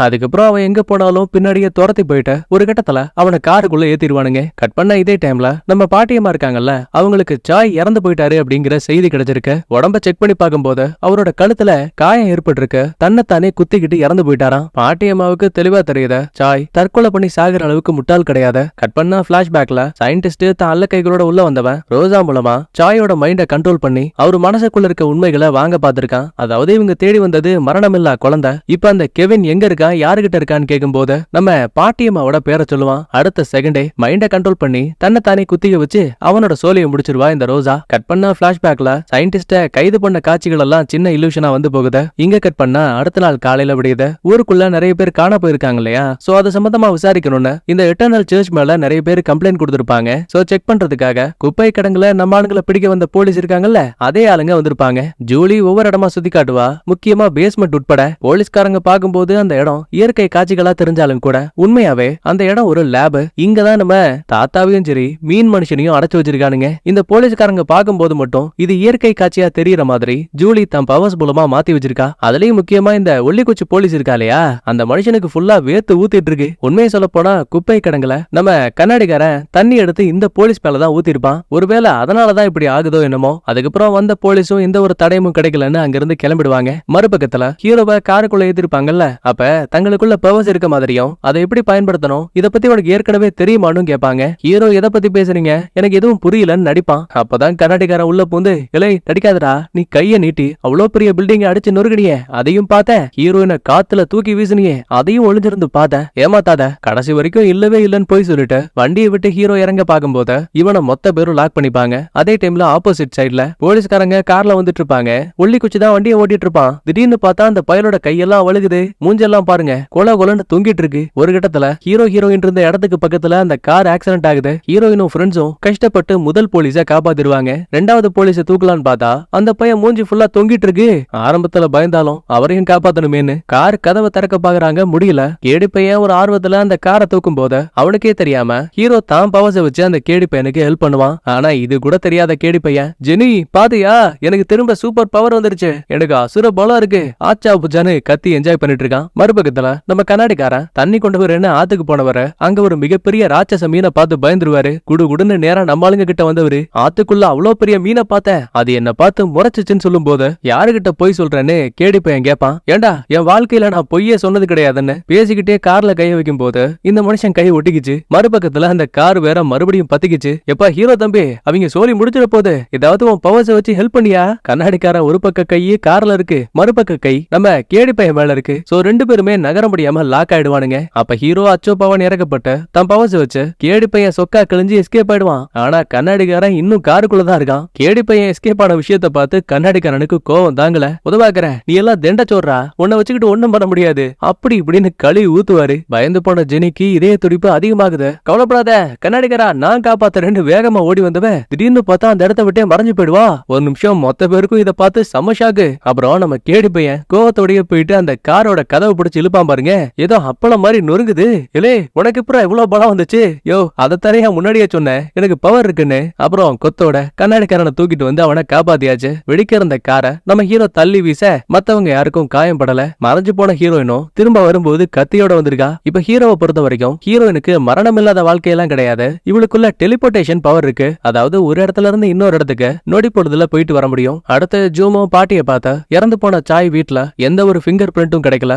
அதுக்கப்புறம் அவன் எங்க போனாலும் பின்னாடியே துரத்தி போயிட்டு ஒரு கட்டத்துல அவனை காருக்குள்ள ஏத்திடுவானுங்க. கட் பண்ண இதே டைம்ல நம்ம பாட்டியம்மா இருக்காங்கல்ல, அவங்களுக்கு சாய் இறந்து போயிட்டாரு அப்படிங்கிற செய்தி கிடைச்சிருக்கு. உடம்ப செக் பண்ணி பார்க்கும்போது அவரோட கழுத்துல காயம் ஏற்பட்டிருக்கு, தன்னைத்தானே குத்திக்கிட்டு இறந்து போயிட்டாராம். பாட்டியம்மாவுக்கு தெளிவா தெரியுது சாய் தற்கொலை பண்ணி சாகிற அளவுக்கு முட்டாள் கிடையாது. கட் பண்ணா பிளாஷ்பேக்ல சயின்டிஸ்ட் தான் அல்ல கைகளோட உள்ள வந்தவன் ரோசா மூலமா சாயோட மைண்ட கண்ட்ரோல் பண்ணி அவர் மனசுக்குள்ள இருக்க உண்மைகளை வாங்க பார்த்திருக்கான். அதாவது இவங்க தேடி வந்தது மரணமில்லா குழந்தை. இப்ப அந்த கெவின் எங்க இருக்கான் யாருகிட்ட இருக்கான்னு கேட்கும் போது நம்ம பாட்டியம்மாவோட பேரை சொல்லுவான். அடுத்த செகண்டே மைண்ட கண்ட்ரோல் பண்ணி தன்னை தானே குத்திக்க வச்சு அவனோட சோலையை முடிச்சிருவா இந்த ரோசா. கட் பண்ணா பிளாஷ்பேக்ல சயின்டிஸ்ட கைது பண்ண காட்சிகள் எல்லாம் சின்ன இல்லூஷனா வந்து போகுது. இங்க கட் பண்ணா அடுத்த நாள் காலையில விடியுது. ஊருக்குள்ள நிறைய பேர் காண போயிருக்காங்க இல்லையா, சோ அது சம்பந்தமா விசாரிக்கணும்னு இந்த எட்டர்னல் சர்ச் மேல நிறைய பேர் கம்ப்ளைண்ட் கொடுத்திருப்பாங்க. சோ செக் பண்றதுக்காக குப்பை கடங்குல நம்ம ஆளுங்களை பிடிக்க வந்த போலீஸ் இருக்காங்கல்ல அதே ஆளுங்க வந்திருப்பாங்க. ஜூலி ஒவ்வொரு இடமா சுத்தி காட்டுவா, முக்கியமா பேஸ்மெண்ட் உட்பட. போலீஸ்காரங்க பார்க்கும்போது பார்க்கும்போது அந்த இடம் இயற்கை காட்சிகளா தெரிஞ்சாலும் கூட உண்மையாவே அந்த இடம் ஒரு லேப். இங்கதான் நம்ம தாத்தாவையும் சரி மீன் மனுஷனையும் அடைச்சு வச்சிருக்கானுங்க. இந்த போலீஸ்காரங்க பார்க்கும்போது மட்டும் இது இயற்கை காட்சியா தெரியற மாதிரி ஜூலி தன் பவர்ஸ் மூலமா மாத்தி வச்சிருக்கா. அதுலயும் முக்கியமா இந்த ஒல்லிக்குச்சி போலீஸ் இருக்கா இல்லையா, அந்த மனுஷனுக்கு ஃபுல்லா வேத்து ஊத்திட்டு இருக்கு. உண்மையை சொல்ல போனா குப்பை கடங்கல நம்ம கண்ணாடிக்காரன் தண்ணி எடுத்து இந்த போலீஸ் மேலதான் ஊத்திருப்பான். ஒருவேளை அதனாலதான் இப்படி ஆகுதோ என்னமோ. அதுக்கப்புறம் வந்த போலீஸும் எந்த ஒரு தடயமும் கிடைக்கலன்னு அங்கிருந்து கிளம்பிடுவாங்க. மறுபக்கத்துல ஹீரோவை காருக்குள்ள ஏத்திருப்பாங்கல்ல, அப்ப தங்களுக்குள்ள பவர்ஸ் இருக்க மாதிரியும் அதை எப்படி பயன்படுத்தணும் இத பத்தி உனக்கு ஏற்கனவே தெரியுமான்னு கேட்பாங்க. ஹீரோ எதை பத்தி பேசுறீங்க, எனக்கு எதுவும் புரியலன்னு நடிப்பான். அப்பதான் கண்ணாடிக்காரன் உள்ள பூந்து, இலை நடிக்காதடா, நீ கைய நீட்டி அவ்வளோ பெரிய பில்டிங் அடிச்சு நொறுக்கினியே அதையும் பார்த்தேன், ஹீரோயினை காத்துல தூக்கி வீசினியே அதையும் ஒளிஞ்சிருந்து பார்த்தேன், ஏமாத்தாத, கடைசி வரைக்கும் இல்லவே இல்லன்னு போய் சொல்லிட்டு வண்டியை விட்டு ஹீரோ இறங்க பார்க்கும்போது இவனை மொத்த பேரும் லாக் பண்ணிப்பாங்க. அதே டைம்ல ஆப்போசிட் சைட்ல போலீஸ்காரங்க கார்ல வந்துட்டு இருப்பாங்க. ஒல்லி குச்சி தான் வண்டியை ஓட்டிட்டு இருப்பான். திடீர்னு பார்த்தா அந்த பயலோட கையெல்லாம் வழுகுது, மூஞ்செல்லாம் பாருங்க கொலை கொலன்னு தொங்கிட்டு இருக்கு. ஒரு கட்டத்துல ஹீரோயின் இருந்த இடத்துக்கு பக்கத்துல அந்த கார் ஆக்சிடென்ட் ஆகுது. ஹீரோயினும் ஃப்ரெண்ட்ஸும் கஷ்டப்பட்டு முதல் போலீஸை காப்பாத்திடுவாங்க. ரெண்டாவது போலீஸை தூக்கலான்னு பார்த்தா அந்த பையன் மூஞ்சி ஃபுல்லா தொங்கிட்டு இருக்கு. ஆரம்பத்துல பயந்தாலும் அவரையும் காப்பாத்தணுமேனு கார் கதவை திறக்க பாக்குறாங்க, முடியல. கேடி பையன் ஒரு ஆர்வத்துல அந்த காரை தூக்கும் போது அவனுக்கே தெரியாம ஹீரோ தான் பவர்ஸை வச்சு அந்த கேடி பையனுக்கு ஹெல்ப் பண்ணுவான். ஆனா இது கூட தெரியாத கேடி பையன், ஜெனி பாத்தியா எனக்கு திரும்ப சூப்பர் பவர் வந்துருச்சு, எனக்கு அசுர பலம் இருக்கு, ஆச்சா புஜான்னு கத்தி என்ஜாய் பண்ணிட்டு இருக்கான். மறுபக்கத்துல நம்ம கண்ணாடிக்காரன் தண்ணி கொண்டு வரேன்னு ஆத்துக்கு போனவர அங்க ஒரு மிகப்பெரிய ராட்சச மீனை பார்த்து பயந்துருவாரு. குடுகுடுன்னு நேரா நம்ம ஆளுங்க கிட்ட வந்தவரு, ஆத்துக்குள்ள அவ்வளவு பெரிய மீனை பார்த்தேன், அது என்ன பார்த்து முறைச்சுன்னு சொல்லும் போது யாருகிட்ட போய் சொல்றேன்னு கேடி பையன் கேட்பான். ஏண்டா என் வாழ்க்கையில நான் பொய்யே சொன்னது கிடையாதுன்னு பேசிக்கிட்டே கார்ல கைய வைக்கும் போது இந்த மனுஷன் கை ஒட்டிக்கிச்சு. மறுபக்கத்துல அந்த கார் வேற மறுபடியும் பத்திக்கிச்சு. எப்பா ஹீரோ தம்பி, அவங்க சோலி முடிச்சிட போது, ஏதாவது உன் பவர்ஸை வச்சு ஹெல்ப் பண்ணியா? கண்ணாடிக்காரன் ஒரு பக்க கையே கார்ல இருக்கு, மறுபக்க கை நம்ம கேடி பையன் மேல இருக்கு. சோ ரெண்டு பேருமே நகர முடியாம லாக் ஆயிடுவானுங்க. அப்ப ஹீரோ அச்சோ பவன் இறக்கப்பட்டு தன் பவர்ஸ் வச்சு கேடி பையன் சொக்கா கிழிஞ்சு எஸ்கேப் ஆயிடுவான். ஆனா கண்ணாடிக்காரன் இன்னும் காருக்குள்ளதான் இருக்கான். கேடி பையன் எஸ்கேப் ஆன விஷயத்த பார்த்து கண்ணாடிக்காரனுக்கு கோவம் தாங்கல. உதவாக்குற நீ எல்லாம் தெண்ட சோறா, உன்னை வச்சுக்கிட்டு ஒண்ணும் பண்ண முடியாது அப்படி இப்படின்னு களி ஊத்துவாரு. பயந்து போன ஜெனிக்கு இதய துடிப்பு அதிகமாகுது. கவலைப்படாத கண்ணாடிக்காரா, நான் காப்பாத்துறேன்னு வேகமா ஓடி வந்தவன் திடீர்னு பார்த்தா அந்த இடத்த விட்டே மறைஞ்சு போயிடுவா. ஒரு நிமிஷம் மொத்த பேருக்கும் இதை பார்த்து செம்ம ஷாக்கு. அப்புறம் நம்ம கேடி பையன் கோவத்தோடய போயிட்டு அந்த காரோட கதவை பிடிச்சு இழுப்பான் பாருங்க, ஏதோ அப்பளம் மாதிரி நொறுங்குது. இலே உனக்கு இப்ப இவ்வளவு பலம் வந்துச்சு, யோ அதைத்தானே முன்னாடியே சொன்னேன் எனக்கு பவர் இருக்குன்னு. அப்புறம் கொத்தோட கண்ணாடிக்காரனை தூக்கிட்டு வந்து அவனை காப்பாத்தியாச்சு. வெடிக்கிற அந்த காரை நம்ம ஹீரோ தள்ளி வீச மத்தவங்க யாருக்கும் காயம் படல. மறைஞ்சு போன ஹீரோயினும் திரும்ப வரும்போது கத்தியோட வந்திருக்கா. இப்ப ஹீரோவை பொறுத்த வரைக்கும் ஹீரோயினுக்கு மரணம் இல்லாத வாழ்க்கையெல்லாம் கிடையாது, இவளுக்குள்ள டெலிபோர்டேஷன் பவர் இருக்கு. அதாவது ஒரு இடத்துல இருந்து இன்னொரு இடத்துக்கு நொடி பொழுதுல போயிட்டு வர முடியும். அடுத்து ஜூமோ பாட்டியை பார்த்த இறந்து போன சாய் வீட்டுல எந்த ஒரு ஃபிங்கர் பிரிண்ட்டும் கிடைக்கல.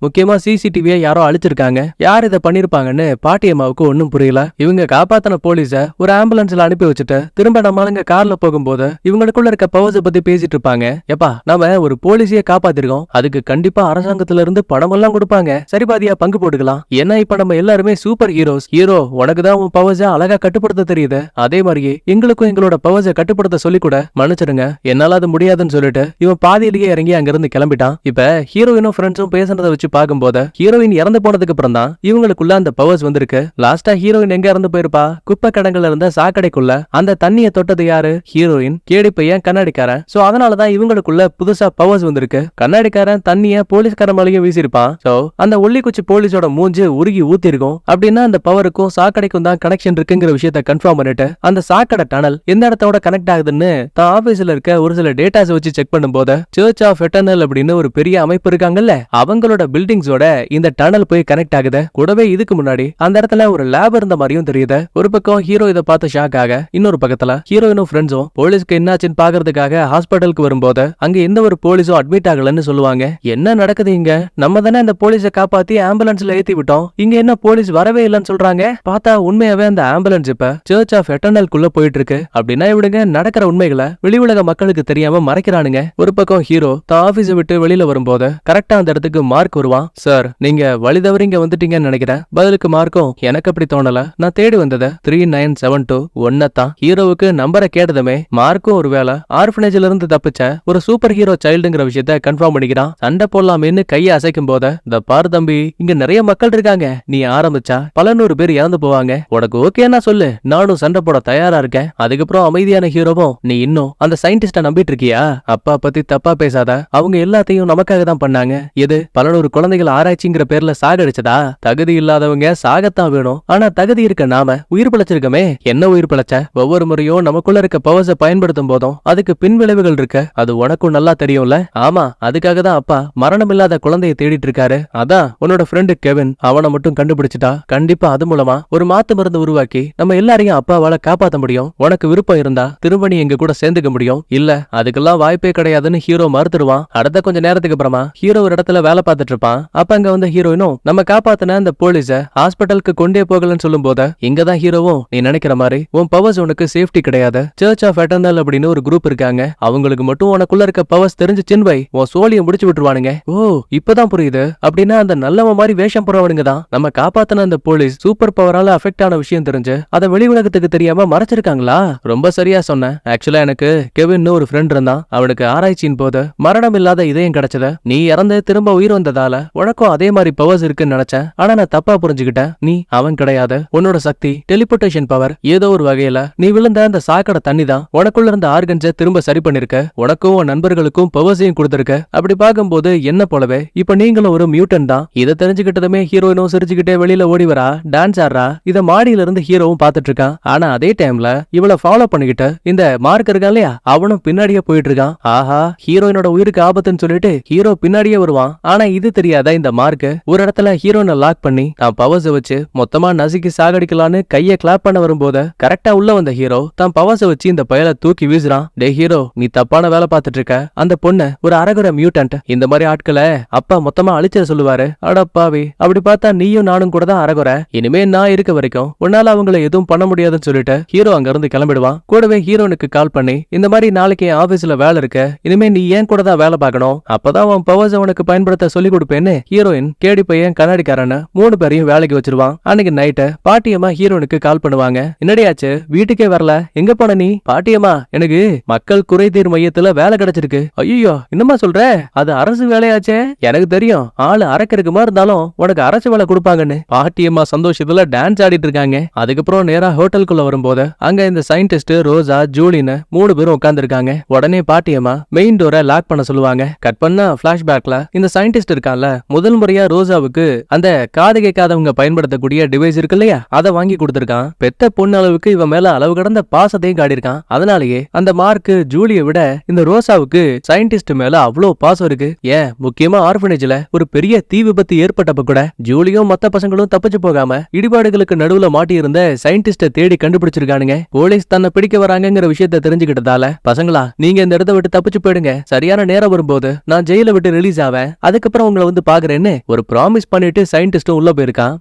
முக்கியமா சிசிடிவியை யாரோ அழிச்சிருக்காங்க. யார் இதை பண்ணிருப்பாங்கன்னு பாட்டியம்மாவுக்கு ஒன்னும் புரியல. இவங்க காப்பாத்தின போலீஸ ஒரு ஆம்புலன்ஸ்ல அனுப்பி வச்சுட்டு திரும்ப நம்மளுங்க கார்ல போகும்போது இவங்களுக்குள்ள இருக்க பவர்ஸ் பத்தி பேசிட்டு இருப்பாங்க. எப்பா நம்ம ஒரு போலீஸையே காப்பாத்திருக்கோம், அதுக்கு கண்டிப்பா அரசாங்கத்துல இருந்து பணம் எல்லாம் கொடுப்பாங்க, சரி பாதியா பங்கு போட்டுக்கலாம். ஏன்னா இப்ப நம்ம எல்லாருமே சூப்பர் ஹீரோஸ். ஹீரோ உனக்குதான் உன் பவர்ஸ அழகா கட்டுப்படுத்த தெரியுது, அதே மாதிரியே எங்களுக்கும் எங்களோட பவர்ஸ கட்டுப்படுத்த சொல்லி கூட மன்னிச்சிருங்க, என்னால அது முடியாதுன்னு சொல்லிட்டு இவன் பாதியிலேயே இறங்கி அங்கிருந்து கிளம்பிட்டான். இப்ப ஹீரோயினும் ஃப்ரெண்ட்ஸும் பேசுறதை வச்சு பார்க்கும்போது ஹீரோயின் இறந்து போனதுக்கு அப்புறம் தான் இவங்களுக்குள்ள அந்த பவர்ஸ் வந்திருக்கு. லாஸ்டா ஹீரோயின் எங்க இறந்து போயிருப்பா, குப்பை கடங்கள்ல இருந்த சாக்கடைக்குள்ள. அந்த தண்ணியை தொட்டது யாரு, ஹீரோயின், கேடி பையன், கண்ணாடிக்காரன். சோ அதனாலதான் இவங்களுக்குள்ள புதுசா பவர்ஸ் வந்திருக்கு. கண்ணாடிக்காரன் தண்ணிய போலீஸ்காரன் மேலேயும் வீசிருப்பான். சோ அந்த ஒல்லிக்குச்சி போலீஸோட மூஞ்சு உருகி ஊத்திருக்கும். அப்படின்னா அந்த பவருக்கும் சாக்கடைக்கும் தான் கனெக்ஷன் இருக்குங்கிற விஷயத்த கன்ஃபார்ம் பண்ணிட்டு அந்த சாக்கடை டனல் எந்த இடத்தோட கனெக்ட் ஆகுதுன்னு தான் ஆபீஸ்ல இருக்க ஒரு சில டேட்டாஸ் வச்சு செக் பண்ணும்போது சர்ச் ஆஃப் எட்டர்னல் அப்படின்னு ஒரு பெரிய அமைப்பு இருக்காங்கல்ல, அவங்களோட பில்டிங்ஸோட இந்த டனல் போய் கனெக்ட் ஆகுது. கூடவே இதுக்கு முன்னாடி அந்த இடத்துல ஒரு லேப் இருந்த மாதிரியும் தெரியுது. ஒரு பக்கம் ஹீரோ இதை பார்த்து ஷாக் ஆக, இன்னொரு பக்கத்துல ஹீரோயினும் ஃப்ரெண்ட்ஸும் போலீஸ்க்கு என்னாச்சுன்னு பாக்குறதுக்காக ஹாஸ்பிட்டலுக்கு வரும்போது அங்க எந்த ஒரு போலீஸும் அட்மிட் ஆகலன்னு சொல்லுவாங்க. என்ன நடக்குது இங்க, நம்ம தானே அந்த போலீஸை காப்பாத்தி ஆம்புலன்ஸ்ல ஏத்தி விட்டோம், இங்க என்ன போலீஸ் வரவே இல்லைன்னு சொல்றாங்க. பார்த்தா உண்மையாவே அந்த ஆம்புலன்ஸ் இப்ப சர்ச் ஆஃப் எட்டர்னல்குள்ள போயிட்டு இருக்கு. அப்படின்னா இவனுங்க நடக்கிற உண்மைகளை வெளி உலக மக்களுக்கு தெரியாம மறைக்கிறானுங்க. ஒரு பக்கம் ஹீரோ தான் ஆபீஸை விட்டு வெளியில வரும்போது கரெக்டா அந்த இடத்துக்கு மார்க் வருவான். சொல்லுவான். சார், நீங்க வழி தவறி இங்க வந்துட்டீங்கன்னு நினைக்கிறேன். பதிலுக்கு மார்க்கும் எனக்கு அப்படி தோணல. நான் தேடி வந்தது 3972 ஒன்னதான். ஹீரோவுக்கு நம்பரை கேட்டதுமே மார்க்கும் ஒருவேளை ஆர்ஃபனேஜ்ல இருந்து தப்பிச்ச ஒரு சூப்பர் ஹீரோ சைல்டுங்கிற விஷயத்த கன்ஃபார்ம் பண்ணிக்கிறான். சண்டை போடலாமேன்னு கையை அசைக்கும் போது, இந்த பாரு தம்பி, இங்க நிறைய மக்கள் இருக்காங்க. நீ ஆரம்பிச்சா பல நூறு பேர் இறந்து போவாங்க. உனக்கு ஓகேன்னா சொல்லு, நானும் சண்டை போட தயாரா இருக்கேன். அதுக்கப்புறம் அமைதியான ஹீரோவும், நீ இன்னும் அந்த சயின்டிஸ்ட நம்பிட்டு இருக்கியா? அப்பா பத்தி தப்பா பேசாத. அவங்க எல்லாத்தையும் நமக்காக தான் பண்ணாங்க. எது, பல நூறு குழந்தைகள் ஆராய்ச்சிங்கிற பேர்ல சாகடிச்சதா? தகுதி இல்லாதவங்க சாகத்தான் வேணும். ஆனா தகுதி இருக்க நாம உயிர் பிழைச்சிருக்கமே. என்ன உயிர் பிழைச்ச? ஒவ்வொரு முறையும் நமக்குள்ள இருக்க பவர்ஸை பயன்படுத்தும் போதும் அதுக்கு பின் விளைவுகள் இருக்கு. அது உனக்கும் நல்லா தெரியும்ல? ஆமா, அதுக்காக தான் அப்பா மரணம் இல்லாத குழந்தையை தேடிட்டு இருக்காரு. அதான் உன்னோட ஃப்ரெண்டு கெவின் அவனை மட்டும் கண்டுபிடிச்சிட்டா கண்டிப்பா அது மூலமா ஒரு மாத்து மருந்து உருவாக்கி நம்ம எல்லாரையும் அப்பாவால காப்பாத்த முடியும். உனக்கு விருப்பம் இருந்தா திரும்ப நீ எங்க கூட சேர்ந்துக்க முடியும். இல்ல, அதுக்கெல்லாம் வாய்ப்பே கிடையாதுன்னு ஹீரோ மறுத்துருவான். அடுத்த கொஞ்ச நேரத்துக்கு அப்புறமா ஹீரோ ஒரு இடத்துல வேலை பார்த்துட்டு இருப்பான். அப்ப அங்க வந்து ஹீரோயினும் நம்ம காப்பாத்தின அந்த போலீஸ ஹாஸ்பிட்டலுக்கு கொண்டே போகலன்னு சொல்லும் போது, இங்கதான் ஹீரோவும், நீ நினைக்கிற மாதிரி உன் பவர்ஸ் உனக்கு சேஃப்டி கிடையாது. சர்ச் ஆஃப் எட்டர்னல் அப்படின்னு ஒரு குரூப் இருக்காங்க. அவங்களுக்கு மட்டும் உனக்குள்ள இருக்க பவர்ஸ் தெரிஞ்சு சின்வை உன் சோழியை முடிச்சு விட்டுருவானுங்க. ஓ, இப்பதான் புரியுது. அப்படின்னா அந்த நல்லவன் மாதிரி வேஷம் போறவனுங்க தான் நம்ம காப்பாத்தின அந்த போலீஸ் சூப்பர் பவரால அஃபெக்ட் ஆன விஷயம் தெரிஞ்சு அதை வெளி உலகத்துக்கு தெரியாம மறைச்சிருக்காங்களா? ரொம்ப சரியா சொன்ன. ஆக்சுவலா எனக்கு கெவின் ஒரு ஃப்ரெண்ட் இருந்தான். அவனுக்கு ஆராய்ச்சியின் போது மரணம் இல்லாத இதயம் கிடைச்சத. நீ இறந்து திரும்ப உயிர் வந்ததால உனக்கும் அதே மாதிரி பவர்ஸ் இருக்குன்னு நினைச்சேன். ஆனா நான் தப்பா புரிஞ்சுக்கிட்டேன். நீ அவன் கிடையாது. உன்னோட சக்தி டெலிபோர்டேஷன் பவர். ஏதோ ஒரு வகையில நீ விழுந்த அந்த சாக்கடை தண்ணி தான் உனக்குள்ள இருந்த ஆர்கன்ஸை திரும்ப சரி பண்ணிருக்க. உனக்கும் உன் நண்பர்களுக்கும் பவர்ஸையும் கொடுத்திருக்க. அப்படி பார்க்கும்போது என்ன போலவே இப்ப நீங்களும் ஒரு மியூட்டன் தான். இதை தெரிஞ்சுக்கிட்டதுமே ஹீரோயினும் சிரிச்சுக்கிட்டே வெளியில ஓடி வரா, டான்ஸ் ஆடுறா. இத மாடியில இருந்து ஹீரோவும் பாத்துட்டு இருக்கான். ஆனா அதே டைம்ல இவளை ஃபாலோ பண்ணிக்கிட்டு இந்த மார்க் இருக்கான் இல்லையா, அவனும் பின்னாடியே போயிட்டு இருக்கான். ஆஹா, ஹீரோயினோட உயிருக்கு ஆபத்துன்னு சொல்லிட்டு ஹீரோ பின்னாடியே வருவான். ஆனா இது தெரியாத இந்த மார்க் ஒரு இடத்துல ஹீரோயினை லாக் பண்ணி தான் பவர்ஸ் வச்சு மொத்தமா நசுக்கி சாகடிக்கலான்னு கைய கிளாப் பண்ண வரும்போது கரெக்டா உள்ள வந்த ஹீரோ தான் பவர்ஸ் வச்சு இந்த பயலை தூக்கி வீசுறான். டே ஹீரோ, நீ தப்பான வேலை பார்த்துட்டு இருக்க. அந்த பொண்ணு ஒரு அரகுற மியூட்டன்ட். இந்த மாதிரி ஆட்களை அப்பா மொத்தமா அழிச்சிட சொல்லுவாரு. அடப்பாவி, அப்படி பார்த்தா நீயும் நானும் கூட தான் அரகுற. இனிமே நான் இருக்க வரைக்கும் உன்னால அவங்கள எதுவும் பண்ண முடியாதுன்னு சொல்லிட்டு ஹீரோ அங்க இருந்து கிளம்பிடுவான். கூடவே ஹீரோனுக்கு கால் பண்ணி, இந்த மாதிரி நாளைக்கு என் ஆபீஸ்ல வேலை இருக்கு, இனிமே நீ ஏன் கூட தான் வேலை பார்க்கணும், அப்பதான் உன் பவர்ஸ் அவனுக்கு பயன்படுத்த சொல்லி கொடுப்பேன்னு ஹீரோயின் கேடி பையன் கண்ணாடிக்காரன 3 பேரையும் வேலைக்கு வச்சிருவான். அன்னைக்கு நைட்டு பாட்டியம்மா ஹீரோனுக்கு கால் பண்ணுவாங்க. என்னடியாச்சு, வீட்டுக்கே வரல, எங்க போன நீ? பாட்டியம்மா, எனக்கு மக்கள் குறைதீர் மையத்துல வேலை கிடைச்சிருக்கு. ஐயோ, என்னமா சொல்ற? அது அரசு வேலையாச்சே. எனக்கு தெரியும், ஆளு அரக்கருக்குமா இருந்தாலும் உனக்கு அரசு வேலை கொடுப்பாங்கன்னு. பாட்டியம்மா சந்தோஷத்துல டான்ஸ் ஆடிட்டு இருக்காங்க. அதுக்கப்புறம் நேரா ஹோட்டலுக்குள்ள வரும்போது அங்க இந்த சயின்டிஸ்ட் ரோசா ஜூலின்னு 3 பேரும் உட்கார்ந்து இருக்காங்க. உடனே பாட்டியம்மா மெயின் டோரை லாக் பண்ண சொல்லுவாங்க. கட் பண்ணா பிளாஷ்பேக்ல இந்த சயின்டிஸ்ட் இருக்கான்ல, முதல் முறையா ரோசாவுக்கு அந்த காது கேட்காதவங்க பயன்படுத்தக்கூடிய டிவைஸ் இருக்கு இல்லையா, அதை வாங்கி கொடுத்திருக்கான். பெத்த பொண்ணு அளவுக்கு இவன் மேல அளவு கடந்த பாசத்தையும் காட்டியிருக்கான். அதனாலேயே அந்த மார்க் ஜூலியை விட இந்த ரோசாவுக்கு சயின்டிஸ்ட் மேல அவ்வளவு பாசம் இருக்கு. ஏன், முக்கியமா ஆர்ஃபனேஜ்ல ஒரு பெரிய தீ விபத்து ஏற்பட்டப்ப கூட ஜூலியும் மத்த பசங்களும் தப்பிச்சு போகாம இடிபாடுகளுக்கு நடுவுல மாட்டி இருந்த சயின்டிஸ்ட தேடி கண்டுபிடிச்சிருக்கானுங்க. போலீஸ் தன்னை பிடிக்க வராங்கிற விஷயத்த தெரிஞ்சுக்கிட்டதால, பசங்களா நீங்க இந்த இடத்தை விட்டு தப்பிச்சு போயிடுங்க, சரியான நேரம் வரும்போது நான் ஜெயில விட்டு ரிலீஸ் ஆவேன், அதுக்கப்புறம் உங்களை வந்து பாக்குறேன்னு ஒரு ப்ராமிஸ் பண்ணிட்டு சயின்டிஸ்டும் உள்ள போயிருக்கான்.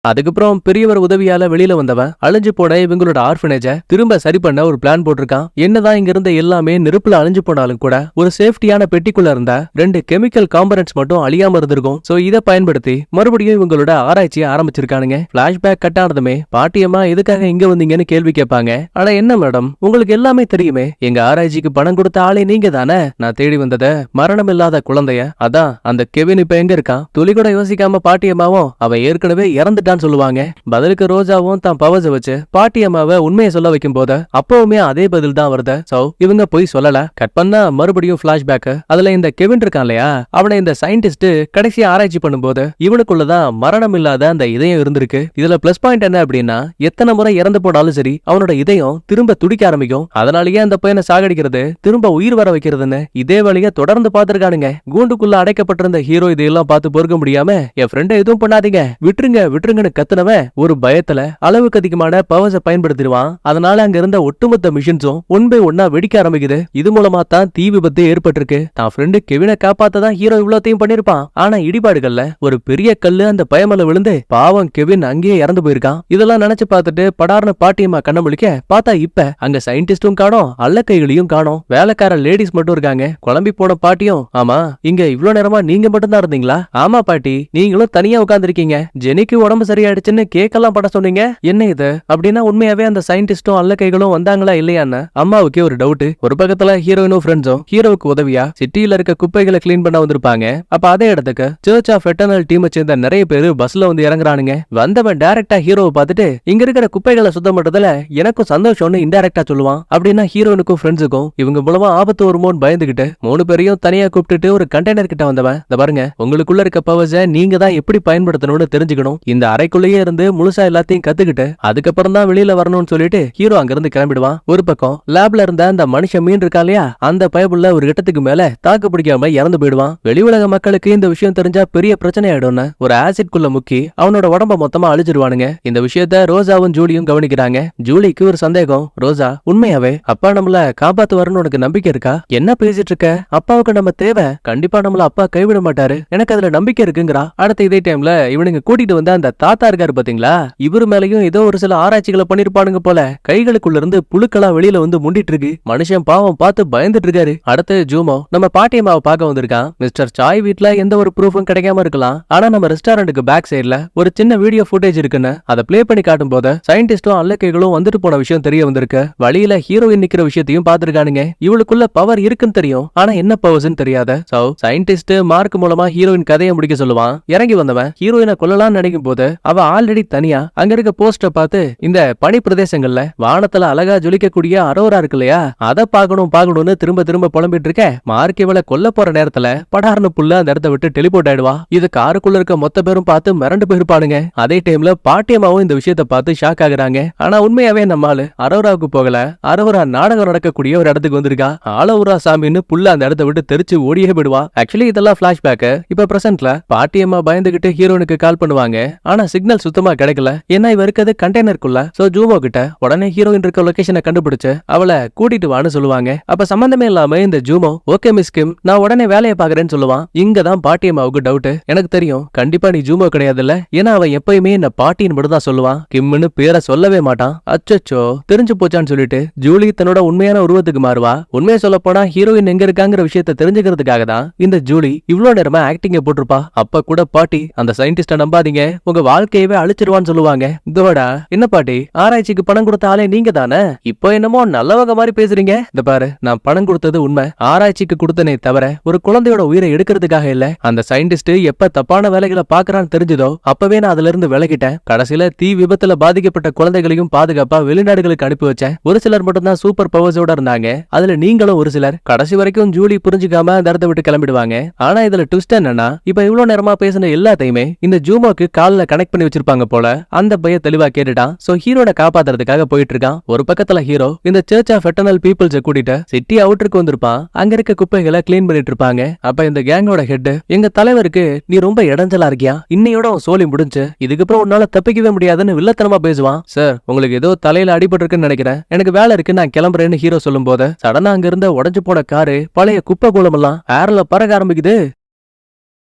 அதுக்கப்புறம் பெரியவர் உதவியால வெளியில வந்தவன் அழிஞ்சு போன இவங்களோட ஆர்ஃபனேஜ திரும்ப சரி பண்ண ஒரு பிளான் போட்டிருக்கான். என்னதான் இங்க இருந்த எல்லாமே நெருப்புல அழிஞ்சு போனாலும் கூட ஒரு சேஃப்டியான பெட்டிக்குள்ள இருந்த 2 கெமிக்கல் காம்பனன்ட்ஸ் மட்டும் அழியாம இருந்திருக்கும். சோ இதை பயன்படுத்தி மறுபடியும் இவங்களோட ஆராய்ச்சியை ஆரம்பிச்சிருக்கானுங்க. பிளாஷ்பேக் கட் ஆனதுமே பாட்டியம்மா எதுக்காக இங்க வந்தீங்கன்னு கேள்வி கேட்பாங்க. ஆனா என்ன மேடம், உங்களுக்கு எல்லாமே தெரியுமே, எங்க ஆராய்ச்சிக்கு பணம் கொடுத்த ஆளே நீங்க தானே. நான் தேடி வந்தத மரணம் இல்லாத குழந்தைய, அதான் அந்த கெவின் இப்ப எங்க இருக்கான்? துளி கூட யோசிக்காம பாட்டியம்மாவும் அவன் ஏற்கனவே இறந்துட்டான் சொல்லுவாங்க. பதிலுக்கு ரோஜாவும் தான் பவர்ஸ் வச்சு பாட்டியம்மாவை உண்மையை சொல்ல வைக்கும் போது அப்பவுமே அதே பதில் தான் வருது. சோ இவங்க போய் சொல்லல. கட் பண்ணா மறுபடியும் பிளாஷ்பேக். அதுல இந்த கெவின் இருக்கான் இல்லையா, அவனை இந்த சயின்டிஸ்ட் கடைசியா ஆராய்ச்சி பண்ணும்போது இவனுக்குள்ளதான் மரணம் இல்லாத அந்த இதயம் இருந்திருக்கு. இதுல பிளஸ் பாயிண்ட் என்ன அப்படின்னா, எத்தனை முறை இறந்து போனாலும் சரி அவனோட இதயம் திரும்ப துடிக்க ஆரம்பிக்கும். அதனாலேயே அந்த பையனை சாகடிக்கிறது, திரும்ப உயிர் வர வைக்கிறதுன்னு இதே வழிய தொடர்ந்து பாத்துருக்கானுங்க. கூண்டுக்குள்ள அடைக்கப்பட்டிருந்த ஹீரோ இதையெல்லாம் பார்த்து பொறுக்க முடியாம, என் ஃப்ரெண்டை எதுவும் பண்ணாதீங்க, விட்டுருங்க விட்டுருங்க ஹீரோயின் கத்துனவன் ஒரு பயத்துல அளவுக்கு அதிகமான பவர்ஸ பயன்படுத்திடுவான். அதனால அங்க இருந்த ஒட்டுமொத்த மிஷின்ஸும் ஒன் பை ஒன்னா வெடிக்க ஆரம்பிக்குது. இது மூலமா தான் தீ விபத்து ஏற்பட்டிருக்கு. தான் ஃப்ரெண்டு கெவினை காப்பாத்ததான் ஹீரோ இவ்வளோத்தையும் பண்ணிருப்பான். ஆனா இடிபாடுகள்ல ஒரு பெரிய கல்லு அந்த பயமல விழுந்து பாவம் கெவின் அங்கேயே இறந்து போயிருக்கான். இதெல்லாம் நினைச்சு பார்த்துட்டு படார்னு பாட்டியம்மா கண்ண முழிக்க பார்த்தா இப்ப அங்க சயின்டிஸ்டும் காணோம், அல்ல கைகளையும் காணோம். வேலைக்கார லேடிஸ் மட்டும் இருக்காங்க. குழம்பி போன பாட்டியும், ஆமா இங்க இவ்வளவு நேரமா நீங்க மட்டும் தான் இருந்தீங்களா? ஆமா பாட்டி, நீங்களும் தனியா உட்கார்ந்திருக்கீங்க. ஜெனிக்கு உடம்பு சரியாயிடுச்சுன்னு கேக்கெல்லாம் பட சொன்னீங்க, என்ன இது? அப்படின்னா உண்மையாவே அந்த சயின்டிஸ்டும் அல்ல கைகளும் வந்தாங்களா இல்லையான்னு அம்மாவுக்கே ஒரு டவுட். ஒரு பக்கத்துல ஹீரோயினும் ஃப்ரெண்ட்ஸும் ஹீரோவுக்கு உதவியா சிட்டியில இருக்க குப்பைகளை கிளீன் பண்ண வந்திருப்பாங்க. அப்ப அதே இடத்துக்கு சர்ச் ஆஃப் எட்டர்னல் டீமை சேர்ந்த நிறைய பேரு பஸ்ல வந்து இறங்குறானுங்க. வந்தவன் டைரக்டா ஹீரோவை பார்த்துட்டு இங்க இருக்கிற குப்பைகளை சுத்தம் பண்றதுல எனக்கும் சந்தோஷம்னு இன்டைரக்டா சொல்லுவான். அப்படின்னா ஹீரோனுக்கும் ஃப்ரெண்ட்ஸுக்கும் இவங்க மூலமா ஆபத்து வருமோன்னு பயந்துகிட்டு 3 பேரையும் தனியா கூப்பிட்டுட்டு ஒரு கண்டெய்னர் கிட்ட வந்தவன், இந்த பாருங்க உங்களுக்குள்ள இருக்க பவர்ஸை நீங்க தான் எப்படி பயன்படுத்தணும்னு தெரிஞ்சுக்கணும். இந்த அறைக்குள்ளேயே இருந்து முழுசா எல்லாத்தையும் கத்துக்கிட்டு அதுக்கப்புறம் தான் வெளியில வரணும்னு சொல்லிட்டு ஹீரோ அங்கிருந்து கிளம்பிடுவான். ஒரு பக்கம் லேப்ல இருந்த அந்த மனுஷன் மீன் இருக்கா இல்லையா, அந்த பயபுள்ள ஒரு கட்டத்துக்கு மேல தாக்கு பிடிக்காம இறந்து போயிடுவான். வெளி உலக மக்களுக்கு இந்த விஷயம் தெரிஞ்சா பெரிய பிரச்சனை ஆயிடும்னு ஒரு ஆசிட் குள்ள முக்கி அவனோட உடம்ப மொத்தமா அழிச்சிருவானுங்க. இந்த விஷயத்த ரோசாவும் ஜூலியும் கவனிக்கிறாங்க. ஜூலிக்கு ஒரு சந்தேகம், ரோசா உண்மையாவே அப்பா நம்மள காப்பாத்து வரணும் உனக்கு நம்பிக்கை இருக்கா? என்ன பேசிட்டு இருக்க? அப்பாவுக்கு நம்ம தேவை, கண்டிப்பா நம்மள அப்பா கைவிட மாட்டாரு, எனக்கு அதுல நம்பிக்கை இருக்குங்கிறா. அடுத்த இதே டைம்ல இவனுங்க கூட்டிட்டு வந்த அந்த தாத்தா இருக்காரு பாத்தீங்களா, இவரு மேலயும் ஏதோ ஒரு சில ஆராய்ச்சிகளை பண்ணிருப்பானுங்க போல. கைகளுக்குள்ள இருந்து புழுக்களா வெளியில வந்து முண்டிட்டு இருக்கு. மனுஷன் பாவம் பார்த்து பயந்துட்டு இருக்காரு. அடுத்து ஜூமோ நம்ம பாட்டியம்மாவை பார்க்க வந்திருக்கான். மிஸ்டர் சாய் வீட்ல எந்த ஒரு ப்ரூஃபும் கிடைக்காம இருக்கலாம், ஆனா நம்ம ரெஸ்டாரண்ட்டுக்கு பேக் சைடுல ஒரு சின்ன வீடியோ ஃபுட்டேஜ் இருக்குன்னு அதை பிளே பண்ணி காட்டும் போது சயின்டிஸ்டும் அல்லக்கைகளும் வந்துட்டு போன விஷயம் தெரிய வந்திருக்கு. வழியில ஹீரோயின் நிக்கிற விஷயத்தையும் பார்த்திருக்கானுங்க. இவளுக்குள்ள பவர் இருக்குன்னு தெரியும், ஆனா என்ன பவர்ஸ்னு தெரியாத. சோ சயின்டிஸ்ட் மார்க் மூலமா ஹீரோயின் கதையை முடிக்க சொல்லுவான். இறங்கி வந்தவன் ஹீரோயினை கொல்லலாம்னு நினைக்கும் போது அவ ஆல்ரெடி தனியா அங்க இருக்க போஸ்டர் பார்த்து இந்த பனி பிரதேசங்கள்ல வானத்துல அழகா ஜொலிக்கக்கூடிய அரோரா இருக்கு இல்லையா, அதை பார்க்கணும்னு திரும்ப திரும்ப புலம்பிட்டு இருக்க மார்க் இவளை கொல்ல போற நேரத்துல படார்னு புள்ள அந்த இடத்த விட்டு டெலிபோர்ட் ஆயிடுவா. இது காருக்குள்ள இருக்க மொத்த பேரும் பார்த்து மிரண்டு போயிருப்பானுங்க. அதே டைம்ல பாட்டியம்மாவும் இந்த விஷயத்தை பார்த்து ஷாக் ஆகுறாங்க. ஆனா உண்மையாவே நம்மால அரோராவுக்கு போகல, அரோரா நாடகம் நடக்கக்கூடிய ஒரு இடத்துக்கு வந்திருக்கா. ஆலவுரா சாமின்னு புள்ள அந்த இடத்த விட்டு தெரிச்சு ஓடியே போயிடுவா. ஆக்சுவலி இதெல்லாம் பிளாஷ்பேக். இப்ப பிரசன்ட்ல பாட்டியம்மா பயந்துகிட்டு ஹீரோனுக்கு கால் பண்ணுவாங்க. ஆனா சிக்னல் சுத்தமா கிடைக்கல, ஏன்னா இவ இருக்கிறது கண்டெய்னருக்குள்ள. சோ ஜூமோ கிட்ட உடனே ஹீரோயின் இருக்க லொகேஷனை கண்டுபிடிச்சு அவளை கூட்டிட்டு வான்னு சொல்லுவாங்க. அப்ப சம்பந்தமே இல்லாம இந்த ஜூமோ ஓகே மிஸ் கிம் நான் உடனே வேலையை பாக்குறேன்னு சொல்லுவான். இங்கதான் பாட்டியம்மாவுக்கு டவுட். எனக்கு தெரியும் கண்டிப்பா நீ ஜூமோ கிடையாதுல்ல, ஏன்னா அவன் எப்பயுமே என்ன பாட்டின்னு மட்டும் தான் சொல்லுவான், கிம்னு பேரை சொல்லவே மாட்டான். அச்சச்சோ தெரிஞ்சு போச்சான்னு சொல்லிட்டு ஜூலி தன்னோட உண்மையான உருவத்துக்கு மாறுவா. உண்மையை சொல்ல போனா ஹீரோயின் எங்க இருக்காங்கிற விஷயத்த தெரிஞ்சுக்கிறதுக்காக தான் இந்த ஜூலி இவ்வளவு நேரமா ஆக்டிங்க போட்டிருப்பா. அப்ப கூட பாட்டி அந்த சயின்டிஸ்ட நம்பாதீங்க, உங்க வாழ்க்கையவே அழிச்சிருவான்னு சொல்லுவாங்க. இதோடா என்ன பாட்டி ஆராய்ச்சிக்கு பணம் கொடுத்த ஆளே நீங்க தானே, இப்போ என்னமோ நல்லவங்க மாதிரி பேசுறீங்க. இந்த பாரு நான் பணம் கொடுத்தது உண்மை, ஆராய்ச்சிக்கு கொடுத்தனே தவிர ஒரு குழந்தையோட உயிரை எடுக்கிறதுக்காக இல்ல. அந்த சயின்டிஸ்ட் எப்ப தப்பான வேலைகளை பாக்குறான்னு தெரிஞ்சதோ அப்பவே நான் அதுல இருந்து விலகிட்டேன். கடைசியில தீ விபத்துல பாதிக்கப்பட்ட குழந்தைகளையும் பாதுகாப்பா வெளிநாடுகளுக்கு அனுப்பி வச்சேன். ஒரு சிலர் மட்டும் தான் சூப்பர் பவர்ஸோட இருந்தாங்க, அதுல நீங்களும் ஒரு சிலர். கடைசி வரைக்கும் ஜூலி புரிஞ்சுக்காம அந்த இடத்தை விட்டு கிளம்பிடுவாங்க. ஆனா இதுல ட்விஸ்ட் என்னன்னா இப்ப இவ்வளவு நேரமா பேசின எல்லாத்தையுமே இந்த ஜூமோக்கு கால்ல கனெக்ட் பண்ணி வச்சிருப்பாங்க போல. அந்த பைய தெளிவா கேட்டுட்டான். சோ ஹீரோனை காப்பாத்துறதுக்காக போயிட்டு இருக்கான். ஒரு பக்கத்துல ஹீரோ இந்த சர்ச் ஆஃப் எட்டர்னல் பீப்புள்ஸை கூட்டிட்டு சிட்டி அவுட்டருக்கு வந்திருப்பான். அங்க இருக்க குப்பைகளை கிளீன் பண்ணிட்டு இருப்பாங்க. அப்ப இந்த கேங்கோட ஹெட் எங்க தலைவருக்கு நீ ரொம்ப இடைஞ்சலா இருக்கியா, இன்னையோட சோலி முடிஞ்சு இதுக்கப்புறம் உன்னால தப்பிக்கவே முடியாதுன்னு வில்லத்தனமா பேசுவான். சார் உங்களுக்கு ஏதோ தலையில அடிபட்டு இருக்குன்னு நினைக்கிறேன், எனக்கு வேலை இருக்கு நான் கிளம்புறேன்னு ஹீரோ சொல்லும் போது சடனா அங்க இருந்த உடஞ்சு போன காரு பழைய குப்பை கூலம் எல்லாம் ஏர்ல பறக்க ஆரம்பிக்குது.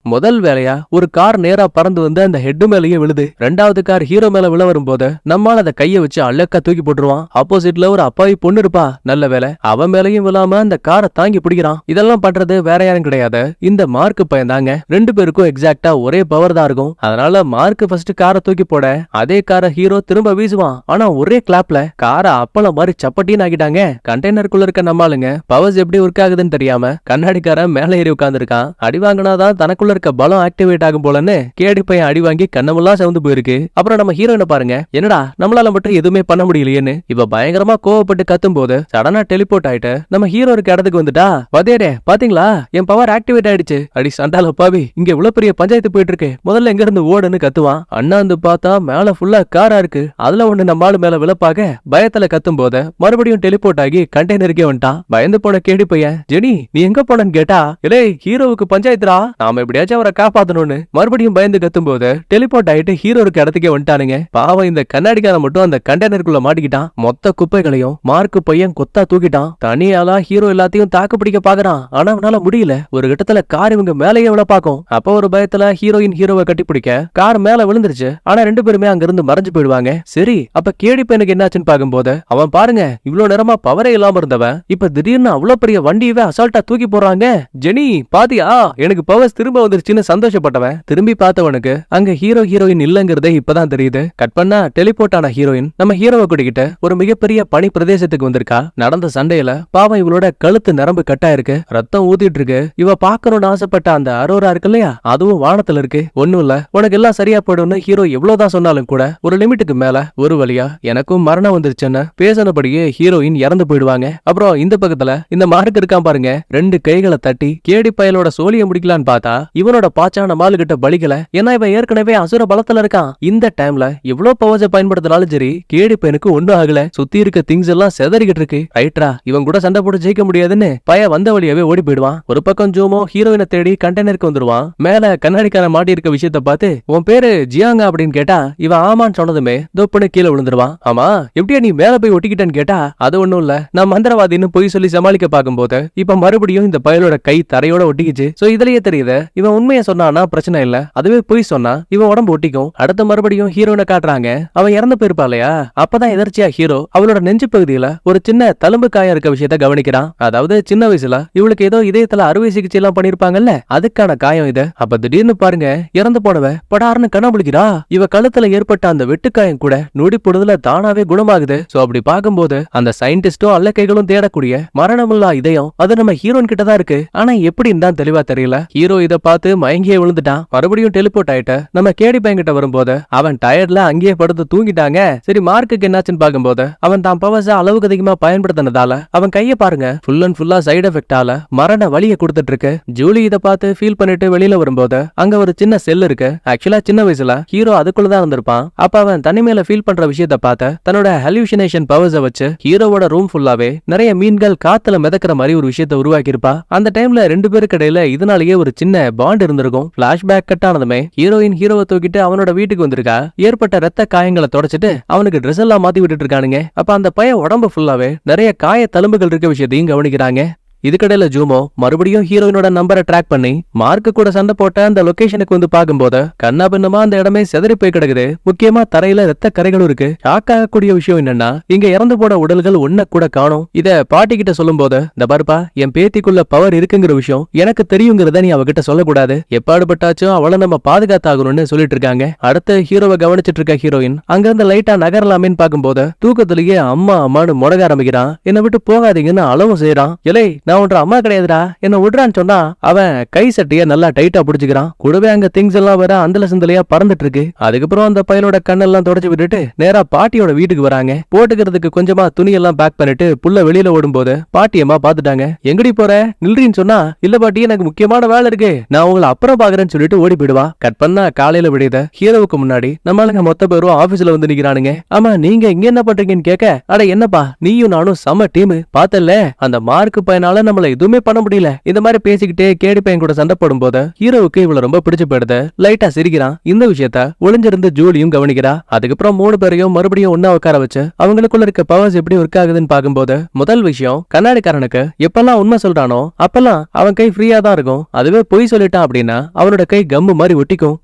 முதல் வேலையா ஒரு கார் நேரா பறந்து வந்து அந்த ஹெட் மேலேயே விழுது. ரெண்டாவது கார் ஹீரோ மேல விழ வரும்போது நம்மால அதை கைய வச்சு அழக்கா தூக்கி போட்டுருவான். ஆப்போசிட்ல ஒரு அப்பாவி பொண்ணு இருப்பா, நல்ல வேலை அவன் மேலையும் விழாம அந்த காரை தாங்கி பிடிக்கிறான். இதெல்லாம் பண்றது வேற யாரும் கிடையாது, இந்த மார்க் பையன் தாங்க. 2 பேருக்கும் எக்ஸாக்டா ஒரே பவர் தான் இருக்கும். அதனால மார்க் ஃபர்ஸ்ட் காரை தூக்கி போட அதே காரை ஹீரோ திரும்ப வீசுவான். ஆனா ஒரே கிளாப்ல காரை அப்பளம் மாதிரி சப்பட்டின்னு ஆகிட்டாங்க. கண்டெய்னருக்குள்ள இருக்க நம்மாளுங்க பவர்ஸ் எப்படி ஒர்க் ஆகுதுன்னு தெரியாம கண்ணாடிக்காரன் மேல ஏறி உட்கார்ந்துருக்கான். அடி வாங்கினாதான் தனக்குள்ள இருக்க பலம் ஆக்டிவேட் ஆகும் போலன்னு கேடி பையன் அடி வாங்கி கண்ணமெல்லாம் சவுந்து போயிருக்கு. அப்புறம் நம்ம ஹீரோயினை பாருங்க, என்னடா நம்மளால மட்டும் எதுவுமே பண்ண முடியலையேன்னு இவ பயங்கரமா கோவப்பட்டு கத்தும் போது சடனா டெலிபோர்ட் ஆயிட்டு நம்ம ஹீரோ இருக்க இடத்துக்கு வந்துட்டா. வதேடே பாத்தீங்களா என் பவர் ஆக்டிவேட் ஆயிடுச்சு. அடி சண்டால பாவி இங்க இவ்வளவு பெரிய பஞ்சாயத்து போயிட்டு இருக்கு, முதல்ல எங்க இருந்து ஓடுன்னு கத்துவான். அண்ணாந்து பார்த்தா மேல ஃபுல்லா காரா இருக்கு, அதுல ஒண்ணு நம்ம ஆளு மேல விழப்பாக பயத்துல கத்தும் போது மறுபடியும் டெலிபோர்ட் ஆகி கண்டெய்னருக்கே வந்துட்டான். பயந்து போன கேடி பையன், ஜெனி நீ எங்க போனன்னு கேட்டா, இலே ஹீரோவுக்கு பஞ்சாயத்துரா, நாம எப்படியா எப்படியாச்சும் அவரை காப்பாத்தணும்னு மறுபடியும் பயந்து கத்தும் போது டெலிபோர்ட் ஆயிட்டு ஹீரோ இருக்க இடத்துக்கே வந்துட்டானுங்க. பாவம் இந்த கண்ணாடிக்காரன் மட்டும் அந்த கண்டெய்னருக்குள்ள மாட்டிக்கிட்டான். மொத்த குப்பைகளையும் மார்க்கு பையன் கொத்தா தூக்கிட்டான். தனியாலா ஹீரோ எல்லாத்தையும் தாக்கு பிடிக்க பாக்குறான். ஆனா அவனால முடியல. ஒரு கட்டத்துல கார் இவங்க மேலேயே விழ பாக்கும். அப்ப ஒரு பயத்துல ஹீரோயின் ஹீரோவை கட்டி பிடிக்க கார் மேல விழுந்துருச்சு. ஆனா ரெண்டு பேருமே அங்க இருந்து மறைஞ்சு போயிடுவாங்க. சரி, அப்ப கேடி பையனுக்கு என்னாச்சுன்னு பாக்கும்போது அவன் பாருங்க இவ்வளவு நேரமா பவரே இல்லாம இருந்தவன் இப்ப திடீர்னு அவ்வளவு பெரிய வண்டியவே அசால்ட்டா தூக்கி போறாங்க. ஜெனி பாத்தியா, எனக்கு பவர்ஸ் திரும்ப வந்துருச்சுன்னு சந்தோஷப்பட்டவன் திரும்பி பார்த்தவனுக்கு அங்க ஹீரோயின் இல்லங்கிறதே இப்பதான் தெரியுது. கட் பண்ணா டெலிபோர்ட் ஆன ஹீரோயின் நம்ம ஹீரோவை கூட்டிக்கிட்டு ஒரு மிகப்பெரிய பனி பிரதேசத்துக்கு வந்திருக்கா. நடந்த சண்டையில பாவம் இவளோட கழுத்து நரம்பு கட்டா இருக்கு, ரத்தம் ஊத்திட்டு இருக்கு. இவ பாக்கணும்னு ஆசைப்பட்ட அந்த அரோரா இருக்கு இல்லையா, அதுவும் வானத்துல இருக்கு. ஒண்ணும் இல்ல, உனக்கு எல்லாம் சரியா போயிடும்னு ஹீரோ எவ்வளவுதான் சொன்னாலும் கூட ஒரு லிமிட்டுக்கு மேல ஒரு வழியா எனக்கும் மரணம் வந்துருச்சுன்னு பேசினபடியே ஹீரோயின் இறந்து போயிடுவாங்க. அப்புறம் இந்த பக்கத்துல இந்த மார்க் இருக்கான் பாருங்க, ரெண்டு கைகளை தட்டி கேடி பயலோட சோழிய முடிக்கலான்னு பார்த்தா இவனோட பாச்சான மாலு கிட்ட பலிக்கல. ஏன்னா இவன் ஏற்கனவே அசுர பலத்துல இருக்கான். இந்த டைம்ல எவ்வளவு பவர்ஸை பயன்படுத்தினாலும் சரி கேடி பையனுக்கு ஒண்ணும் ஆகல. சுத்தி இருக்க திங்ஸ் எல்லாம் செதறிக்கிட்டு இருக்கு. ரைட்ரா, இவன் கூட சண்டை போட்டு ஜெயிக்க முடியாதுன்னு பைய வந்த வழியாவே ஓடி போயிடுவான். ஒரு பக்கம் ஜூமோ ஹீரோயினை தேடி கண்டெய்னருக்கு வந்துருவான். மேல கண்ணாடிக்கான மாட்டி இருக்க விஷயத்த பார்த்து உன் பேரு ஜியாங்கா அப்படின்னு கேட்டா இவன் ஆமான்னு சொன்னதுமே தொப்புன்னு கீழே விழுந்துருவான். ஆமா, எப்படியா நீ மேல போய் ஒட்டிக்கிட்டேன்னு கேட்டா அது ஒண்ணும் இல்ல, நான் மந்திரவாதின்னு போய் சொல்லி சமாளிக்க பாக்கும்போது இப்ப மறுபடியும் இந்த பயலோட கை தரையோட ஒட்டிக்கிச்சு. சோ இதுலயே தெரியுது இவன் உண்மையை சொன்னானா பிரச்சனை இல்ல, அதுவே போய் சொன்னா இவன் உடம்பு ஒட்டிக்கும். அடுத்த மறுபடியும் ஹீரோனை காட்டுறாங்க. அவன் இறந்து போயிருப்பா இல்லையா, அப்பதான் எதர்ச்சியா ஹீரோ அவளோட நெஞ்சு பகுதியில ஒரு சின்ன தழும்பு காயம் இருக்க விஷயத்த கவனிக்கிறான். அதாவது சின்ன வயசுல இவளுக்கு ஏதோ இதயத்துல அறுவை சிகிச்சை எல்லாம் பண்ணிருப்பாங்கல்ல, அதுக்கான காயம் இது. அப்ப திடீர்னு பாருங்க இறந்து போனவ படார்னு கனவுளிக்கிறா. இவ கழுத்துல ஏற்பட்ட அந்த வெட்டுக்காயம் கூட நொடி பொழுதுல தானாவே குணமாகுது. சோ அப்படி பாக்கும்போது அந்த சயின்டிஸ்டும் அல்ல கைகளும் தேடக்கூடிய மரணமில்லா இதயம் அது நம்ம ஹீரோன் கிட்டதான் இருக்கு. ஆனா எப்படின்னு தான் தெளிவா தெரியல. ஹீரோ இத பார்த்து மயங்கியே விழுந்துட்டான். மறுபடியும் டெலிபோர்ட் ஆயிட்ட நம்ம கேடி பையன் கிட்ட வரும்போது அவன் டயர்ட்ல அங்கேயே படுத்து தூங்கிட்டாங்க. சரி, மார்க்குக்கு என்னாச்சுன்னு பாக்கும்போது அவன் தான் பவர்ஸ அளவுக்கு அதிகமா பயன்படுத்தினதால அவன் கைய பாருங்க ஃபுல் அண்ட் ஃபுல்லா சைடு எஃபெக்டால மரண வலியை கொடுத்துட்டு இருக்கு. ஜூலி இத பார்த்து ஃபீல் பண்ணிட்டு வெளியில வரும்போது அங்க ஒரு சின்ன செல் இருக்கு. ஆக்சுவலா சின்ன வயசுல ஹீரோ அதுக்குள்ளதான் இருந்திருப்பான். அப்ப அவன் தனிமையில ஃபீல் பண்ற விஷயத்த பார்த்து தன்னோட ஹலூசினேஷன் பவர்ஸ வச்சு ஹீரோவோட ரூம் ஃபுல்லாவே நிறைய மீன்கள் காத்துல மிதக்கிற மாதிரி ஒரு விஷயத்தை உருவாக்கி இருப்பா. அந்த டைம்ல ரெண்டு பேருக்கு இடையில இதனாலேயே ஒரு சின்ன பாண்ட் இருந்திருக்கும். பிளாஷ்பேக் கட் ஆனதுமே ஹீரோயின் ஹீரோவை தூக்கிட்டு அவனோட வீட்டுக்கு வந்திருக்கா. ஏற்பட்ட ரத்த காயங்களை தொடச்சிட்டு அவனுக்கு ட்ரெஸ் எல்லாம் மாத்தி விட்டுட்டு இருக்கானுங்க. அப்ப அந்த பையன் உடம்பு ஃபுல்லாவே நிறைய காய தழும்புகள் இருக்க விஷயத்தையும் கவனிக்கிறாங்க. இதுக்கடையில ஜூமோ மறுபடியும் ஹீரோயினோட நம்பரை ட்ராக் பண்ணி மார்க்கு கூட சண்டை போட்ட அந்த லொகேஷனுக்கு வந்து பாக்கும்போது கண்ணா பின்னமா அந்த இடமே செதறி போய் கிடக்குது. முக்கியமா தரையில ரத்த கரைகளும் இருக்கு. ஷாக் ஆகக்கூடிய விஷயம் என்னன்னா இங்க இறந்து போன உடல்கள் ஒன்ன கூட காணும். இத பாட்டி கிட்ட சொல்லும் போது இந்த பாருப்பா, என் பேத்திக்குள்ள பவர் இருக்குங்கிற விஷயம் எனக்கு தெரியுங்கிறத நீ அவகிட்ட சொல்லக்கூடாது, எப்பாடுபட்டாச்சும் அவளை நம்ம பாதுகாத்தாகணும்னு சொல்லிட்டு இருக்காங்க. அடுத்த ஹீரோவை கவனிச்சிட்டு இருக்க ஹீரோயின் அங்க இருந்து லைட்டா நகரலாமேன்னு பாக்கும்போது தூக்கத்திலேயே அம்மா அம்மானு முடக ஆரம்பிக்கிறான். என்னை விட்டு போகாதீங்கன்னு அளவும் செய்யறான். இலை, நான் ஒன்ற அம்மா கிடையாதுடா, என்ன விடுறான்னு சொன்னா அவன் கை சட்டைய நல்லா டைட்டா பிடிச்சுக்கிறான். கூடவே அங்க திங்ஸ் எல்லாம் வேற அந்தல சிந்தலையா பறந்துட்டு இருக்கு. அதுக்கப்புறம் அந்த பையனோட கண்ணெல்லாம் தொடச்சு விட்டுட்டு நேரா பாட்டியோட வீட்டுக்கு வராங்க. போட்டுக்கிறதுக்கு கொஞ்சமா துணி எல்லாம் பேக் பண்ணிட்டு புள்ள வெளியில ஓடும்போது பாட்டியம்மா பாத்துட்டாங்க. எங்கடி போற, நில்றின்னு சொன்னா இல்ல பாட்டி எனக்கு முக்கியமான வேலை இருக்கு, நான் உங்களை அப்புறம் பாக்குறேன்னு சொல்லிட்டு ஓடி போயிடுவா. கட் பண்ணா காலையில விடியத ஹீரோவுக்கு முன்னாடி நம்மளுங்க மொத்த பேரும் ஆபீஸ்ல வந்து நிக்கிறானுங்க. ஆமா, நீங்க இங்க என்ன பண்றீங்கன்னு கேட்க, அட என்னப்பா நீயும் நானும் சம டீம், பார்த்தல அந்த மார்க்கு பையனால நம்மள எதுவுமே பண்ண முடியல. இந்த மாதிரி பேசிக்கிட்டே கேடி பையன் கூட சண்டை போடும் போது ஹீரோவுக்கு இவ்வளவு ரொம்ப பிடிச்சு போயிடுது. லைட்டா சிரிக்கிறான். இந்த விஷயத்த ஒளிஞ்சிருந்து ஜூலியும் கவனிக்கிறா. அதுக்கப்புறம் மூணு பேரையும் மறுபடியும் ஒன்னா உட்கார வச்சு அவங்களுக்குள்ள இருக்க பவர்ஸ் எப்படி ஒர்க் ஆகுதுன்னு பாக்கும்போது முதல் விஷயம், கண்ணாடிக்காரனுக்கு எப்பெல்லாம் உண்மை சொல்றானோ அப்பெல்லாம் அவன் கை ஃப்ரீயா தான் இருக்கும். அதுவே பொய் சொல்லிட்டான் அப்படின்னா அவனோட கை கம்மு மாதிரி ஒட்டிக்கும்.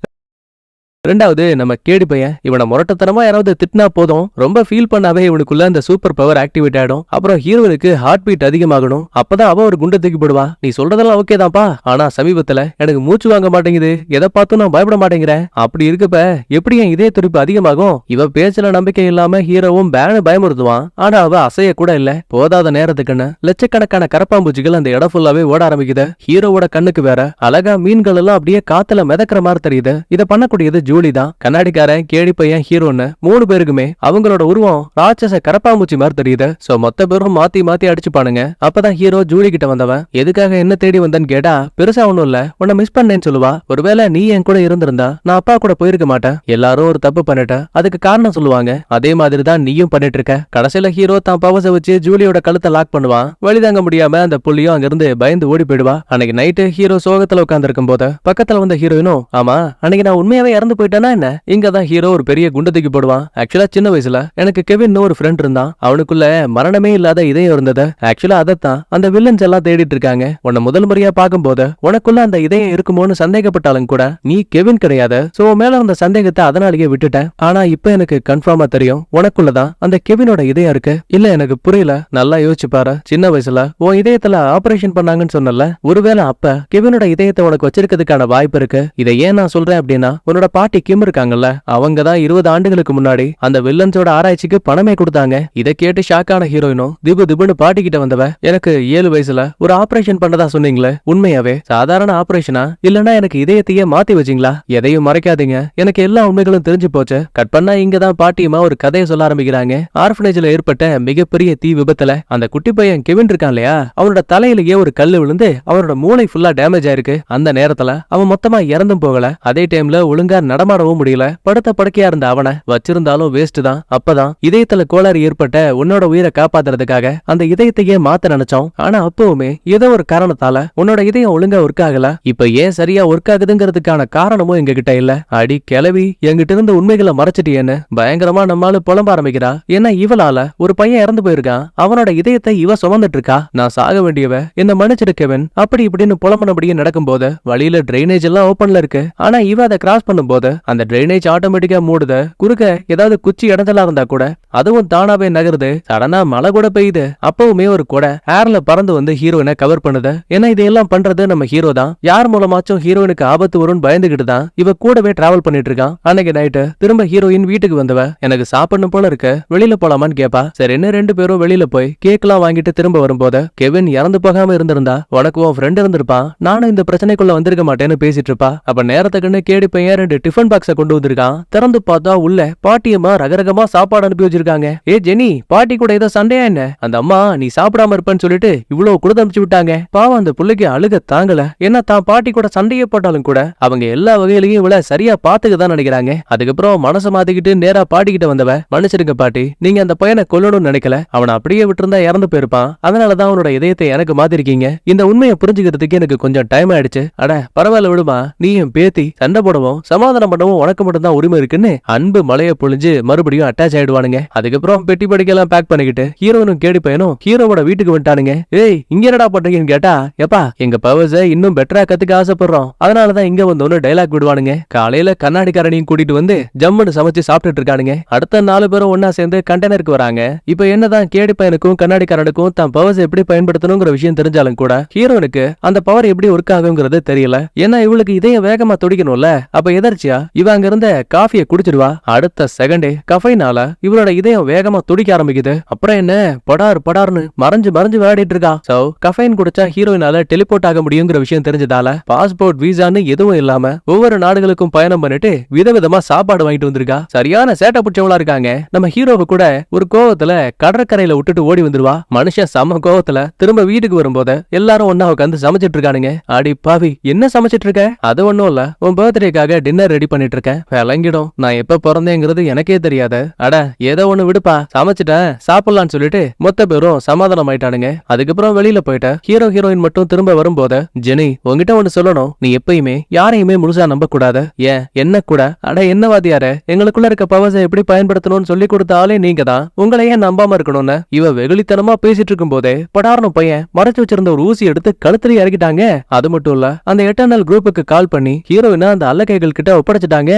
ரெண்டாவது, நம்ம கேடி பையன் இவனை முரட்டத்தனமா யாராவது திட்டினா போதும் ரொம்ப ஃபீல் பண்ணாவே இவனுக்குள்ள அந்த சூப்பர் பவர் ஆக்டிவேட் ஆயிடும். அப்புறம் ஹீரோனுக்கு ஹார்ட் பீட் அதிகமாகணும். அப்பதான் அவ ஒரு குண்டை தூக்கி போடுவா. நீ சொல்றதெல்லாம் ஓகே தான்ப்பா, ஆனா சமீபத்துல எனக்கு மூச்சு வாங்க மாட்டேங்குது, எதை பார்த்தும் நான் பயப்பட மாட்டேங்கிறேன். அப்படி இருக்கப்ப எப்படி என் இதய துடிப்பு அதிகமாகும்? இவ பேச்சுல நம்பிக்கை இல்லாம ஹீரோவும் பேனு பயமுறுத்துவான். ஆனா அவ அசைய கூட இல்ல. போதாத நேரத்துக்குன்னு லட்சக்கணக்கான கரப்பாம்பூச்சிகள் அந்த இடம் ஃபுல்லாவே ஓட ஆரம்பிக்குது. ஹீரோவோட கண்ணுக்கு வேற அழகா மீன்கள் எல்லாம் அப்படியே காத்துல மிதக்கிற மாதிரி தெரியுது. இதை பண்ணக்கூடியது ஜூலி தான். கண்ணாடிக்காரன், கேடி பையன், ஹீரோன்னு 3 பேருக்குமே அவங்களோட உருவம் ராட்சச கரப்பாம்பூச்சி மாதிரி தெரியுது. சோ மொத்த பேரும் மாத்தி மாத்தி அடிச்சுப்பானுங்க. அப்பதான் ஹீரோ ஜூலி கிட்ட வந்தவன் எதுக்காக என்ன தேடி வந்தன்னு கேட்டா, பெருசா ஒண்ணும் இல்ல, உன்னை மிஸ் பண்ணேன்னு சொல்லுவா. ஒருவேளை நீ என் கூட இருந்திருந்தா நான் அப்பா கூட போயிருக்க மாட்டேன். எல்லாரும் ஒரு தப்பு பண்ணிட்ட, அதுக்கு காரணம் சொல்லுவாங்க. அதே மாதிரி தான் நீயும் பண்ணிட்டு இருக்க. கடைசியில ஹீரோ தான் பவர்ஸை வச்சு ஜூலியோட கழுத்தை லாக் பண்ணுவான். வழிதாங்க முடியாம அந்த புள்ளியும் அங்கிருந்து பயந்து ஓடி போயிடுவா. அன்னைக்கு நைட்டு ஹீரோ சோகத்துல உட்கார்ந்து இருக்கும் போது பக்கத்துல வந்த ஹீரோயினும், ஆமா அன்னைக்கு நான் உண்மையாவே இறந்து போயிட்டேனா என்ன? இங்கதான் ஹீரோ ஒரு பெரிய குண்டு தூக்கி போடுவான். ஆக்சுவலா சின்ன வயசுல எனக்கு கெவின் ஒரு ஃப்ரெண்ட் இருந்தான். அவனுக்குள்ள மரணமே இல்லாத இதயம் இருந்தது. ஆக்சுவலா அதத்தான் அந்த வில்லன்ஸ் எல்லாம் தேடிட்டு இருக்காங்க. உன்னை முதல் முறையா பார்க்கும்போது உனக்குள்ள அந்த இதயம் இருக்குமோன்னு சந்தேகப்பட்டாலும் கூட நீ கெவின் கிடையாது. சோ மேல அந்த சந்தேகத்தை அதனாலேயே விட்டுட்டேன். ஆனா இப்ப எனக்கு கன்ஃபார்மா தெரியும், உனக்குள்ளதான் அந்த கெவினோட இதயம் இருக்கு. இல்ல எனக்கு புரியல, நல்லா யோசிச்சு பாரு. சின்ன வயசுல உன் இதயத்துல ஆபரேஷன் பண்ணாங்கன்னு சொன்னல, ஒருவேளை அப்ப கெவினோட இதயத்தை உனக்கு வச்சிருக்கிறதுக்கான வாய்ப்பு இருக்கு. இதை ஏன் நான் சொல்றேன் அப்படின்னா, உன்னோட பாட்டி கிம் இருக்காங்கல்ல, அவங்க தான் 20 ஆண்டுகளுக்கு முன்னாடி அந்த வில்லன்ஸோட ஆராய்ச்சிக்கு பணமே கொடுத்தாங்க. இதை கேட்டு ஷாக்கான ஹீரோயினும் திபு திபுன்னு பாட்டி கிட்ட வந்தவ, எனக்கு 7 வயசுல ஒரு ஆபரேஷன் பண்ணதா சொன்னீங்களே, உண்மையாவே சாதாரண ஆபரேஷனா இல்லனா எனக்கு இதயத்தையே மாத்தி வச்சீங்களா? எதையும் மறைக்காதீங்க, எனக்கு எல்லா உண்மைகளும் தெரிஞ்சு போச்சு. கட் பண்ணா இங்கதான் பாட்டியமா ஒரு கதையை சொல்ல ஆரம்பிக்கிறாங்க. ஆர்ஃபனேஜ்ல ஏற்பட்ட மிகப்பெரிய தீ விபத்துல அந்த குட்டி பையன் கெவின் இருக்கான் இல்லையா, அவனோட தலையிலேயே ஒரு கல்லு விழுந்து அவனோட மூளை ஃபுல்லா டேமேஜ் ஆயிருக்கு. அந்த நேரத்துல அவன் மொத்தமா இறந்தும் போகல. அதே டைம்ல ஒழுங்கா நடமாடவும் முடியல. படுத்த படுக்கையா இருந்த அவனை வச்சிருந்தாலும் வேஸ்ட் தான். அப்பதான் இதயத்துல கோளாறு ஏற்பட்ட உன்னோட உயிரை காப்பாத்துறதுக்காக அந்த இதயத்தையே மாத்த நினைச்சோம். ஆனா அப்பவுமே ஏதோ ஒரு காரணத்தால உன்னோட இதயம் ஒழுங்கா ஒர்க் ஆகல. இப்ப ஏன் சரியா ஒர்க் ஆகுதுங்கிறதுக்கான காரணமும் எங்க கிட்ட இல்ல. அடி கிளவி, எங்கிட்ட இருந்த உண்மைகளை மறைச்சிட்டியேன்னு பயங்கரமா நம்மால புலம்ப ஆரம்பிக்கிறா. ஏன்னா இவளால ஒரு பையன் இறந்து போயிருக்கான், அவனோட இதயத்தை இவ சுமந்துட்டு இருக்கா. நான் சாக வேண்டியவ, என்ன மன்னிச்சிடு கெவின் அப்படி இப்படின்னு புலம்பனபடியே நடக்கும் போது வழியில டிரைனேஜ் எல்லாம் ஓபன்ல இருக்கு. ஆனா இவ அதை கிராஸ் பண்ணும் போது அந்த டிரைனேஜ் ஆட்டோமேட்டிக்கா மூடுது. குறுக்க ஏதாவது குச்சி இடத்துல இருந்தா கூட அதுவும் தானாவே நகருது. சடனா மழை கூட பெய்யுது. அப்பவுமே ஒரு கொடை ஏர்ல பறந்து வந்து ஹீரோயினை கவர் பண்ணுது. ஏன்னா இதையெல்லாம் பண்றது நம்ம ஹீரோ தான். யார் மூலமாச்சும் ஹீரோயினுக்கு ஆபத்து வரும்னு பயந்துகிட்டு தான் இவ கூடவே டிராவல் பண்ணிட்டு இருக்கான். அன்னைக்கு நைட்டு திரும்ப ஹீரோயின் வீட்டுக்கு வந்தவ, எனக்கு சாப்பிடணும் போல இருக்கு, வெளியில போலாமான்னு கேப்பா. சரின்னு 2 பேரும் வெளியில போய் கேக் எல்லாம் வாங்கிட்டு திரும்ப வரும்போது, கெவின் இறந்து போகாம இருந்திருந்தா உனக்கு உன் ஃப்ரெண்ட் இருந்திருப்பான், நானும் இந்த பிரச்சனைக்குள்ள வந்திருக்க மாட்டேன்னு பேசிட்டு இருப்பா. அப்ப நேரத்துக்குன்னு கேடி பையன் 2 டிஃபன் பாக்ஸ கொண்டு வந்திருக்கான். திறந்து பார்த்தா உள்ள பாட்டியம்மா ரகரகமா சாப்பாடு அனுப்பி வச்சிருக்காங்க. ஏ ஜெனி, பாட்டி கூட ஏதோ சண்டையா என்ன? அந்த அம்மா நீ சாப்பிடாம இருப்பேன்னு சொல்லிட்டு இவ்வளவு கொடுத்து அனுப்பிச்சு விட்டாங்க. பாவம் அந்த புள்ளைக்கு அழுக தாங்கல. ஏன்னா தான் பாட்டி கூட சண்டையே போட்டாலும் கூட அவங்க எல்லா வகையிலையும் இவள சரியா பாத்துக்கதான் நினைக்கிறாங்க. அதுக்கப்புறம் மனசை மாத்திக்கிட்டு நேரா பாட்டி கிட்ட வந்தவ, மன்னிச்சிருங்க பாட்டி, நீங்க அந்த பையனை கொல்லணும்னு நினைக்கல, அவனை அப்படியே விட்டுருந்தா இறந்து போயிருப்பான், அதனாலதான் அவனோட இதயத்தை எனக்கு மாத்திருக்கீங்க. இந்த உண்மையை புரிஞ்சுக்கிறதுக்கு எனக்கு கொஞ்சம் டைம் ஆயிடுச்சு. அட பரவாயில்ல விடுமா, நீ என் பேத்தி, சண்டை போடவும் சமாதானம் பண்ணவும் உனக்கு மட்டும் தான் உரிமை இருக்குன்னு அன்பு மலைய பொழிஞ்சு மறுபடியும் அட்டாச் ஆயிடுவானுங்க. அதுக்கப்புறம் பெட்டி படிக்கெல்லாம் பேக் பண்ணிக்கிட்டு ஹீரோனும் கேடி பையனும் ஹீரோவோட வீட்டுக்கு வந்துட்டானுங்க. ஏய் இங்க என்னடா பண்றீங்கன்னு கேட்டா, எப்பா எங்க பவர்ஸ இன்னும் பெட்டரா கத்துக்க ஆசைப்படுறோம், அதனாலதான் இங்க வந்து ஒன்னு டைலாக் விடுவானுங்க. காலையில கண்ணாடிக்காரனையும் கூட்டிட்டு வந்து ஜம்முன்னு சமைச்சு சாப்பிட்டுட்டு இருக்கானுங்க. அடுத்த 4 பேரும் ஒன்னா சேர்ந்து கண்டெய்னருக்கு வராங்க. இப்ப என்னதான் கேடி பையனுக்கும் கண்ணாடிக்காரனுக்கும் தான் பவர்ஸ் எப்படி பயன்படுத்தணுங்கிற விஷயம் தெரிஞ்சாலும் கூட ஹீரோனுக்கு அந்த பவர் எப்படி ஒர்க் ஆகுங்கிறது தெரியல. ஏன்னா இவளுக்கு இதயம் வேகமா துடிக்கணும்ல. அப்ப எதர்ச்சியா இவ அங்க இருந்த காஃபியை குடிச்சிடுவா. அடுத்த செகண்டே கஃபைனால இவளோட இதயம் வேகமா துடிக்க ஆரம்பிக்குது. அப்புறம் என்ன படார் படார்னு மறைஞ்சு மறைஞ்சு விளையாடிட்டு இருக்கா. சோ கஃபைன் குடிச்சா ஹீரோயினால டெலிபோர்ட் ஆக முடியுங்கிற விஷயம் தெரிஞ்சதால பாஸ்போர்ட் வீசான்னு எதுவும் இல்லாம ஒவ்வொரு நாடுகளுக்கும் பயணம் பண்ணிட்டு விதவிதமா சாப்பாடு வாங்கிட்டு வந்திருக்கா. சரியான சேட்டை பிடிச்சவளா இருக்காங்க. நம்ம ஹீரோவை கூட ஒரு கோவத்துல கடற்கரையில விட்டுட்டு ஓடி வந்துருவா. மனுஷன் செம்ம கோவத்துல திரும்ப வீட்டுக்கு வரும்போது எல்லாரும் ஒன்னா உட்காந்து சமைச்சிட்டு இருக்கானுங்க. அடி பாவி, என்ன சமைச்சிட்டு இருக்க? அது ஒண்ணும் இல்ல, உன் பர்த்டேக்காக டின்னர் ரெடி பண்ணிட்டு இருக்கேன். விளங்கிடும், நான் எப்ப பிறந்தேங்கிறது எனக்கே தெரியாது. அட ஏதோ ஒண்ணு விடுப்பா, சமைச்சிட்டேன் சாப்பிடலான்னு சொல்லிட்டு மொத்த பேரும் சமாதானம் ஆயிட்டானுங்க. அதுக்கப்புறம் வெளியில போயிட்ட ஹீரோ ஹீரோயின் மட்டும் திரும்ப வரும்போது, ஜெனி உங்ககிட்ட ஒண்ணு சொல்லணும், நீ எப்பயுமே யாரையுமே முழுசா நம்ப கூடாது. ஏன் என்ன கூட, அட என்ன வாதியார, எங்களுக்குள்ள இருக்க பவர்ஸை எப்படி பயன்படுத்தணும்னு சொல்லி கொடுத்தாலே நீங்க தான், உங்களை ஏன் நம்பாம இருக்கணும்னு இவ வெகுளித்தனமா பேசிட்டு இருக்கும் போதே படார்னு பையன் மறைச்சு வச்சிருந்த ஒரு ஊசி எடுத்து கழுத்துல இறக்கிட்டாங்க. அது மட்டும் இல்ல, அந்த எட்டர்னல் குரூப்புக்கு கால் பண்ணி ஹீரோயினை அந்த அல்லக்கைகள் கிட்ட ஒப்படைச்சிட்டாங்க.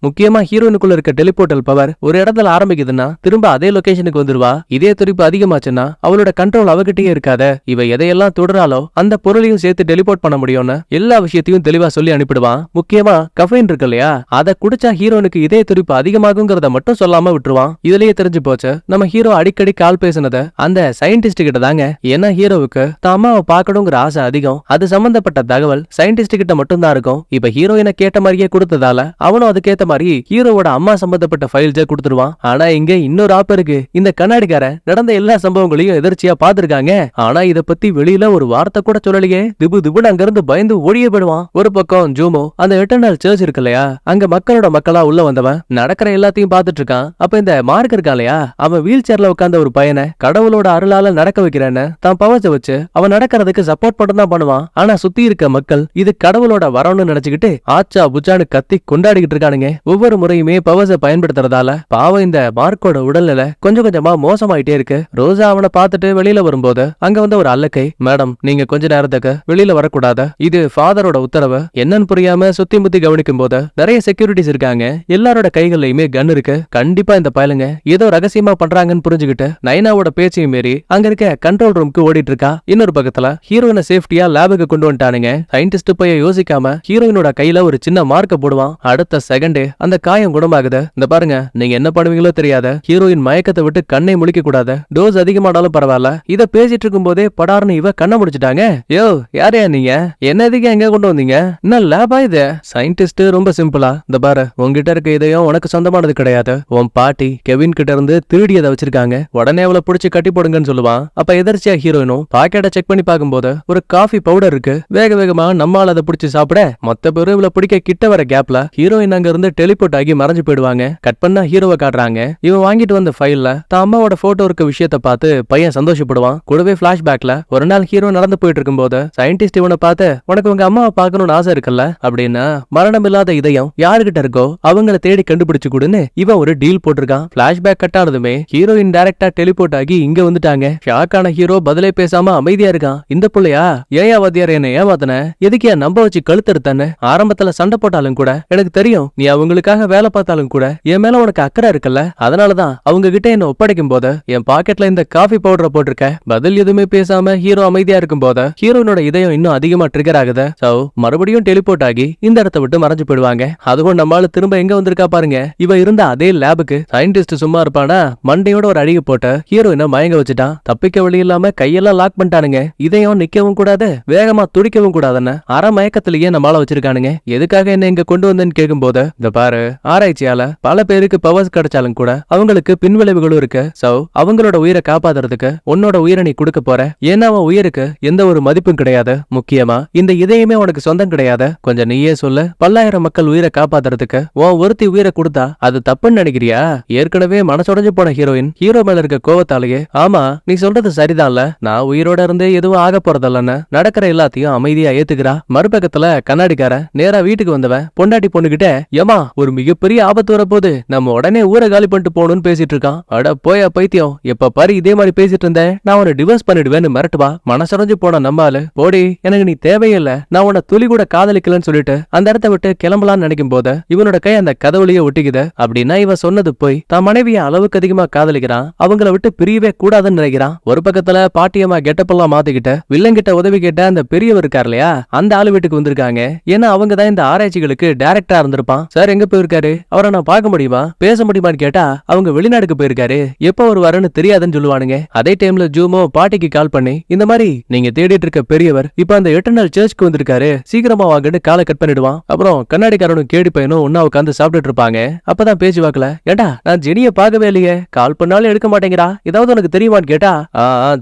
முக்கியமா ஹீரோயினுக்குள்ள இருக்க டெலிபோர்ட்டல் பவர் ஒரு இடத்துல ஆரம்பிக்குதுன்னா திரும்ப அதே லொகேஷனுக்கு வந்துருவா. இதே துடிப்பு அதிகமாச்சுன்னா அவளோட கண்ட்ரோல் அவகிட்டயே இருக்காத. இவ எதையெல்லாம் தொடராலோ அந்த பொருளையும் சேர்த்து டெலிபோர்ட் பண்ண முடியும்னு எல்லா விஷயத்தையும் தெளிவா சொல்லி அனுப்பிடுவான். முக்கியமா கஃபைன் இருக்கு இல்லையா, அதை குடிச்சா ஹீரோனுக்கு இதே துடிப்பு அதிகமாகுங்கிறத மட்டும் சொல்லாம விட்டுருவான். இதுலயே தெரிஞ்சு போச்சு நம்ம ஹீரோ அடிக்கடி கால் பேசினத அந்த சயின்டிஸ்ட் கிட்ட தாங்க. ஏன்னா ஹீரோவுக்கு தான் அம்மாவை பார்க்கணுங்கிற ஆசை அதிகம். அது சம்பந்தப்பட்ட தகவல் சயின்டிஸ்ட் கிட்ட மட்டும் தான் இருக்கும். இப்ப ஹீரோயினை கேட்ட மாதிரியே கொடுத்ததால அவனும் அதுக்கேத்த மாதிரி ஹீரோவோட அம்மா சம்பந்தப்பட்ட ஃபைல்ஸை கொடுத்துருவான். ஆனா இங்க இன்னொரு ஆப் இருக்கு. இந்த கண்ணாடிக்காரன் நடந்த எல்லா சம்பவங்களையும் எதிர்ச்சியா பாத்துருக்காங்க. ஆனா இத பத்தி வெளியில ஒரு வார்த்தை கூட சொல்லலையே. திபு திபுன்னு அங்க இருந்து பயந்து ஓடியே போயிடுவான். ஒரு பக்கம் ஜூமோ அந்த எட்டர்னல் சர்ச் இருக்கு இல்லையா, அங்க மக்களோட மக்களா உள்ள வந்தவன் நடக்கிற எல்லாத்தையும் பாத்துட்டு இருக்கான். அப்ப இந்த மார்க் இருக்கான் இல்லையா, அவன் வீல் சேர்ல உட்கார்ந்த ஒரு பையனை கடவுளோட அருளால நடக்க வைக்கிறேன்னு தான் பவர்ஸை வச்சு அவன் நடக்கிறதுக்கு சப்போர்ட் மட்டும் தான் பண்ணுவான். ஆனா சுத்தி இருக்க மக்கள் இது கடவுளோட வரம்னு நினைச்சுக்கிட்டு ஆச்சா புச்சான்னு கத்தி கொண்டாடிக்கிட்டு இருக்கானுங்க. ஒவ்வொரு முறையுமே பவர்ஸை பயன்படுத்துறதால பாவம் இந்த மார்க்கோட உடல்நிலை கொஞ்சம் கொஞ்சமா மோசமாயிட்டே இருக்கு. ரோசா அவனை பார்த்துட்டு வெளியில வரும்போது அங்க வந்து ஒரு அல்லக்கை, மேடம் நீங்க கொஞ்ச நேரத்துக்கு வெளியில வரக்கூடாது, இது ஃபாதரோட உத்தரவு. என்னன்னு புரியாம சுத்தி முத்தி கவனிக்கும் போது நிறைய செக்யூரிட்டிஸ் இருக்காங்க. எல்லாரோட கைகள்லயுமே கன் இருக்கு. கண்டிப்பா இந்த பயலுங்க ஏதோ ரகசியமா பண்றாங்கன்னு புரிஞ்சுக்கிட்டு நைனாவோட பேச்சையும் மீறி அங்க இருக்க கண்ட்ரோல் ரூமுக்கு ஓடிட்டு இருக்கா. இன்னொரு பக்கத்துல ஹீரோயினை சேஃப்டியா லேபுக்கு கொண்டு வந்துட்டானுங்க. சயின்டிஸ்ட் போய் யோசிக்காம ஹீரோயினோட கையில ஒரு சின்ன மார்க்க போடுவான். அடுத்த செகண்டே அந்த காயம் குணமாகுது. இந்த பாருங்க, நீங்க என்ன பண்ணுவீங்களோ தெரியாத, ஹீரோயின் மயக்கத்தை விட்டு கண்ணை முழிக்க கூடாது, டோஸ் அதிகமானாலும் பரவாயில்ல. இத பேசிட்டு இருக்கும் போதே படார்னு இவ கண்ணை முடிச்சிட்டாங்க. யோ யாரையா நீங்க, என்னதுக்கு எங்க கொண்டு வந்தீங்க, என்ன லேபா இது? சயின்டிஸ்ட் ரொம்ப சிம்பிளா, இந்த பாரு உங்ககிட்ட இருக்க இதையும் உனக்கு சொந்தமானது கிடையாது, உன் பாட்டி கெவின் கிட்ட இருந்து திருடியதை வச்சிருக்காங்க, உடனே அவளை புடிச்சு கட்டி போடுங்கன்னு சொல்லுவான். அப்ப எதிர்ச்சியா ஹீரோயினும் பாக்கெட்டை செக் பண்ணி பார்க்கும்போது ஒரு காஃபி பவுடர் இருக்கு. வேக வேகமா நம்மால அதை புடிச்சு சாப்பிட மொத்த பேரும் இவளை பிடிக்க கிட்ட வர கேப்ல ஹீரோயின் அங்க இருந்து டெலிபோர்ட் ஆகி மறைஞ்சு போயிடுவாங்க. கட் பண்ணா ஹீரோவை காட்டுறாங்க. இவன் வாங்கிட்டு வந்த ஃபைல்ல தான் அம்மாவோட போட்டோ இருக்க விஷயத்த பார்த்து பையன் சந்தோஷப்படுவான். கூடவே பிளாஷ்பேக்ல ஒரு நாள் ஹீரோ நடந்து போயிட்டு இருக்கும்போது சயின்டிஸ்ட் இவனை பார்த்து, உனக்கு உங்க அம்மாவை பார்க்கணும்னு ஆசை இருக்குல்ல அப்படின்னா, மரணம் இல்லாத இதயம் யாருகிட்ட இருக்கோ அவங்கள தேடி கண்டுபிடிச்சு கொடுன்னு இவன் ஒரு டீல் போட்டிருக்கான். பிளாஷ்பேக் கட் ஆனதுமே ஹீரோயின் டைரக்டா டெலிபோர்ட் ஆகி இங்க வந்துட்டாங்க. ஷாக்கான ஹீரோ பதிலே பேசாம அமைதியா இருக்கான். இந்த புள்ளையா ஏயா வாத்தியார் என்ன ஏமாத்தன, எதுக்கியா நம்ப வச்சு கழுத்தறுத்தானு ஆரம்பத்துல சண்டை போட்டாலும் கூட எனக்கு தெரியும் நீ அவங்களுக்காக வேலை பார்த்தாலும் கூட என் மேல உனக்கு அக்கறை இருக்குல்ல, அதனாலதான் அவங்க கிட்ட என்ன ஒப்படைக்கும் போது என் பாக்கெட்ல இந்த காஃபி பவுடரை போட்டிருக்க. பதில் எதுவுமே பேசாம ஹீரோ அமைதியா இருக்கும் போது ஹீரோனோட இதயம் இன்னும் அதிகமா ட்ரிகர் ஆகுது. சோ மறுபடியும் டெலிபோர்ட் ஆகி இந்த இடத்தை விட்டு மறைஞ்சு போயிடுவாங்க. அதுவும் நம்மளால திரும்ப எங்க வந்திருக்கா பாருங்க. இவ இருந்த அதே லேபுக்கு. சயின்டிஸ்ட் சும்மா இருப்பானா, மண்டையோட ஒரு அடியை போட்டு ஹீரோயினை மயங்க வச்சுட்டான். தப்பிக்க வழி இல்லாம கையெல்லாம் லாக் பண்ணிட்டானுங்க. இதயம் நிக்கவும் கூடாது, வேகமா துடிக்கவும் கூடாதுன்னு அரை மயக்கத்திலேயே நம்மளால வச்சிருக்கானுங்க. எதுக்காக என்ன இங்க கொண்டு வந்தேன்னு கேட்கும் போது, இந்த பாரு ஆராய்ச்சியால பல பேருக்கு பவர்ஸ் கிடைச்சாலும் கூட அவங்களுக்கு பின்விளைவுகளும் இருக்கு. சோ அவங்களோட உயிரை காப்பாத்துறதுக்கு உன்னோட உயிரை நீ கொடுக்க போற. ஏன்னா அவன் உயிருக்கு எந்த ஒரு மதிப்பும் கிடையாது. முக்கியமா இந்த இதயமே உனக்கு சொந்தம் கிடையாது. கொஞ்சம் நீயே சொல்லு, பல்லாயிரம் மக்கள் உயிரை காப்பாத்துறதுக்கு உன் ஒருத்தி உயிரை கொடுத்தா அது தப்புன்னு நினைக்கிறியா? ஏற்கனவே மனசுடைஞ்சு போன ஹீரோயின் ஹீரோ மேல இருக்க கோவத்தாலேயே, ஆமா நீ சொல்றது சரிதான்ல, நான் உயிரோட இருந்து எதுவும் ஆக போறதில்லன்னு நடக்கிற எல்லாத்தையும் அமைதியா ஏத்துக்கிறா. மறுபக்கத்துல கண்ணாடிக்கார நேரா வீட்டுக்கு வந்தவன் பொண்டாட்டி பொண்ணுகிட்ட, ஏமா ஒரு மிகப்பெரிய ஆபத்து வரப்போது, நம்ம உடனே ஊரை காலி பண்ணிட்டு போகணும்னு பேசிட்டு இருக்கான். அட போயா பைத்தியம், எப்ப பாரு இதே மாதிரி பேசிட்டு இருந்தேன், நான் உன்னை டிவோர்ஸ் பண்ணிடுவேன்னு மிரட்டுவா. மனசடைஞ்சு போன நம்மாலு, போடி எனக்கு நீ தேவையில்லை, நான் உன்னை துளி கூட காதலிக்கலன்னு சொல்லிட்டு அந்த இடத்த விட்டு கிளம்பலான்னு நினைக்கும் போது இவனோட கை அந்த கதவுலயே ஒட்டிக்குது. அப்படின்னா இவன் சொன்னது போய் தான் மனைவிய அளவுக்கு அதிகமா காதலிக்கிறான், அவங்கள விட்டு பிரியவே கூடாதுன்னு நினைக்கிறான். ஒரு பக்கத்துல பாட்டியம்மா கெட்டப்பெல்லாம் மாத்திக்கிட்டு வில்லங்கிட்ட உதவி கேட்ட அந்த பெரியவர் இருக்கார் இல்லையா, அந்த ஆளு வீட்டுக்கு வந்திருக்காங்க. ஏன்னா அவங்க தான் இந்த ஆராய்ச்சிகளுக்கு டைரக்டரா இருந்திருப்பான். சார் எங்க போயிருக்காரு, அவரை நான் பார்க்க முடியுமா, பேச முடியுமான்னு கேட்டா அவங்க வெளிநாடுக்கு போயிருக்காரு, எப்ப வருவாருன்னு தெரியாதுன்னு சொல்லுவானுங்க. அதே டைம்ல ஜூமோ பாட்டிக்கு கால் பண்ணி, இந்த மாதிரி நீங்க தேடிட்டு இருக்க பெரியவர் இப்ப அந்த எட்டர்னல் சர்ச்சுக்கு வந்திருக்காரு, சீக்கிரமா வாங்கன்னு காலை கட் பண்ணிடுவான். அப்புறம் கண்ணாடிக்காரனும் கேடி பையனும் ஒன்னா உட்காந்து சாப்பிட்டுட்டு இருப்பாங்க. அப்பதான் பேச்சு வாக்கல, ஏண்டா நான் ஜெனிய பார்க்கவே இல்லையே, கால் பண்ணாலும் எடுக்க மாட்டேங்கிறா, ஏதாவது உனக்கு தெரியுமான்னு கேட்டா,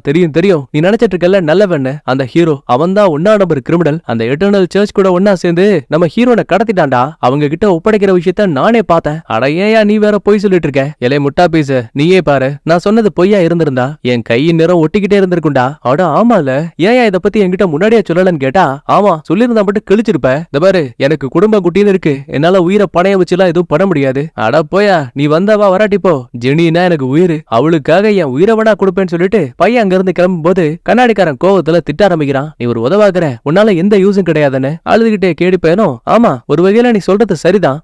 தெரியும் தெரியும், நீ நினைச்சிட்டு இருக்கல நல்லவன்னு, அந்த ஹீரோ அவன் தான் ஒன்னா நம்பர் கிரிமினல், அந்த எட்டர்னல் சர்ச் கூட ஒன்னா சேர்ந்து நம்ம ஹீரோனை கடத்திட்டான்டா, அவங்க கிட்ட ஒப்படைக்கிற விஷயத்த நானே பார்த்தேன். அட ஏயா நீ வேற பொய் சொல்லிட்டு இருக்க, எலே முட்டா பீஸ், நீயே பாரு, நான் சொன்னது பொய்யா இருந்திருந்தா என் கையின் நிறம் ஒட்டிக்கிட்டே இருந்திருக்குண்டா. அட ஆமால, ஏயா இத பத்தி என்கிட்ட முன்னாடியே சொல்லலன்னு கேட்டா, ஆமா சொல்லிருந்தா மட்டும் கிழிச்சிருப்ப, இந்த பாரு எனக்கு குடும்ப குட்டின்னு இருக்கு, என்னால உயிரை பணைய வச்சுலாம் எதுவும் பண்ண முடியாது. அட போயா, நீ வந்தவா வராட்டி போ, ஜெனினா எனக்கு உயிர், அவளுக்காக என் உயிரை வேணா கொடுப்பேன்னு சொல்லிட்டு பையன் அங்க இருந்து கிளம்பும் போது கண்ணாடிக்காரன் கோவத்துல திட்ட ஆரம்பிக்கிறான். நீ ஒரு உதவாக்குற, உன்னால எந்த யூஸும் கிடையாதுன்னு அழுதுகிட்டே கேடி பையனும், ஆமா ஒரு வகையில நீ சொல்றது சரிதான்,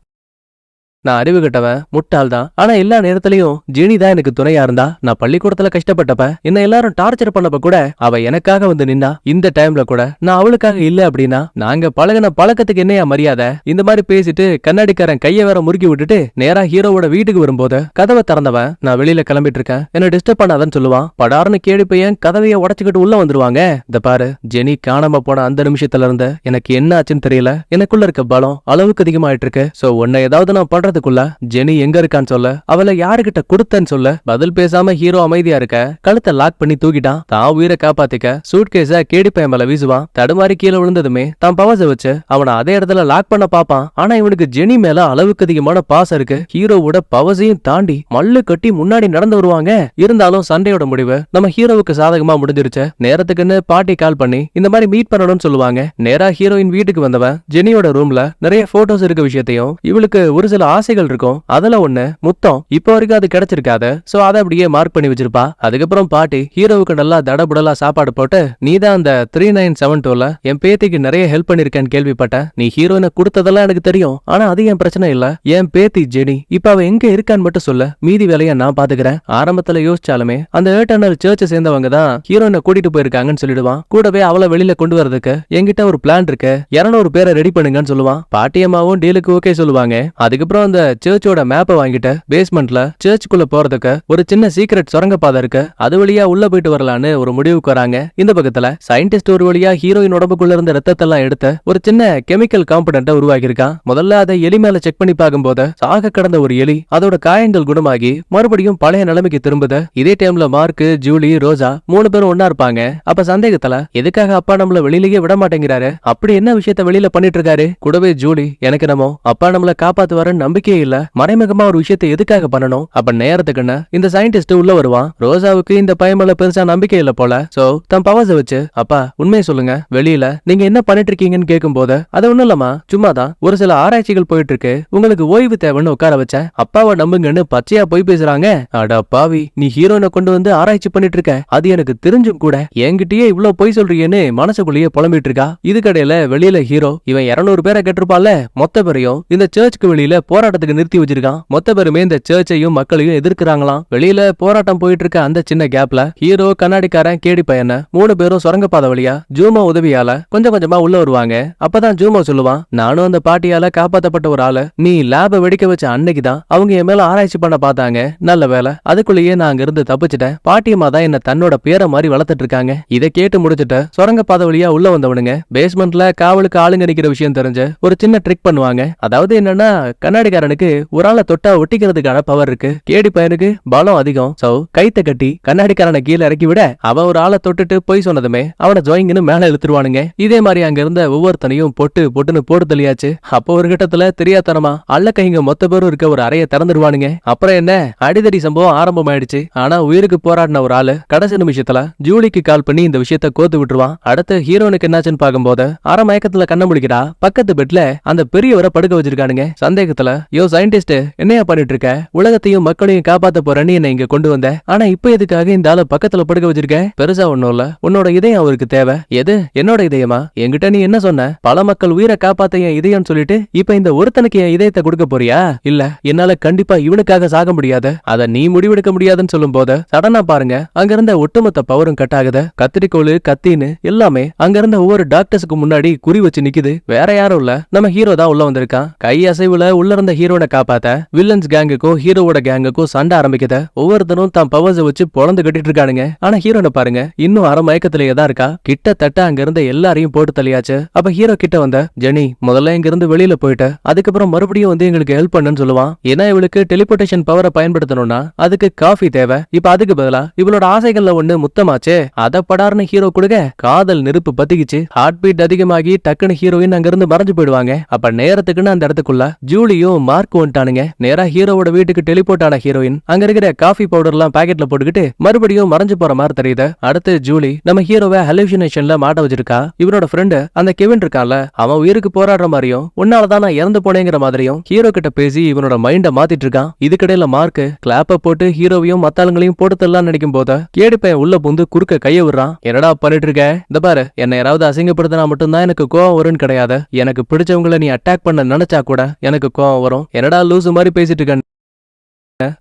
நான் அறிவு கட்டவன், முட்டாள் தான். ஆனா எல்லா நேரத்திலயும் ஜெனி தான் எனக்கு துணையா இருந்தா. நான் பள்ளிக்கூடத்துல கஷ்டப்பட்டப்ப, என்ன எல்லாரும் டார்ச்சர் பண்ணப்ப கூட அவ எனக்காக வந்து நின்னா. இந்த டைம்ல கூட நான் அவளுக்காக இல்ல அப்படின்னா நாங்க பழகின பழக்கத்துக்கு என்னையா மரியாதை? இந்த மாதிரி பேசிட்டு கண்ணாடிக்காரன் கைய வேற முறுக்கி விட்டுட்டு நேரா ஹீரோவோட வீட்டுக்கு வரும்போது கதவை திறந்தவன், நான் வெளியில கிளம்பிட்டு இருக்கேன், என்ன டிஸ்டர்ப் பண்ணாதன்னு சொல்லுவான். படார்னு கேடி பையன் கதவைய உடைச்சுக்கிட்டு உள்ள வந்துருவாங்க. இந்த பாரு, ஜெனி காணாம போன அந்த நிமிஷத்துல இருந்து எனக்கு என்ன ஆச்சுன்னு தெரியல. எனக்குள்ள இருக்க பலம் அளவுக்கு அதிகமாயிட்டு இருக்கு. சோ உன்னை ஏதாவது நான் பண்றதுக்குள்ள ஜெனி எங்க இருக்கான்னு சொல்ல, அவளை யாருகிட்ட கொடுத்தன்னு சொல்ல. பதில் பேசாம ஹீரோ அமைதியா இருக்க கழுத்தை லாக் பண்ணி தூக்கிட்டான். தான் உயிரை காப்பாத்திக்க சூட்கேஸ கேடி பையன் மேல வீசுவான். தடுமாறி கீழே விழுந்ததுமே தான் பவர்ஸ வச்சு அவனை அதே இடத்துல லாக் பண்ண பாப்பான். ஆனா இவனுக்கு ஜெனி மேல அளவுக்கு அதிகமான பாசம் இருக்கு. ஹீரோவோட பவர்ஸையும் தாண்டி மல்லு கட்டி முன்னாடி நடந்து வருவாங்க. இருந்தாலும் சண்டையோட முடிவு நம்ம ஹீரோவுக்கு சாதகமா முடிஞ்சிருச்சு. நேரத்துக்குன்னு பாட்டி கால் பண்ணி இந்த மாதிரி மீட் பண்ணணும்னு சொல்லுவாங்க. நேரா ஹீரோயின் வீட்டுக்கு வந்தவன் ஜெனியோட ரூம்ல நிறைய போட்டோஸ் இருக்க விஷயத்தையும், இவளுக்கு ஒரு சில ஆசைகள் இருக்கும், அதுல ஒண்ணு முத்தம். இப்ப வரைக்கும் அது கிடைச்சிருக்காது. சோ அதை அப்படியே மார்க் பண்ணி வச்சிருப்பா. அதுக்கப்புறம் பாட்டி ஹீரோவுக்கு நல்லா தடபுடலா சாப்பாடு போட்டு, நீதான் அந்த 3972ல என் பேத்திக்கு நிறைய ஹெல்ப் பண்ணிருக்கேன்னு கேள்விப்பட்டேன். நீ ஹீரோயினை கொடுத்ததெல்லாம் எனக்கு தெரியும். ஆனா அது என் பிரச்சனை இல்ல. என் பேத்தி ஜெனி இப்ப அவ எங்க இருக்கான்னு மட்டும் சொல்ல, மீதி வேலையை நான் பாத்துக்கிறேன். ஆரம்பத்துல யோசிச்சாலுமே அந்த ஏட்டர்னல் சர்ச்சை சேர்ந்தவங்க தான் ஹீரோயினை கூட்டிட்டு போயிருக்காங்கன்னு சொல்லிடுவான். கூடவே அவளை வெளியில கொண்டு வரதுக்கு என்கிட்ட ஒரு பிளான் இருக்கு, 200 பேரை ரெடி பண்ணுங்கன்னு சொல்லுவான். பாட்டியம்மாவும் டீலுக்கு ஓகே சொல்லுவாங்க. அதுக்கப்புறம் அந்த சர்ச்சோட மேப்பை வாங்கிட்டு பேஸ்மெண்ட்ல சர்ச்சுக்குள்ள போறதுக்கு ஒரு சின்ன சீக்ரெட் சுரங்கப்பாதை இருக்கு, அது வழியா உள்ள போயிட்டு வரலான்னு ஒரு முடிவுக்கு வராங்க. இந்த பக்கத்துல சயின்டிஸ்ட் ஒரு வழியா ஹீரோயின் உடம்புக்குள்ள இருந்த ரத்தத்தெல்லாம் எடுத்து ஒரு சின்ன கெமிக்கல் காம்பனண்ட்டை உருவாக்கி இருக்கான். முதல்ல அதை எலி மேல செக் பண்ணி பார்க்கும்போது சாக கடந்த ஒரு எலி அதோட காயங்கள் குணமாகி மறுபடியும் பழைய நிலைமைக்கு திரும்புது. இதே டைம்ல மார்க், ஜூலி, ரோஜா 3 பேரும் ஒன்னா இருப்பாங்க. அப்ப சந்தேகத்துல எதுக்காக அப்பா நம்மள வெளியிலேயே விட மாட்டேங்கிறாரு, அப்படி என்ன விஷயத்த வெளியில பண்ணிட்டு இருக்காரு? கூடவே ஜூலி, எனக்கு நம்ம அப்பா நம்மள காப்பாத்துவாருன்னு நம்பிக்கையே இல்ல, மறைமுகமா ஒரு விஷயத்தை எதுக்காக பண்ணணும்? அப்ப நேரத்துக்குன்னு இந்த சயின்டிஸ்ட் உள்ள வருவான். ரோஜாவுக்கு இந்த பையன் மேல பெருசா நம்பிக்கை இல்ல போல. சோ தன் பவர்ஸ வச்சு, அப்பா உண்மையை சொல்லுங்க, வெளியில நீங்க என்ன பண்ணிட்டு இருக்கீங்கன்னு கேட்கும் போது, அது ஒண்ணும் இல்லமா, சும்மாதான் ஒரு சில ஆராய்ச்சிகள் போயிட்டு இருக்கு, உங்களுக்கு ஓய்வு தேவைன்னு உட்கார வச்சேன், அப்பாவை நம்புங்கன்னு பச்சையா போய் பேசுறாங்க. அட பாவி, நீ ஹீரோனை கொண்டு வந்து ஆராய்ச்சி பண்ணிட்டு இருக்க, அது எனக்கு தெரிஞ்சும் கூட என்கிட்டயே இவ்வளவு பொய் சொல்றீங்கன்னு மனசுக்குள்ளேயே புலம்பிட்டு இருக்கா. இதுக்கடையில வெளியில ஹீரோ இவன் 200 பேரை கெட்டிருப்பான்ல, மொத்த பேரையும் இந்த சர்ச்சுக்கு வெளியில போராட்டத்துக்கு நிறுத்தி வச்சிருக்கான். மொத்த பேருமே இந்த சர்ச்சையும் மக்களையும் எதிர்க்கிறாங்களாம். வெளியில போராட்டம் போயிட்டு இருக்க அந்த சின்ன கேப்ல ஹீரோ, கண்ணாடிக்காரன், கேடி பையன 3 பேரும் சுரங்கப்பாதை வழியா ஜூமோ உதவியால கொஞ்சம் கொஞ்சமா உள்ள வருவாங்க. அப்பதான் ஜூமோ சொல்லுவான், நானும் அந்த பாட்டியால காப்பாத்தப்பட்ட ஒரு ஆளு, நீ லேப வெடிக்க வச்ச அன்னைக்குதான் அவங்க என் மேல ஆராய்ச்சி பண்ண பார்த்தாங்க, நல்ல வேலை அதுக்குள்ளேயே நான் அங்க இருந்து தப்பிச்சிட்டேன், பாட்டியம்மா தான் என்ன தன்னோட பேரை மாதிரி வளர்த்துட்டு இருக்காங்க. இதை கேட்டு முடிச்சுட்டு சுரங்கப்பாதை வழியா உள்ள வந்தவனுங்க பேஸ்மெண்ட்ல காவலுக்கு ஆளுங்க நிக்கிற விஷயம் தெரிஞ்சு ஒரு சின்ன ட்ரிக் பண்ணுவாங்க. அதாவது என்னன்னா, கண்ணாடிக்காரனுக்கு ஒரு ஆளை தொட்டா ஒட்டிக்கிறதுக்கான பவர் இருக்கு, கேடி பையனுக்கு பலம் அதிகம். சோ கைத்த கட்டி கண்ணாடிக்காரனை கீழே இறக்கி விட, அவன் ஒரு ஆளை தொட்டுட்டு போய் சொன்னதுமே அவனை ஜோயிங்னு மேல இழுத்துருவானுங்க. இதே மாதிரி அங்க இருந்த ஒவ்வொருத்தனையும் பொட்டுன்னு போட்டு தள்ளியாச்சு. அப்போ ஒரு கட்டத்துல தெரியாதனமா அல்ல கைங்க மொத்த பேரும் இருக்க ஒரு அறையை திறந்துடுவானுங்க. அப்புறம் என்ன, அடிதடி சம்பவம் ஆரம்பமாயிடுச்சு. ஆனா உயிருக்கு போராடின ஒரு ஆளு கடைசி நிமிஷத்துல ஜூலிக்கு கால் பண்ணி இந்த விஷயத்த கோத்து விட்டுருவான். அடுத்து ஹீரோனுக்கு என்னாச்சுன்னு பார்க்கும்போது அரை மயக்கத்துல கண்ண முடிக்கிறா. பக்கத்து பெட்ல அந்த பெரியவரை படுக்க வச்சிருக்கானுங்க. சந்தேகத்துல, யோ சயின்டிஸ்ட், என்னையா பண்ணிட்டு இருக்க, உலகத்தையும் மக்களையும் காப்பாத்த போறேன்னு என்ன இங்க கொண்டு வந்த, ஆனா இப்ப எதுக்காக இந்த ஆளை பக்கத்துல படுக்க வச்சிருக்க? பெருசா ஒண்ணும் இல்ல, உன்னோட இதயம் அவருக்கு தேவை. எது, என்னோட இதயமா? என்கிட்ட நீ என்ன சொன்ன, பல மக்கள் உயிரை காப்பாத்த என் இதயம் சொல்லிட்டு இப்ப இந்த ஒருத்தனுக்கு என் இதயத்தை கொடுக்க போறியா? இல்ல, என்னால கண்டிப்பா இவனுக்காக சாக முடியாது, அத நீ முடிவெடுக்க முடியாதுன்னு சொல்லும் போது சடனா பாருங்க அங்க இருந்த ஒட்டுமொத்த பவரும் கட் ஆகுது. கத்திரிக்கோளு, கத்தின்னு எல்லாமே அங்க இருந்த ஒவ்வொரு டாக்டர்ஸுக்கு முன்னாடி குறி வச்சு நிக்குது. வேற யாரும் இல்ல, நம்ம ஹீரோ தான் உள்ள வந்திருக்கான். கை அசைவுல உள்ள இருந்த ஹீரோனை காப்பாத்த வில்லன்ஸ் கேங்குக்கும் ஹீரோவோட கேங்குக்கும் சண்டை ஆரம்பிக்குது. ஒவ்வொருத்தரும் தான் பவர்ஸ் வச்சு பொழந்து கட்டிட்டு இருக்கானுங்க. ஆனா ஹீரோனை பாருங்க, இன்னும் அரை மயக்கத்திலேயே தான் இருக்கா. கிட்டத்தட்ட அங்க இருந்த எல்லாரையும் போட்டு தள்ளியாச்சு. அப்ப ஹீரோ கிட்ட வந்த ஜெனி, முதல்ல இங்க இருந்து வெளியில போயிட்டு அதுக்கப்புறம் மறுபடியும் வந்து எங்களுக்கு ஹெல்ப் பண்ணுன்னு சொல்லுவான். ஏன்னா இவளுக்கு டெலிபோர்டேஷன் பவரை பயன்படுத்தணும்னா அதுக்கு காஃபி தேவை. இப்ப அதுக்கு பதிலா இவளோட ஆசைகள்ல ஒண்ணு முத்தமாச்சே, அத படார்னு ஹீரோ கொடுக்க காதல் நெருப்பு பத்திக்கிச்சு. ஹார்ட் பீட் அதிகமாகி டக்குன்னு ஹீரோயின் அங்க இருந்து மறைஞ்சு போயிடுவாங்க. அப்ப நேரத்துக்குன்னு அந்த இடத்துக்குள்ள ஜூலியும் மார்க் வந்துட்டானுங்க. நேரா ஹீரோவோட வீட்டுக்கு டெலிபோர்ட் ஆன ஹீரோயின் அங்க இருக்கிற காஃபி பவுடர் எல்லாம் பாக்கெட்ல போட்டுக்கிட்டு மறுபடியும் மறைஞ்சு போற மாதிரி தெரியுது. அடுத்து ஜூலி நம்ம ஹீரோவை ஹலூசினேஷன்ல மாட்ட வச்சிருக்கா. இவனோட ஃப்ரெண்டு அந்த கெவின் இருக்கான்ல, அவன் உயிருக்கு போராடுற மாதிரியும் உன்னாலதான் நான் இறந்து போனேங்கிற மாதிரியும் ஹீரோ கிட்ட பேசி இவனோட மைண்ட மாத்திட்டு இருக்கான். இதுக்கிடையில மார்க் கிளாப்ப போட்டு ஹீரோவையும் மத்தாளுங்களையும் போட்டு தள்ளலாம் நினைக்கும் போது கேடி பையன் உள்ள புந்து குறுக்க கைய விடுறான். என்னடா பண்ணிட்டு இருக்க? இந்த பாரு, என்ன யாராவது அசிங்கப்படுத்தினா மட்டும்தான் எனக்கு கோவம் வரும்னு கிடையாது, எனக்கு பிடிச்சவங்களை நீ அட்டாக் பண்ண நினைச்சா கூட எனக்கு கோவம் வரும். அப்புறம் என்னடா லூசு மாதிரி பேசிட்டு இருக்க,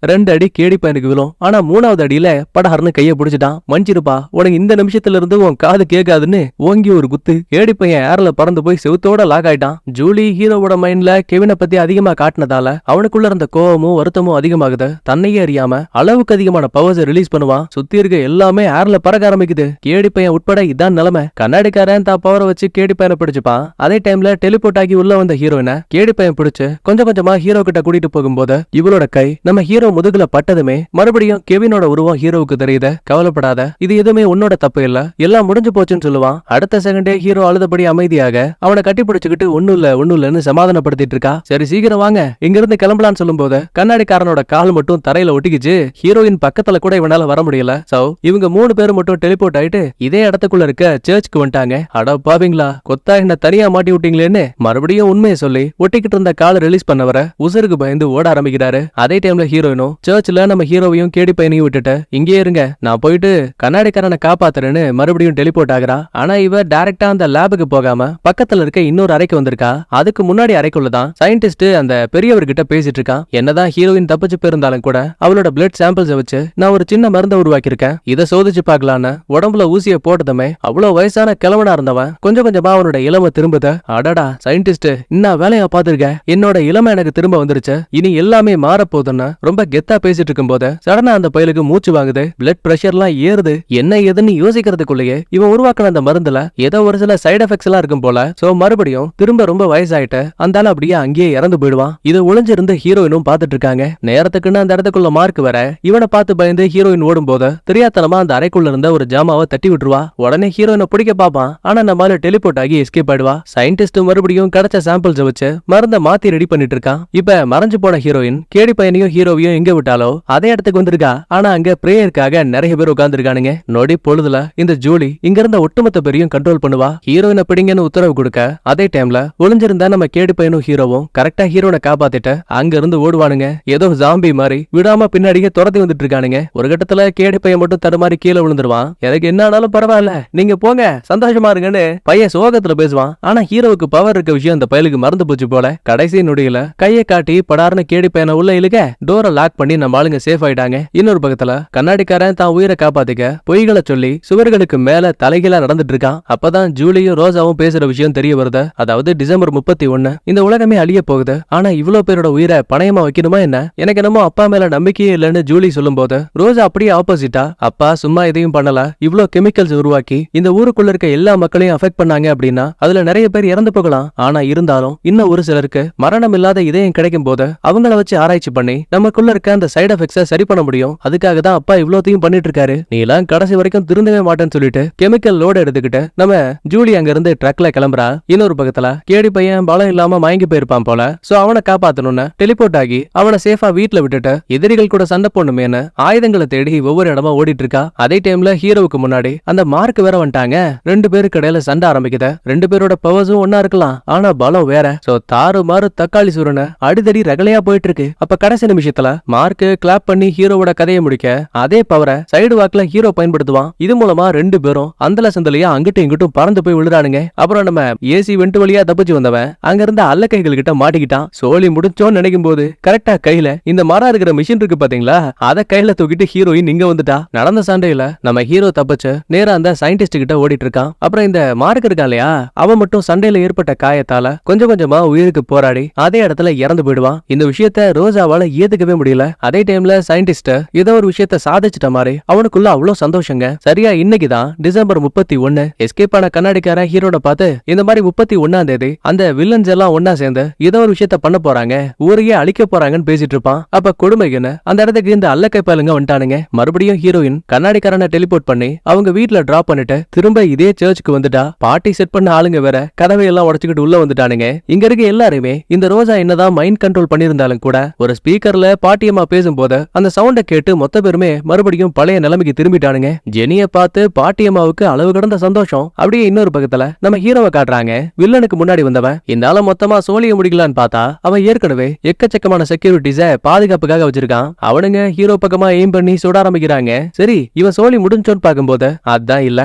2 அடி கேடி பையனுக்கு விழும். ஆனா 3வது அடியில படஹர்னு கைய பிடிச்சிட்டான். மஞ்சிருப்பா, உனக்கு இந்த நிமிஷத்துல இருந்து உன் காது கேட்காதுன்னு ஓங்கி ஒரு குத்து. கேடி பையன் ஏர்ல பறந்து போய் செவுத்தோட லாக் ஆயிட்டான். ஜூலி ஹீரோவோட மைண்ட்ல கெவினை பத்தி அதிகமா காட்டினதால அவனுக்குள்ள இருந்த கோவமும் வருத்தமும் அதிகமாகுது. தன்னையே அறியாம அளவுக்கு அதிகமான பவர்ஸ் ரிலீஸ் பண்ணுவான். சுத்தி இருக்க எல்லாமே ஏர்ல பறக்க ஆரம்பிக்குது. கேடி பையன் உட்பட இதான் நிலைமை. கண்ணாடிக்காரன் தான் பவரை வச்சு கேடி பையனை பிடிச்சுப்பான். அதே டைம்ல டெலிபோர்ட் ஆகி உள்ள வந்த ஹீரோயினை கேடி பையன் பிடிச்சு கொஞ்சம் கொஞ்சமா ஹீரோ கிட்ட கூட்டிட்டு போகும்போது இவளோட கை நம்ம ஹீரோ முதுகுல பட்டதுமே மறுபடியும் கெவினோட உருவம் ஹீரோவுக்கு தெரியுது. கவலைப்படாத, இது எதுவுமே உன்னோட தப்பு இல்ல, எல்லாம் முடிஞ்சு போச்சுன்னு சொல்லுவான். அடுத்த செகண்டே ஹீரோ அழுதபடி அமைதியாக அவனை கட்டி பிடிச்சுக்கிட்டு ஒண்ணும் இல்லன்னு சமாதானப்படுத்திட்டு இருக்கா. சரி சீக்கிரம் வாங்க, இங்க இருந்து கிளம்பலான்னு சொல்லும் போது கண்ணாடிக்காரனோட கால் மட்டும் தரையில ஒட்டிக்கிச்சு. ஹீரோயின் பக்கத்துல கூட இவனால வர முடியல. சோ இவங்க 3 பேரும் மட்டும் டெலிபோர்ட் ஆயிட்டு இதே இடத்துக்குள்ள இருக்க சர்ச்சுக்கு வந்துட்டாங்க. அட பாவீங்களா, கொத்தா என்ன தனியா மாட்டி விட்டீங்களேன்னு மறுபடியும் உண்மையை சொல்லி ஒட்டிக்கிட்டு இருந்த கால் ரிலீஸ் பண்ணவர உசருக்கு பயந்து ஓட ஆரம்பிக்கிறாரு. அதே டைம்ல ஹீரோயினும் சர்ச்ல நம்ம ஹீரோவையும் கேடி பையனையும் விட்டுட்டு இங்கே இருங்க, நான் போயிட்டு கண்ணாடிக்காரனை காப்பாத்துறேன்னு மறுபடியும் டெலிபோர்ட் ஆகுறா. ஆனா இவ டைரக்டா அந்த லேபுக்கு போகாம பக்கத்துல இருக்க இன்னொரு அறைக்கு வந்திருக்கா. அதுக்கு முன்னாடி அறைக்குள்ளதான் சயின்டிஸ்ட் அந்த பெரியவர்கிட்ட பேசிட்டு இருக்கான். என்னதான் ஹீரோயின் தப்பிச்சு போயிருந்தாலும் கூட அவளோட பிளட் சாம்பிள்ஸ் வச்சு நான் ஒரு சின்ன மருந்தை உருவாக்கியிருக்கேன், இதை சோதிச்சு பார்க்கலான்னு உடம்புல ஊசிய போட்டதுமே அவ்வளவு வயசான கிழவனா இருந்தவன் கொஞ்சம் கொஞ்சமா அவனோட இளமை திரும்புத. அடடா சயின்டிஸ்ட், இன்னும் வேலையா பாத்துருக்க, என்னோட இளமை எனக்கு திரும்ப வந்துருச்சு, இனி எல்லாமே மாறப்போகுதுன்னு ரொம்ப கெத்தா பேசிட்டு இருக்கும் போது சடனா அந்த பயலுக்கு மூச்சு வாங்குது. பிளட் பிரஷர் எல்லாம் ஏறுது. என்ன ஏதுன்னு யோசிக்கிறதுக்குள்ளேயே இவன் உருவாக்கின அந்த மருந்துல ஏதோ ஒரு சில சைடு எஃபெக்ட்ஸ் எல்லாம் இருக்கும் போல. சோ மறுபடியும் திரும்ப ரொம்ப வயசாயிட்டு அந்த ஆள் அப்படியே அங்கேயே இறந்து போயிடுவான். இது ஒளிஞ்சிருந்து ஹீரோயினும் பாத்துட்டு இருக்காங்க. நேரத்துக்குன்னு அந்த இடத்துக்குள்ள மார்க் வர இவனை பார்த்து பயந்து ஹீரோயின் ஓடும் போது தெரியாதனமா அந்த அறைக்குள்ள இருந்த ஒரு ஜாமாவை தட்டி விட்டுருவா. உடனே ஹீரோயினை பிடிக்க பாப்பான். ஆனா நம்மளால டெலிபோர்ட் ஆகி எஸ்கேப் ஆயிடுவா. சயின்டிஸ்ட் மறுபடியும் கிடைச்ச சாம்பிள்ஸ் வச்சு மருந்த மாத்தி ரெடி பண்ணிட்டு இருக்கான். இப்ப மறைஞ்சு போன ஹீரோயின் கேடி பையனையும் ஹீரோவையும் எங்க விட்டாலோ அதே இடத்துக்கு வந்திருக்கா. ஆனா அங்க பிரேயருக்காக நிறைய பேர் உட்கார்ந்துருக்கானுங்க. நொடி பொழுதுல இந்த ஜூலி இங்க இருந்த ஒட்டுமொத்த பேரையும் கண்ட்ரோல் பண்ணுவா. ஹீரோயினை பிடிங்கன்னு உத்தரவு கொடுக்க அதே டைம்ல ஒளிஞ்சிருந்தா நம்ம கேடி பையனும் ஹீரோவும் கரெக்டா ஹீரோனை காப்பாத்திட்டு அங்க இருந்து ஓடுவானுங்க. ஏதோ ஜாம்பி மாதிரி விடாம பின்னாடியே துரத்தி வந்துட்டு இருக்கானுங்க. ஒரு கட்டத்துல கேடி பையன் மட்டும் தடுமாறி கீழே விழுந்துருவான். எனக்கு என்ன ஆனாலும் பரவாயில்ல, நீங்க போங்க, சந்தோஷமா இருங்கன்னு பையன் சோகத்துல பேசுவான். ஆனா ஹீரோவுக்கு பவர் இருக்க விஷயம் அந்த பயலுக்கு மறந்து போச்சு போல. கடைசி நொடியில கையை காட்டி படார்னு கேடி பையனை உள்ள இழுக்க டோரை லாக் பண்ணி நம்ம ஆளுங்க சேஃப் ஆயிட்டாங்க. இன்னொரு பக்கத்துல கண்ணாடிக்காரன் தான் உயிரை காப்பாத்திக்க பொய்களை சொல்லி சுவர்களுக்கு மேல தலைகீழா நடந்துட்டு இருக்கான். அப்பதான் ஜூலியும் ரோசாவும் பேசுற விஷயம் தெரிய வருது. அதாவது டிசம்பர் 31 இந்த உலகமே அழிய போகுது. ஆனா இவ்வளவு பேரோட உயிரை பணயமா வைக்கணுமா என்ன? எனக்கு என்னமோ அப்பா மேல நம்பிக்கையே இல்லைன்னு ஜூலி சொல்லும் போது ரோசா அப்படியே ஆப்போசிட்டா, அப்பா சும்மா எதையும் பண்ணல, இவ்ளோ கெமிக்கல்ஸ் உருவாக்கி இந்த ஊருக்குள்ள இருக்க எல்லா மக்களையும் அஃபெக்ட் பண்ணாங்க அப்படின்னா அதுல நிறைய பேர் இறந்து போகலாம். ஆனா இருந்தாலும் இன்னும் ஒரு சிலருக்கு மரணம் இல்லாத இதயம் கிடைக்கும் போது அவங்கள வச்சு ஆராய்ச்சி பண்ணி நமக்குள்ள இருக்க அந்த சைடு எஃபெக்ட்ஸை சரி பண்ண முடியும். அதுக்காக தான் அப்பா இவ்வளோத்தையும் பண்ணிட்டு இருக்காரு. நீ எல்லாம் கடைசி வரைக்கும் திருந்தவே மாட்டேன்னு சொல்லிட்டு கெமிக்கல் லோடு எடுத்துக்கிட்டு நம்ம ஜூலி அங்க இருந்து ட்ரக்ல கிளம்புறா. இன்னொரு பக்கத்துல கேடி பையன் பலம் இல்லாம மயங்கி போயிருப்பான் போல. சோ அவனை காப்பாத்தணும்னு டெலிபோர்ட் ஆகி அவனை சேஃபா வீட்டுல விட்டுட்டு எதிரிகள் கூட சண்டை போடணுமேனு ஆயுதங்களை தேடி ஒவ்வொரு இடமா ஓடிட்டு இருக்கா. அதே டைம்ல ஹீரோவுக்கு முன்னாடி அந்த மார்க் வேற வந்துட்டாங்க. 2 பேருக்கு இடையில சண்டை ஆரம்பிக்குது. 2 பேரோட பவர்ஸும் ஒன்னா இருக்கலாம், ஆனா பலம் வேற. சோ தாறு மாறு தக்காளி சூரன அடிதடி ரகலையா போயிட்டு இருக்கு. அப்ப கடைசி நிமிஷத்துல மார்க் கிளாப் பண்ணி ஹீரோவோட கதையை முடிக்க அதே பவரை சைடு வாக்ல ஹீரோ பயன்படுத்துவான். இது மூலமா 2 பேரும் அந்தல சந்தலையா அங்கிட்டும் இங்கிட்டும் பறந்து போய் விழுறானுங்க. அப்புறம் நம்ம ஏசி வெண்ட் வழியா தப்பிச்சு வந்தவன் அங்க இருந்த அல்ல கைகள் கிட்ட மாட்டிக்கிட்டான். சோழி முடிச்சோன்னு நினைக்கும் போது கரெக்டா கையில இந்த மரம் இருக்கிற மிஷின் இருக்கு பாத்தீங்களா, அத கையில தூக்கிட்டு ஹீரோயின் இங்க வந்துட்டா. நடந்த சண்டையில நம்ம ஹீரோ தப்பிச்சு நேரா அந்த சயின்டிஸ்ட் கிட்ட ஓடிட்டு இருக்கான். அப்புறம் இந்த மார்க் இருக்கான் இல்லையா, அவன் மட்டும் சண்டையில ஏற்பட்ட காயத்தால கொஞ்சம் கொஞ்சமா உயிருக்கு போராடி அதே இடத்துல இறந்து போயிடுவான். இந்த விஷயத்த ரோசாவால ஏத்துக்கவே முடியல. அதே டைம்ல சயின்டிஸ்ட் ஏதோ ஒரு விஷயத்த சாதிச்சிட்ட மாதிரி அவனுக்குள்ள அவ்வளவு சந்தோஷங்க. சரியா இன்னைக்குதான் டிசம்பர் 31 எஸ்கேப் ஆன கண்ணாடிக்கார ஹீரோட பார்த்து இந்த மாதிரி 31ஆம் தேதி அந்த வில்லன்ஸ் எல்லாம் ஒன்னா சேர்ந்து ஏதோ ஒரு விஷயத்த பண்ண போறாங்க, ஊரையே அழிக்க போறாங்கன்னு பேசிட்டு இருப்பான். அப்ப கொடுமைக்குன்னு அந்த இடத்துக்கு இந்த அல்லக்கை பயலுங்க வந்துட்டானுங்க. மறுபடியும் ஹீரோயின் கண்ணாடிக்காரனை டெலிபோர்ட் பண்ணி அவங்க வீட்டுல டிராப் பண்ணிட்டு திரும்ப இதே சர்ச்சுக்கு வந்துட்டா. பார்ட்டி செட் பண்ண ஆளுங்க வேற கதவை எல்லாம் உடைச்சுக்கிட்டு உள்ள வந்துட்டானுங்க. இங்க இருக்க எல்லாருமே இந்த ரோசா என்னதான் மைண்ட் கண்ட்ரோல் பண்ணிருந்தாலும் கூட ஒரு ஸ்பீக்கர்ல பாட்டியம்மா பேசும்போது அந்த சவுண்ட கேட்டு மொத்த பேருமே மறுபடியும் பழைய நிலைமைக்கு திரும்பிட்டானுங்க. ஜெனிய பார்த்து பாட்டியம்மாவுக்கு அளவு கடந்த சந்தோஷம். அப்படியே இன்னொரு பக்கத்துல நம்ம ஹீரோவை காட்டுறாங்க. வில்லனுக்கு முன்னாடி வந்தவன் இந்தால மொத்தமா சோழிய முடிக்கலான்னு பார்த்தா அவன் ஏற்கனவே எக்கச்சக்கமான செக்யூரிட்டிஸ பாதுகாப்புக்காக வச்சிருக்கான். அவனுங்க ஹீரோ பக்கமா எய்ம் பண்ணி சுட ஆரம்பிக்கிறாங்க. சரி இவன் சோழி முடிஞ்சோன்னு பார்க்கும்போது அதான் இல்ல,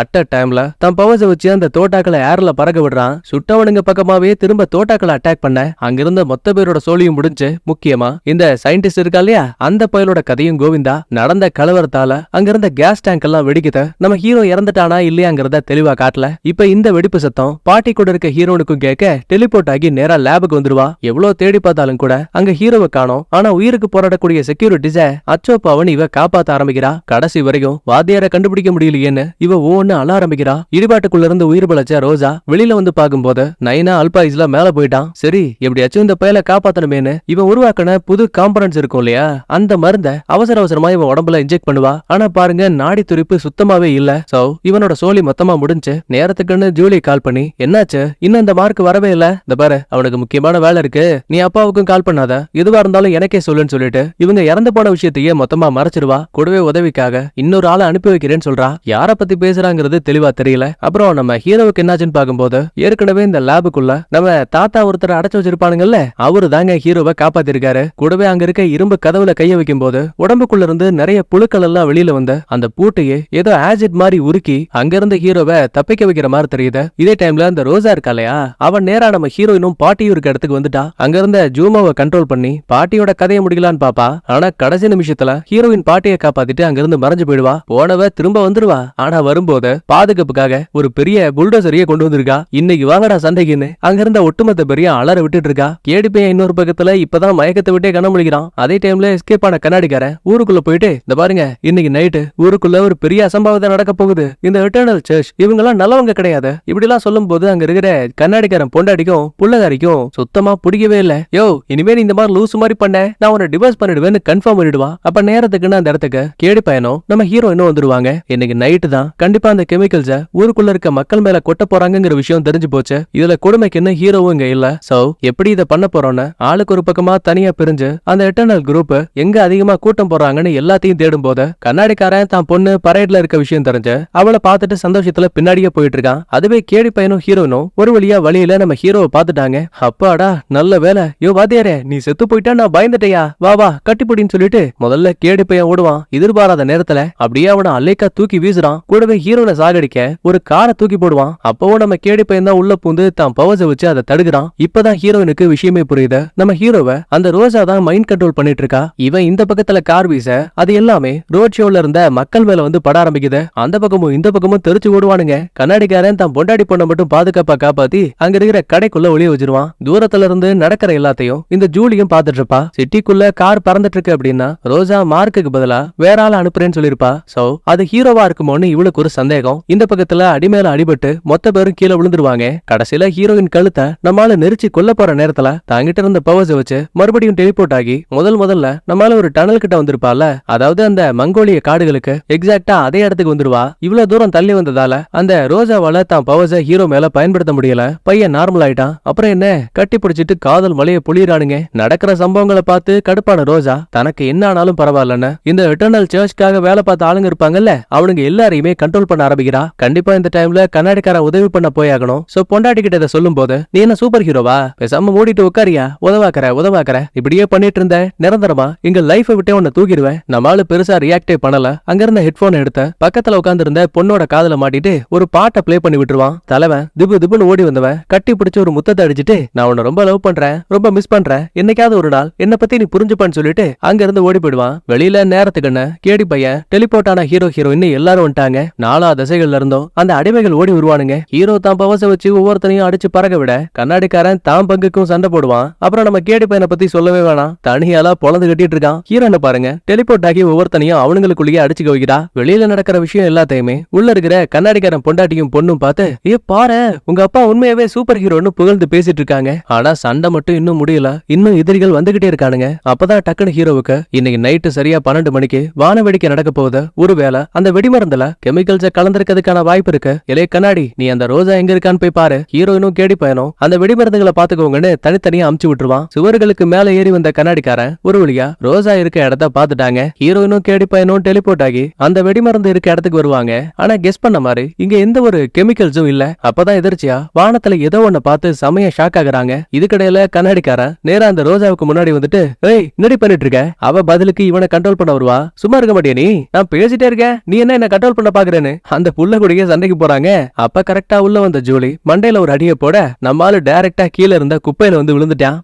அட் அ டைம்ல தன் பவர்ஸை வச்சு அந்த தோட்டாக்களை ஏர்ல பறக்க விடுறான். சுட்டவனுங்க பக்கமாவே திரும்ப தோட்டாக்களை அட்டாக் பண்ண அங்கிருந்த மொத்த பேரோட சோழியும் முடிஞ்சு. முக்கியமா இந்த சயின்டிஸ்ட் இருக்கா இல்லையா, அந்த பயலோட கதையும் கோவிந்தா. நடந்த கலவரத்தால அங்கிருந்த கேஸ் டேங்க் எல்லாம் வெடிக்குது. நம்ம ஹீரோ இறந்துட்டானா இல்லையாங்கிறத தெளிவா காட்டல. இப்ப இந்த வெடிப்பு சத்தம் பாட்டி கூட இருக்க ஹீரோனுக்கும் கேட்க டெலிபோர்ட் ஆகி நேரா லேபுக்கு வந்துருவா. எவ்வளவு தேடி பார்த்தாலும் கூட அங்க ஹீரோவை காணோம். ஆனா உயிருக்கு போராடக்கூடிய செக்யூரிட்டிஸ அச்சோப்பாவன் இவ காப்பாத்த ஆரம்பிக்கிறா. கடைசி வரைக்கும் வாத்தியார கண்டுபிடிக்க முடியலையேன்னு இவ ஒவ்வொன்னு அழ ஆரம்பிக்கிறா. இடிபாட்டுக்குள்ள இருந்து உயிர் பழச்ச ரோஜா வெளியில வந்து பாக்கும்போது நைனா அல்பாயிஸ்ல மேல போயிட்டான். சரி எப்படியாச்சும் இந்த பயல காப்பாத்தணுமேனு இவன் உருவாக்கின புது காம்பனன்ட்ஸ் இருக்கும் இல்லையா, அந்த மருந்த அவசர அவசரமா இவன் உடம்புல இன்ஜெக்ட் பண்ணுவா. ஆனா பாருங்க நாடி துடிப்பு சுத்தமாவே இல்ல. சோ இவனோட சோலி மொத்தமா முடிஞ்சு. நேரத்துக்குன்னு ஜூலி கால் பண்ணி என்னாச்சு இன்னும் இந்த மார்க் வரவே இல்ல, இந்த பாரு அவனுக்கு முக்கியமான வேலை இருக்கு, நீ அப்பாவுக்கும் கால் பண்ணாத, எதுவா இருந்தாலும் எனக்கே சொல்லுன்னு சொல்லிட்டு இவங்க இறந்து போன விஷயத்தையே மொத்தமா மறைச்சிருவா. கூடவே உதவிக்காக இன்னொரு ஆளை அனுப்பி வைக்கிறேன்னு சொல்றா. யார பத்தி பேசுறாங்கிறது தெளிவா தெரியல. அப்புறம் நம்ம ஹீரோவுக்கு என்னாச்சுன்னு பாக்கும்போது ஏற்கனவே இந்த லேபுக்குள்ள நம்ம தாத்தா ஒருத்தர் அடைச்சு வச்சிருப்பானுங்கல்ல, அவரு தாங்க ஹீரோவை காப்பாத்திருக்காரு. கூடவே அங்க இருக்க இரும்பு கதவுல கைய வைக்கும் போது உடம்புக்குள்ள இருந்து நிறைய புழுக்கள் எல்லாம் வெளியில வந்து அந்த பூட்டையே ஏதோ ஆசிட் மாதிரி உருக்கி அங்கிருந்து ஹீரோவை தப்பிக்க வைக்கிற மாதிரி தெரியுது. இதே டைம்ல அந்த ரோசா இருக்காலையா, அவன் நேரா நம்ம ஹீரோயினும் பாட்டியும் இருக்க இடத்துக்கு வந்துட்டா. அங்க இருந்த ஜூமாவை கண்ட்ரோல் பண்ணி பாட்டியோட கதையை முடிக்கலான்னு பாப்பா. ஆனா கடைசி நிமிஷத்துல ஹீரோயின் பாட்டியை காப்பாத்திட்டு அங்கிருந்து மறைஞ்சு போயிடுவா. போனவ திரும்ப வந்துருவா. ஆனா வரும்போது பாதுகாப்புக்காக ஒரு பெரிய புல்டோசரிய கொண்டு வந்திருக்கா. இன்னைக்கு வாங்கடா சண்டைக்குன்னு அங்க இருந்த ஒட்டுமொத்த பெரிய அலற விட்டுட்டு இருக்கா. கேடிப்பையன் இன்னொரு பக்கத்துல இப்பதான் மயக்கத்தை விட்டே கண்ண முழிக்கிறான். அதே டைம்ல எஸ்கேப் ஆன கண்ணாடிக்காரன் ஊருக்குள்ள போயிட்டு இந்த பாருங்க இன்னைக்கு நைட்டு ஊருக்குள்ள ஒரு பெரிய அசம்பாவிதம் நடக்க போகுது, இந்த எட்டர்னல் சர்ச் இவங்க எல்லாம் நல்லவங்க கிடையாது இப்படி எல்லாம் சொல்லும் போது அங்க இருக்கிற கண்ணாடிக்காரன் பொண்டாடிக்கும் புள்ளகாரிக்கும் சுத்தமா பிடிக்கவே இல்ல. யோ இனிமே இந்த மாதிரி லூஸ் மாதிரி பண்ண நான் உன்னை டிவோர்ஸ் பண்ணிடுவேன்னு கன்ஃபார்ம் பண்ணிடுவா. அப்ப நேரத்துக்குன்னு அந்த இடத்துக்கு கேடி பையனும் நம்ம ஹீரோயினும் வந்துருவாங்க. இன்னைக்கு நைட்டு தான் கண்டிப்பா அந்த கெமிக்கல்ஸ ஊருக்குள்ள இருக்க மக்கள் மேல கொட்ட போறாங்கிற விஷயம் தெரிஞ்சு போச்சு. இதுல கொடுமைக்குன்னு ஹீரோவும் இங்க இல்ல. சோ எப்படி இதை பண்ண போறோம்னு ஆளுக்கு ஒரு பக்கமா தனியா பிரிஞ்சு அந்த எட்டர்னல் குரூப் எங்க அதிகமா கூட்டம் போறாங்கன்னு எல்லாத்தையும் தேடும் போது கண்ணாடிக்காரன் தான் பொண்ணு பரேட்ல இருக்க விஷயம் தெரிஞ்சு அவளை பார்த்துட்டு சந்தோஷத்துல பின்னாடியே போயிட்டு இருக்கான். அதுவே கேடி பையனும் ஹீரோனும் ஒரு வழியா வழியில நம்ம ஹீரோவை பார்த்துட்டாங்க. அப்பாடா நல்ல வேலை, யோ வாத்தியாரே நீ செத்து போயிட்டா நான் பயந்துட்டையா, வா வா கட்டிப்பிடின்னு சொல்லிட்டு முதல்ல கேடி பையன் ஓடுவான். எதிர்பாராத நேரத்துல அப்படியே அவனை அல்லைக்கா தூக்கி வீசுறான். கூடவே ஹீரோனை சாகடிக்க ஒரு காரை தூக்கி போடுவான். அப்பவும் நம்ம கேடி பையன் தான் உள்ள பூந்து தான் பவர்ஸை வச்சு அதை தடுக்கிறான். இப்பதான் ஹீரோயினுக்கு விஷயமே புரியுது. நம்ம ஹீரோவை அந்த ரோசா தான் மைண்ட் கண்ட்ரோல் பண்ணிட்டு இருக்கா. இவன் இந்த பக்கத்துல கார் வீச அது எல்லாமே ரோட் ஷோல இருந்த மக்கள் மேல வந்து பட ஆரம்பிக்குது. அந்த பக்கமும் இந்த பக்கமும் தெரிச்சு ஓடுவானுங்க. கண்ணாடிக்காரன் தான் பொண்டாடி பொண்ணை மட்டும் பாதுகாப்பா காப்பாத்தி அங்க இருக்கிற கடைக்குள்ள ஒளிய வச்சிருவான். தூரத்துல இருந்து நடக்கிற எல்லாத்தையும் இந்த ஜூலியும் பாத்துட்டு இருப்பா. சிட்டிக்குள்ள கார் பறந்துட்டு இருக்கு அப்படின்னா ரோசா மார்க்குக்கு பதிலா வேற ஆள அனுப்புறேன்னு சொல்லிருப்பா. சோ அது ஹீரோவா இருக்குமோன்னு இவளுக்கு ஒரு சந்தேகம். இந்த பக்கத்துல அடிமேல அடிபட்டு மொத்த பேரும் கீழே விழுந்துருவாங்க. கடைசியில ஹீரோயின் கழுத்தை நம்மால நெரிச்சு கொல்ல போற நேரத்துல தாங்கிட்ட இருந்த பவர்ஸ் வச்சு மறுபடியும் டெலிபோர்ட் ஆகி முதல்ல நம்மால ஒரு டனல் கிட்ட வந்திருப்பால, அதாவது அந்த மங்கோலிய காடுகளுக்கு எக்ஸாக்டா அதே இடத்துக்கு வந்துருவா. இவ்வளவு தூரம் தள்ளி வந்ததால அந்த ரோஜாவால தான் பவர்ஸ ஹீரோ மேல பயன்படுத்த முடியல. பையன் நார்மல் ஆயிட்டான். அப்புறம் என்ன கட்டி பிடிச்சிட்டு காதல் மலைய பொழியறானுங்க. நடக்கிற சம்பவங்களை பார்த்து கடுப்பான ரோஜா தனக்கு என்ன ஆனாலும் பரவாயில்லன்னு இந்த எட்டர்னல் சர்ச்சுக்காக வேலை பார்த்த ஆளுங்க இருப்பாங்கல்ல, அவனுங்க எல்லாரையுமே கண்ட்ரோல் பண்ண ஆரம்பிக்கிறா. கண்டிப்பா இந்த டைம்ல கண்ணாடிக்கார உதவி பண்ண போயாகணும். சோ பொண்டாட்டி கிட்ட இதை சொல்லும் போது நீ என்ன சூப்பர் ஹீரோவா, பேசாம மூடிட்டு உட்காரியா, உதவாக்கற இப்படியே பண்ணிட்டு இருந்த நிரந்தரமா எங்க லைஃப் விட்டே உன்னை தூக்கிடுவேன். நம்மளால பெருசா ரியாக்டே பண்ணல. அங்க இருந்த ஹெட்போன் எடுத்த பக்கத்துல உட்கார்ந்து இருந்த பொண்ணோட காதுல மாட்டிட்டு ஒரு பாட்டை பிளே பண்ணி விட்டுருவான். தலைவன் திபுன்னு ஓடி வந்தவன் கட்டி பிடிச்சு ஒரு முத்தத்தை அடிச்சுட்டு நான் உன்னை ரொம்ப லவ் பண்றேன், ரொம்ப மிஸ் பண்றேன், என்னைக்காவது ஒரு நாள் என்ன பத்தி நீ புரிஞ்சுப்பான்னு சொல்லிட்டு அங்க இருந்து ஓடி போயிடுவான். வெளியில நேரத்துக்குன்னு கேடி பையன் டெலிபோர்ட் ஆன ஹீரோயின் எல்லாரும் வந்துட்டாங்க. நாலா திசைகள்ல இருந்தும் அந்த அடிமைகள் ஓடி வருவானுங்க. ஹீரோ தான் பவச வச்சு ஒவ்வொருத்தனையும் அடிச்சு பறக்க விட கண்ணாடிக்காரன் தான் பங்குக்கும் சண்டை போடுவான். அப்புறம் நம்ம கேடி பையனை பத்தி சொல்லவே வேணாம், தனியாலா பொழந்து கட்டிட்டு இருக்கான். ஹீரோனை பாருங்க டெலிபோர்ட் ஆகி ஒவ்வொருத்தனையும் அவனுங்களுக்குள்ளேயே அடிச்சு வைக்கிறா. வெளியில நடக்கிற விஷயம் எல்லாத்தையுமே உள்ள இருக்கிற கண்ணாடிக்காரன் பொண்டாட்டியும் பொண்ணும் பார்த்து ஏ பாரு உங்க அப்பா உண்மையாவே சூப்பர் ஹீரோன்னு புகழ்ந்து பேசிட்டு இருக்காங்க. ஆனா சண்டை மட்டும் இன்னும் முடியல, இன்னும் எதிரிகள் வந்துகிட்டே இருக்கானுங்க. அப்பதான் டக்குனு ஹீரோவுக்கு இன்னைக்கு நைட்டு சரியா 12 மணிக்கு வான வெடிக்கை நடக்க போகுது. ஒருவேளை அந்த வெடிமருந்துல கெமிக்கல்ஸ கலந்திருக்கிறதுக்கான வாய்ப்பு இருக்கு. இலே கண்ணாடி நீ அந்த ரோஜா எங்க இருக்கான்னு போய் பாரு. ஹீரோயினும் கேடி பையனும் அந்த வெடிமருந்துகளை பாத்துக்கோங்கன்னு தனித்தனியா அமுச்சு விட்டுருவான். சுவர்களுக்கு மேல ஏறி வந்த கண்ணாடிக்காரன் ஒரு வழியா ரோஜா இருக்க இடத்த பாத்துட்டாங்க. ஹீரோயினும் கேடி பையனும் டெலிபோர்ட் ஆகி அந்த வெடிமருந்து இருக்க இடத்துக்கு வருவாங்க. ஆனா கெஸ் பண்ண மாதிரி இங்க எந்த ஒரு கெமிக்கல்ஸும் இல்ல. அப்பதான் எதிர்ச்சியா வானத்துல ஏதோ ஒண்ணு பார்த்து செமையா ஷாக் ஆகுறாங்க. இதுக்கடையில கண்ணாடிக்காரன் நேரா அந்த ரோஜாவுக்கு முன்னாடி வந்துட்டு ஏய் என்னடி பண்ணிட்டு இருக்க, அவ பதிலுக்கு இவனை கண்ட்ரோல் பண்ண வருவா. சும்மா இருக்க மாட்டியா நீ, நான் பேசிட்டே இருக்கேன், நீ என்ன கண்ட்ரோல் பண்ண பாக்குறேன்னு அந்த புள்ள கூடயே சண்டைக்கு போறாங்க. அப்ப கரெக்டா உள்ள வந்த ஜூலி மண்டையில ஒரு அடியை போட நம்மால டைரக்டா கீழே இருந்த குப்பையில வந்து விழுந்துட்டான்.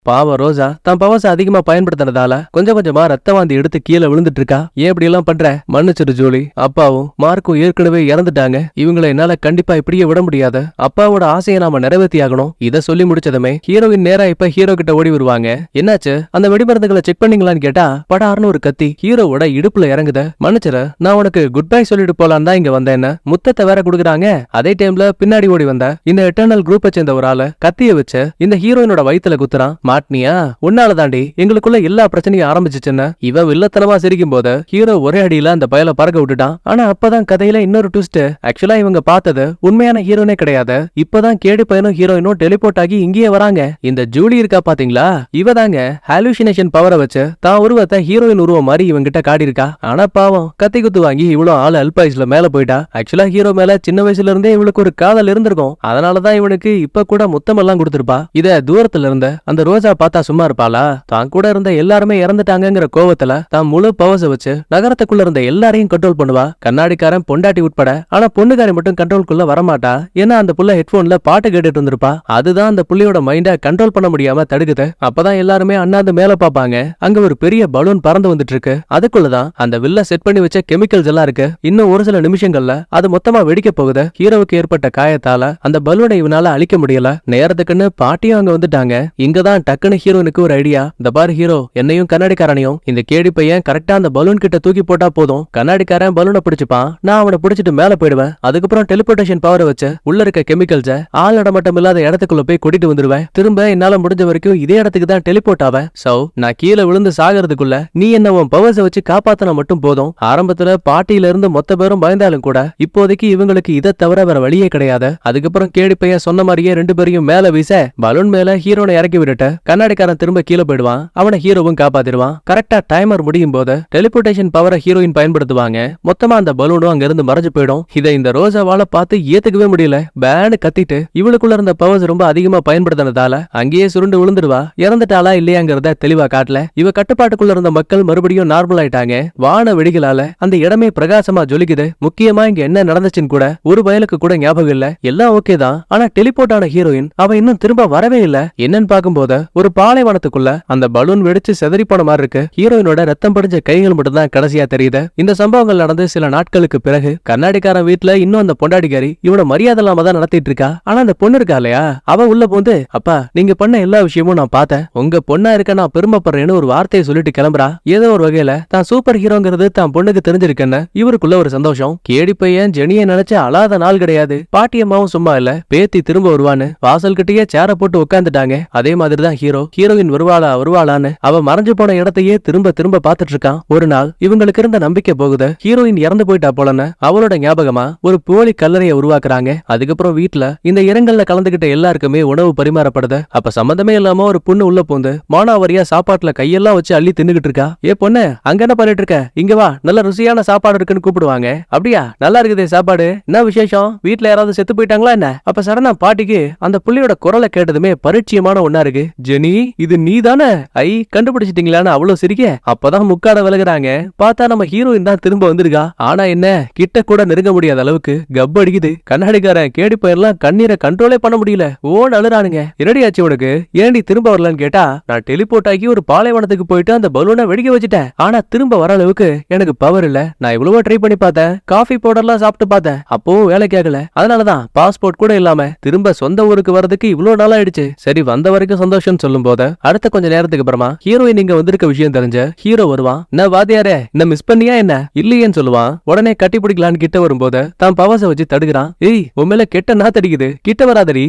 பாவம் ரோசா தான் பவர்ஸ் அதிகமா பயன்படுத்தினதால கொஞ்சம் கொஞ்சமா ரத்த வாந்தி எடுத்து கீழே விழுந்துட்டு இருக்கா. ஏன் இப்படி எல்லாம் பண்ற? மன்னிச்சிரு ஜூலி. அப்பாவும் மார்க்கும் ஏற்கனவே இறந்துட்டாங்க. இவங்களை என்னால கண்டிப்பா இப்படியே விட முடியாது. அப்பாவோட ஆசையை நாம நிறைவேற்றி ஆகணும். இத சொல்லி முடிச்சதுமே ஹீரோயின் நேரா இப்ப ஹீரோ கிட்ட ஓடி வருவாங்க. என்னாச்சு? அந்த வெடிமருந்துகளை செக் பண்ணீங்களான்னு கேட்டா படார்னு ஒரு கத்தி ஹீரோவோட இடுப்புல இறங்குது. மன்னிச்சிரு, நான் உனக்கு குட் பை சொல்லிட்டு போலான்னு தான் இங்க வந்தேன். முத்தத்தை வேற குடுக்குறாங்க. அதே டைம்ல பின்னாடி ஓடி வந்த இந்த எட்டர்னல் குரூப்பை சேர்ந்த ஒரு ஆளு கத்திய வச்சு இந்த ஹீரோயினோட வயித்துல குத்துறான். மாட்னியா? உன்னால தாண்டி எங்களுக்குள்ள எல்லா பிரச்சனையும் ஆரம்பிச்சுச்சுன்னு இவ வில்லத்தனமா சிரிக்கும் போது ஹீரோ ஒரே அடியில அந்த பயல பறக்க விட்டுட்டான். ஆனா அப்பதான் கதையில இன்னொரு ட்விஸ்ட். ஆக்சுவலா இவங்க பார்த்தது உண்மையான ஹீரோனே கிடையாது. இப்பதான் கேடி பையனும் ஹீரோயினும் டெலிபோர்ட் ஆகி இங்கேயே வராங்க. இந்த ஜூலி இருக்கா பாத்தீங்களா, இவ தாங்க ஹாலுசினேஷன் பவரை வச்சு தான் உருவத்தை ஹீரோயின் உருவம் மாதிரி இவங்கிட்ட காடி இருக்கா. ஆனா பாவம் கத்தி குத்து வாங்கி இவ்வளவு ஆள் அல்பாயுஸ்ல மேல போயிட்டா. ஆக்சுவலா ஹீரோ மேல சின்ன வயசுல இருந்தே இவளுக்கு ஒரு காதல் இருந்திருக்கும். அதனாலதான் இவனுக்கு இப்ப கூட முத்தம் எல்லாம் கொடுத்திருப்பா. இத தூரத்துல இருந்த அந்த ரோஜா பார்த்தா சும்மா இருப்பாளா? தான் கூட இருந்த எல்லாருமே இறந்துட்டாங்கிற கோவத்துல தான் முழு பவர்ஸ வச்சு நகரத்துக்குள்ள இருந்த எல்லாரையும் கண்ட்ரோல் பண்ணுவா. கண்ணாடிக்காரன் பொண்டாட்டி உட்பட. ஆனா பொண்ணுக்காரி மட்டும் கண்ட்ரோல்குள்ள வரமாட்டா. ஏன்னா அந்த புள்ள ஹெட்போன்ல பாட்டு கேட்டுட்டு இருந்திருப்பா. அதுதான் அந்த புள்ளியோட மைண்ட கண்ட்ரோல் பண்ண முடியாம தடுக்குது. அப்பதான் எல்லாருமே அண்ணாந்து மேல பாப்பாங்க. அங்க ஒரு பெரிய பலூன் பறந்து வந்துட்டு இருக்கு. அதுக்குள்ளதான் அந்த வில்ல செட் பண்ணி வச்ச கெமிக்கல்ஸ் எல்லாம் இருக்கு. இன்னும் ஒரு சில நிமிஷங்கள்ல அது மொத்தமா வெடிக்க போகுது. ஹீரோவுக்கு ஏற்பட்ட காயத்தால அந்த பலூனை இவனால அழிக்க முடியல. நேரத்துக்குன்னு பாட்டியும் அங்க வந்துட்டாங்க. இங்கதான் டக்குன்னு ஹீரோனுக்கு ஒரு ஐடியா. இந்த பாரு ஹீரோ, என்னையும் கண்ணாடிக்காரனையும் இந்த கேடி பையன் கரெக்டா அந்த பலூன் கிட்ட தூக்கி போட்டா போதும். கண்ணாடிக்காரன் பலூனை பிடிச்சுப்பான், நான் அவனை பிடிச்சிட்டு மேல போயிடுவேன். அதுக்கப்புறம் டெலிபோர்டேஷன் பவரை வச்சு உள்ள இருக்க கெமிக்கல்ஸ ஆள் நடமாட்டம் இல்லாத இடத்துக்குள்ள போய் கூட்டிட்டு வந்துருவேன். திரும்ப என்னால முடிஞ்ச வரைக்கும் இதே இடத்துக்கு தான் டெலிபோர்ட் ஆவேன். சோ நான் கீழே விழுந்து சாகிறதுக்குள்ள நீ என்ன உன் பவர்ஸை வச்சு காப்பாத்தினா மட்டும் போதும். ஆரம்பத்துல பாட்டியில இருந்து மொத்த பேரும் பயந்தாலும் கூட இப்போதைக்கு இவங்களுக்கு இதை தவிர வேற வழியே கிடையாது. அதுக்கப்புறம் கேடி பையன் சொன்ன மாதிரியே ரெண்டு பேரையும் மேல வீச பலூன் மேல ஹீரோனை இறக்கி விட்டுட்டு கண்ணாடிக்காரன் திரும்ப கீழே போயிடுவான். அவனை ஹீரோவும் காப்பாத்திடுவான். கரெக்டா டைமர் முடியும் போது டெலிபோர்டேஷன் பவரை ஹீரோயின் பயன்படுத்துவாங்க. மொத்தமா அந்த பலூனும் அங்க இருந்து மறைஞ்சு போயிடும். இதை இந்த ரோசாவால பார்த்து ஏத்துக்கவே முடியல. பேனு கத்திட்டு இவளுக்குள்ள இருந்த பவர்ஸ் ரொம்ப அதிகமா பயன்படுத்தினதால அங்கேயே சுருண்டு விழுந்துடுவா. இறந்துட்டாளா இல்லையாங்கிறத தெளிவா காட்டல. இவ கட்டுப்பாட்டுக்குள்ள இருந்த மக்கள் மறுபடியும் நார்மல் ஆயிட்டாங்க. வான வெடிகளால அந்த இடமே பிரகாசமா ஜொலிக்குது. முக்கியமா இங்க என்ன நடந்துச்சுன்னு கூட ஒரு பயலுக்கு கூட ஞாபகம் இல்ல. எல்லாம் ஓகே தான். ஆனா டெலிபோர்ட் ஆன ஹீரோயின் அவ இன்னும் திரும்ப வரவே இல்ல. என்னன்னு பாக்கும்போது ஒரு பாலைவனத்துக்குள்ள அந்த பலூன் வெடிச்சு செதறி போன மாதிரி இருக்கு. ஹீரோயினோட ரத்தம் படிஞ்ச கைகள் மட்டும் தான் கடைசியா தெரியுது. இந்த சம்பவங்கள் நடந்து சில நாட்களுக்கு பிறகு கண்ணாடிக்காரன் வீட்டுல இன்னும் அந்த பொண்டாடிக்காரி இவனை மரியாதை இல்லாம தான் நடத்திட்டு இருக்கா. ஆனா அந்த பொண்ணு இருக்கா இல்லையா, அவ உள்ள போந்து அப்பா நீங்க பண்ண எல்லா விஷயமும் நான் பார்த்தேன். உங்க பொண்ணா இருக்க நான் பெருமைப்படுறேன்னு ஒரு வார்த்தையை சொல்லிட்டு கிளம்புறா. ஏதோ ஒரு வகையில தான் சூப்பர் ஹீரோங்கிறது தான் பொண்ணுக்கு தெரிஞ்சிருக்குன்னு இவருக்குள்ள ஒரு சந்தோஷம். கேடி பையன் ஜெனியை நினைச்சு அழாத நாள் கிடையாது. பாட்டியம்மாவும் சும்மா இல்ல, பேத்தி திரும்ப வருவான்னு வாசல் கிட்டயே சேர போட்டு உட்காந்துட்டாங்க. அதே மாதிரிதான் ஹீரோயின் வருவாளான்னு அவ மறைஞ்சு போன இடத்தையே திரும்ப திரும்ப பாத்துட்டு இருக்கான். ஒரு நாள் இவங்களுக்கு இருந்த நம்பிக்கை போகுது. ஹீரோயின் இறந்து போயிட்டா போலன்னு அவளோட ஞாபகமா ஒரு போலி கல்லறையை உருவாக்குறாங்க. அதுக்கப்புறம் வீட்டுல இந்த இரங்கல்ல கலந்துகிட்ட எல்லாருக்குமே உணவு பரிமாறப்படுது. அப்ப சம்பந்தமே இல்லாம ஒரு பொண்ணு உள்ள போந்து மானாவரியா சாப்பாட்டுல கையெல்லாம் வச்சு அள்ளி தின்னுகிட்டு இருக்கா. ஏ பொண்ணு, அங்க என்ன பண்ணிட்டு இருக்க? இங்க வா, நல்ல ருசியான சாப்பாடு இருக்குன்னு கூப்பிடுவாங்க. அப்படியா, நல்லா இருக்குதே சாப்பாடு, என்ன விசேஷம்? வீட்டுல யாராவது செத்து போயிட்டாங்களா என்ன? அப்ப சரணா பாட்டிக்கு அந்த புள்ளியோட குரலை கேட்டதுமே பரிச்சயமான ஒன்னா இருக்கு. ஜெனி, இது நீ தானே? ஐ, கண்டுபிடிச்சிட்டீங்களான்னு அவ்வளவு சிரிக்க அப்பதான் முக்காட விலகுறாங்க. பார்த்தா நம்ம ஹீரோயின் தான் திரும்ப வந்திருக்கா. ஆனா என்ன, கிட்ட கூட நெருங்க முடியாத அளவுக்கு கப் அடிக்குது. கண்ணாடிக்காரன் கேடி போயிடலாம், கண்ணீரை கண்ட்ரோலே பண்ண முடியல. ஓன் அழுறானுங்க. என்னடி ஆச்சு உனக்கு? ஏன்டி திரும்ப வரலன்னு கேட்டா, நான் டெலிபோர்ட் ஆகி ஒரு பாலைவனத்துக்கு போயிட்டு அந்த பலூனை வெடிக்க வச்சுட்டேன். ஆனா திரும்ப வர அளவுக்கு எனக்கு பவர் இல்ல. நான் இவ்வளவோ ட்ரை பண்ணி பார்த்தேன், காஃபி பவுடர்லாம் சாப்பிட்டு பார்த்தேன், அப்போ வேலை கேட்கல. அதனாலதான் பாஸ்போர்ட் கூட இல்லாம திரும்ப சொந்த ஊருக்கு வரதுக்கு இவ்வளவு நாள் ஆயிடுச்சு. சரி, வந்த வரைக்கும் சந்தோஷம் சொல்லும் போது அடுத்த கொஞ்ச நேரத்துக்கு அப்புறமா ஹீரோயின் இங்க வந்திருக்க விஷயம் தெரிஞ்ச ஹீரோ வருவான். என்ன வாதியாரே, என்ன மிஸ் பண்ணியா என்ன? இல்லையேன்னு சொல்லுவான். உடனே கட்டி பிடிக்கலான்னு கிட்ட வரும்போது தான் பவச வச்சு தடுக்கிறான். ஏய், உன் மேல கெட்ட நான் தடிக்குது, கிட்ட வராதடி.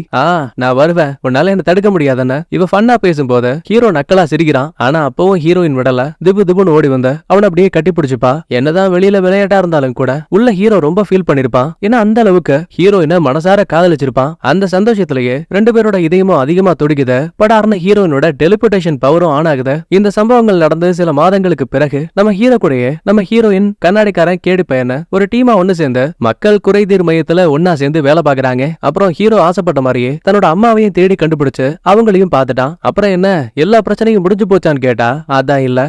நான் வருவேன், உன்னால என்ன தடுக்க முடியாதானே? இவ ஃபன்னா பேசும்போது ஹீரோ நக்கலா சிரிக்கிறான். ஆனா அப்பவும் ஹீரோயின் விடல. திபு திபுன்னு ஓடி வந்த அவனை அப்படியே கட்டி பிடிச்சுப்பா. என்னதான் வெளியில விளையாட்டா இருந்தாலும் கூட உள்ள ஹீரோ ரொம்ப ஃபீல் பண்ணிருப்பான். ஏன்னா அந்த அளவுக்கு ஹீரோயினை மனசார காதலிச்சிருப்பான். அந்த சந்தோஷத்திலேயே ரெண்டு பேரோட இதயமும் அதிகமா துடிக்குது. படார்னு ஹீரோயினோட டெலிபோர்டேஷன் பவரும் ஆன் ஆகுது. இந்த சம்பவங்கள் நடந்து சில மாதங்களுக்கு பிறகு நம்ம ஹீரோ கூடயே நம்ம ஹீரோயின் கண்ணாடிக்காரன் கேடி பையன ஒரு டீமா ஒண்ணு சேர்ந்து மக்கள் குறைதீர் மையத்துல ஒன்னா சேர்ந்து வேலை பாக்குறாங்க. அப்புறம் ஹீரோ ஆசைப்பட்ட மாதிரியே தன்னோட அம்மாவையும் தேடி கண்டுபிடிச்சு அவங்களையும் பார்த்துட்டான். அப்புறம் என்ன, எல்லா பிரச்சனையும் முடிஞ்சு போச்சான்னு கேட்டா அதான் இல்ல.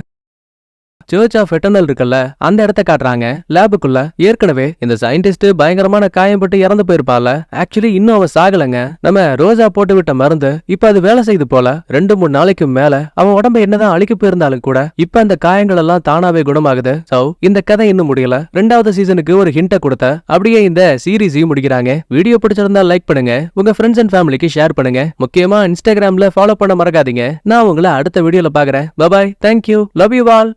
சர்ச் ஆஃப் எட்டர்னல் இருக்குல்ல அந்த இடத்த காட்டுறாங்க. லேபுக்குள்ள ஏற்கனவே இந்த சயின்டிஸ்ட் பயங்கரமான காயம்பட்டு இறந்து போயிருப்பால. ஆக்சுவலி இன்னும் அவன் சாகலங்க. நம்ம ரோஜா போட்டு விட்ட மருந்து இப்ப அது வேலை செய்து போல. 2-3 நாளைக்கு மேல அவன் உடம்பு என்னதான் அழிக்க போயிருந்தாலும் கூட இப்ப அந்த காயங்கள் எல்லாம் தானாவே குணமாகுது. சோ இந்த கதை இன்னும் முடியல. 2வது சீசனுக்கு ஒரு ஹிண்ட கொடுத்த அப்படியே இந்த சீரீஸையும் முடிக்கிறாங்க. வீடியோ பிடிச்சிருந்தா லைக் பண்ணுங்க, உங்க ஃப்ரெண்ட்ஸ் அண்ட் ஃபேமிலிக்கு ஷேர் பண்ணுங்க. முக்கியமா இன்ஸ்டாகிராம்ல ஃபாலோ பண்ண மறக்காதீங்க. நான் உங்களை அடுத்த வீடியோல பாக்குறேன். Bye bye, thank you, love you all.